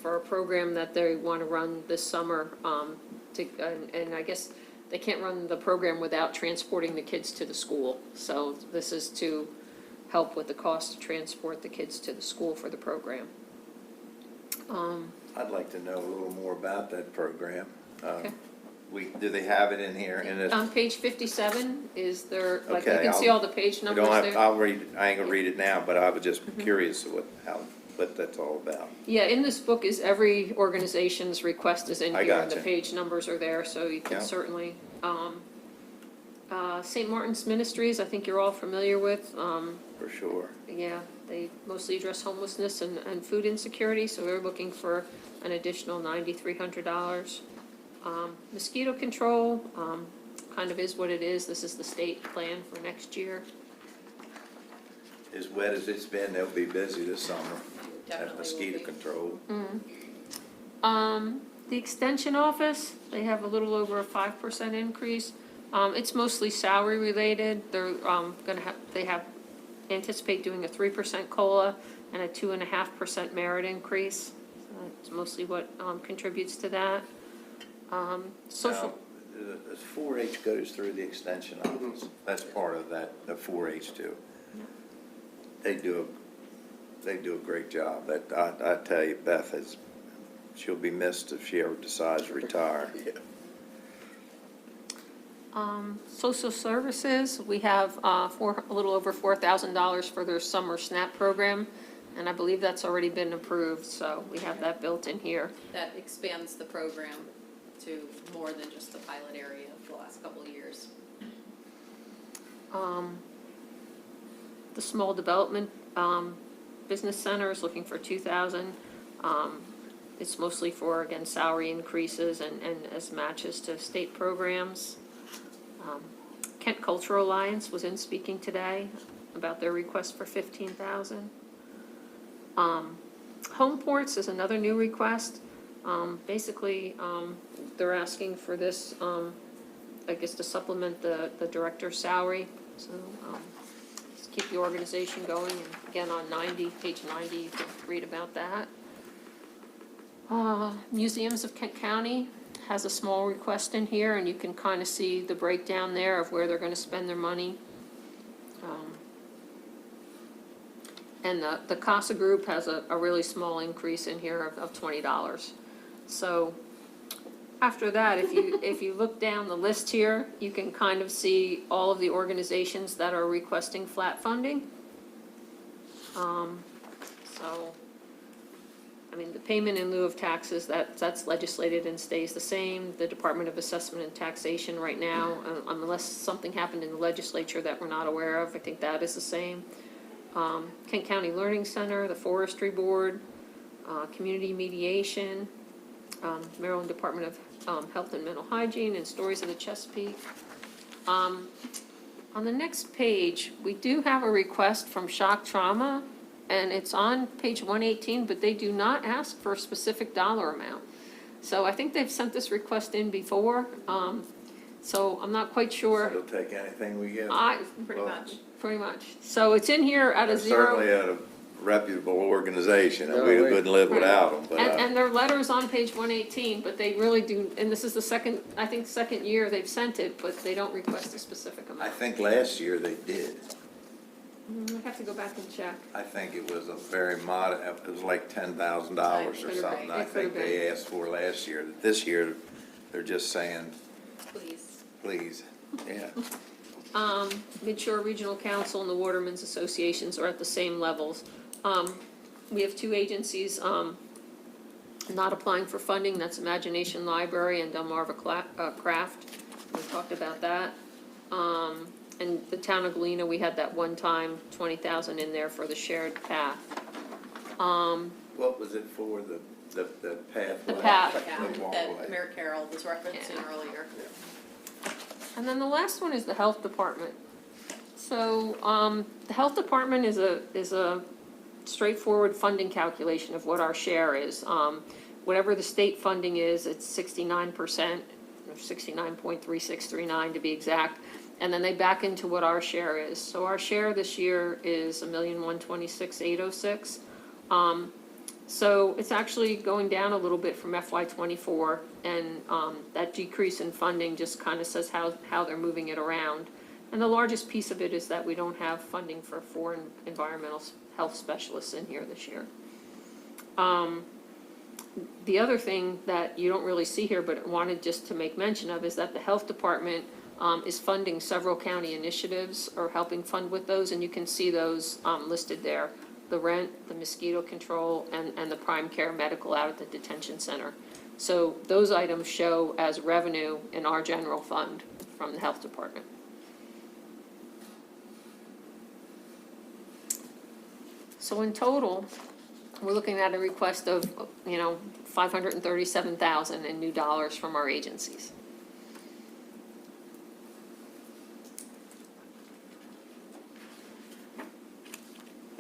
Speaker 8: for a program that they want to run this summer, and I guess they can't run the program without transporting the kids to the school. So this is to help with the cost to transport the kids to the school for the program.
Speaker 1: I'd like to know a little more about that program.
Speaker 8: Okay.
Speaker 1: Do they have it in here? In this?
Speaker 8: On page 57 is their, like, you
Speaker 1: Okay,
Speaker 8: can see all the page
Speaker 1: We
Speaker 8: numbers
Speaker 1: don't have,
Speaker 8: there.
Speaker 1: I'll read, I ain't gonna read it now, but I was just curious what that's all about.
Speaker 8: Yeah, in this book is every organization's request is in
Speaker 1: I
Speaker 8: here, and the
Speaker 1: gotcha.
Speaker 8: page numbers are there, so you can
Speaker 1: Yeah.
Speaker 8: certainly. St. Martin's Ministries, I think you're all familiar with.
Speaker 1: For sure.
Speaker 8: Yeah, they mostly address homelessness and food insecurity, so they're looking for an additional $9,300. Mosquito control, kind of is what it is. This is the state plan for next year.
Speaker 1: As wet as it's been, they'll be busy this summer.
Speaker 15: Definitely
Speaker 1: That's
Speaker 15: will
Speaker 1: mosquito
Speaker 15: be.
Speaker 1: control.
Speaker 8: The extension office, they have a little over a 5% increase. It's mostly salary related. They're anticipate doing a 3% COLA and a 2.5% merit increase. So that's mostly what contributes to that. Social.
Speaker 1: Now, the 4-H goes through the extension office. That's part of that, the 4-H too. They do a great job. I tell you, Beth she'll be missed if she ever decides to retire.
Speaker 8: Social services, we have a little over $4,000 for their summer SNAP program, and I believe that's already been approved, so we have that built in here.
Speaker 15: That expands the program to more than just the pilot area of the last couple of years.
Speaker 8: The small development business center is looking for $2,000. It's mostly for, again, salary increases and as matches to state programs. Kent Cultural Alliance was in speaking today about their request for $15,000. Home Ports is another new request. Basically, they're asking for this, I guess, to supplement the director's salary. So just keep the organization going. And again, on page 90, you can read about that. Museums of Kent County has a small request in here, and you can kind of see the breakdown there of where they're going to spend their money. And the CASA group has a really small increase in here of $20. So after that, if you look down the list here, you can kind of see all of the organizations that are requesting flat funding. So, I mean, the payment in lieu of taxes, that's legislated and stays the same. The Department of Assessment and Taxation right now, unless something happened in the legislature that we're not aware of, I think that is the same. Kent County Learning Center, the Forestry Board, Community Mediation, Maryland Department of Health and Mental Hygiene, and Stories of the Chesapeake. On the next page, we do have a request from Shock Trauma, and it's on page 118, but they do not ask for a specific dollar amount. So I think they've sent this request in before, so I'm not quite sure.
Speaker 1: They'll take anything we give.
Speaker 8: Pretty much. So it's in here at a zero.
Speaker 1: Certainly at a reputable organization, and we couldn't live without them, but.
Speaker 8: And their letter's on page 118, but they really do, and this is the second year they've sent it, but they don't request a specific
Speaker 1: I
Speaker 8: amount.
Speaker 1: think last year they did.
Speaker 8: I have to go back and check.
Speaker 1: I think it was a very modest, it was like $10,000 or
Speaker 8: It could've
Speaker 1: something.
Speaker 8: been.
Speaker 1: I
Speaker 8: It
Speaker 1: think
Speaker 8: could've
Speaker 1: they asked for last year. This year, they're just saying,
Speaker 15: Please.
Speaker 1: please. Yeah.
Speaker 8: Mid-Shore Regional Council and the Watermen's Associations are at the same levels. We have two agencies, not applying for funding, that's Imagination Library and Delmarva Craft. We talked about that. And the town of Galena, we had that one-time 20,000 in there for the shared path.
Speaker 1: What was it for, the pathway?
Speaker 8: The path.
Speaker 15: Yeah,
Speaker 1: The walkway.
Speaker 15: that Mayor Carroll was referencing earlier.
Speaker 8: And then the last one is the Health Department. So, the Health Department is a straightforward funding calculation of what our share is. Whatever the state funding is, it's 69%, or 69.3639 to be exact. And then they back into what our share is. So our share this year is $1,126,806. So it's actually going down a little bit from FY '24, and that decrease in funding just kind of says how they're moving it around. And the largest piece of it is that we don't have funding for 4 environmental health specialists in here this year. The other thing that you don't really see here, but wanted just to make mention of, is that the Health Department is funding several county initiatives or helping fund with those, and you can see those listed there. The rent, the mosquito control, and the prime care medical out at the detention center. So those items show as revenue in our general fund from the Health Department. So in total, we're looking at a request of, $537,000 in new dollars from our agencies.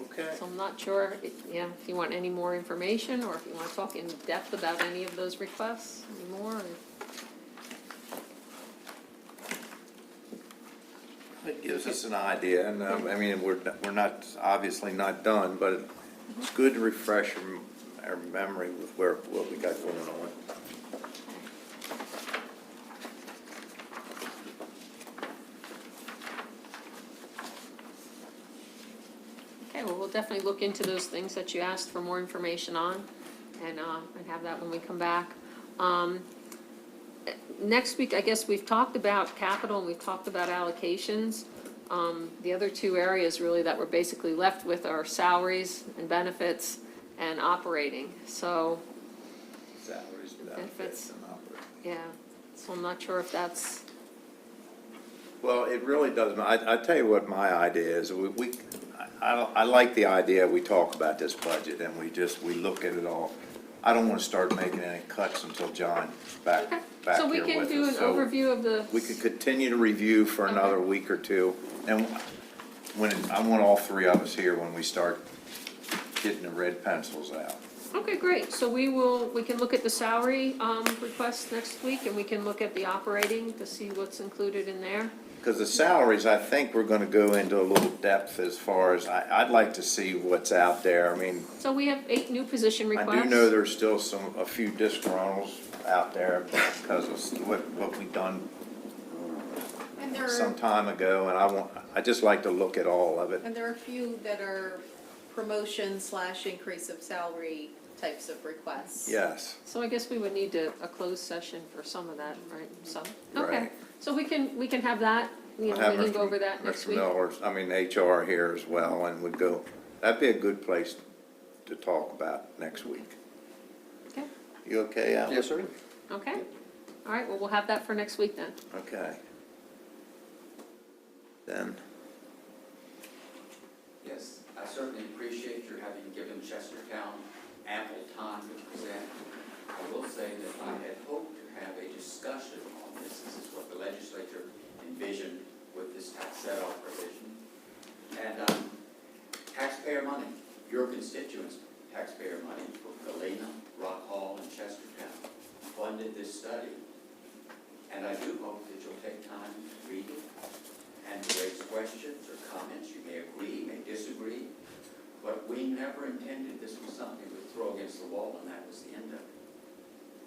Speaker 1: Okay.
Speaker 8: So I'm not sure, if you want any more information, or if you want to talk in depth about any of those requests anymore.
Speaker 1: It gives us an idea, and I mean, we're not, obviously not done, but it's good to refresh our memory with what we got going on.
Speaker 8: Okay, well, we'll definitely look into those things that you asked for more information on, and have that when we come back. Next week, I guess we've talked about capital and we've talked about allocations. The other two areas really that we're basically left with are salaries and benefits and operating, so.
Speaker 1: Salaries, benefits, and operating.
Speaker 8: Yeah, so I'm not sure if that's,
Speaker 1: Well, it really doesn't, I tell you what my idea is, I like the idea, we talk about this budget and we look at it all. I don't want to start making any cuts until John's back here with us.
Speaker 8: so we can do an
Speaker 1: So
Speaker 8: overview of the.
Speaker 1: we could continue to review for another week or two. And I want all three of us here when we start getting the red pencils out.
Speaker 8: Okay, great, so we can look at the salary, requests next week, and we can look at the operating to see what's included in there.
Speaker 1: Because the salaries, I think we're gonna go into a little depth as far as, I'd like to see what's out there. I mean,
Speaker 8: So we have 8 new position requests.
Speaker 1: I do know there's still a few disgruntles out there because of what we done
Speaker 15: And there
Speaker 1: some
Speaker 15: are,
Speaker 1: time ago, and I just like to look at all of it.
Speaker 15: and there are a few that are promotion / increase of salary types of requests.
Speaker 1: Yes,
Speaker 8: So I guess we would need a closed session for some of that, right? Some, okay.
Speaker 1: Right.
Speaker 8: So we can have that, we
Speaker 1: Have
Speaker 8: can go over that next
Speaker 1: Mr.
Speaker 8: week.
Speaker 1: Miller's, HR here as well, and we'd go, that'd be a good place to talk about next week.
Speaker 8: Okay,
Speaker 1: You okay, Al?
Speaker 3: Yes, sir.
Speaker 8: okay. All right, well, we'll have that for next week then.
Speaker 1: Okay. Then,
Speaker 9: Yes, I certainly appreciate your having given Chestertown ample time to present. I will say that I had hoped to have a discussion on this. This is what the legislature envisioned with this tax set-off provision. And taxpayer money, your constituents' taxpayer money for Galena, Rock Hall, and Chestertown funded this study. And I do hope that you'll take time to read it and to raise questions or comments. You may agree, may disagree, but we never intended this was something we'd throw against the wall and that was the end of it.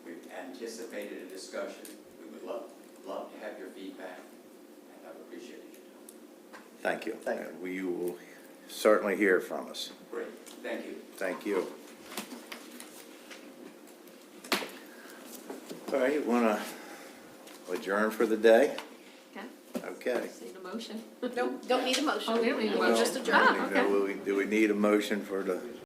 Speaker 9: We've anticipated a discussion. We would love to have your feedback, and I've appreciated your time.
Speaker 1: thank you. You will certainly hear from us.
Speaker 9: Great, thank you.
Speaker 1: Thank you. All right, you want to adjourn for the day? Okay.
Speaker 8: Need a motion?
Speaker 15: Nope, don't need a motion.
Speaker 8: Oh, we don't need a
Speaker 15: We'll
Speaker 8: motion.
Speaker 15: just adjourn.
Speaker 8: Ah, okay.
Speaker 1: Do we need a motion for the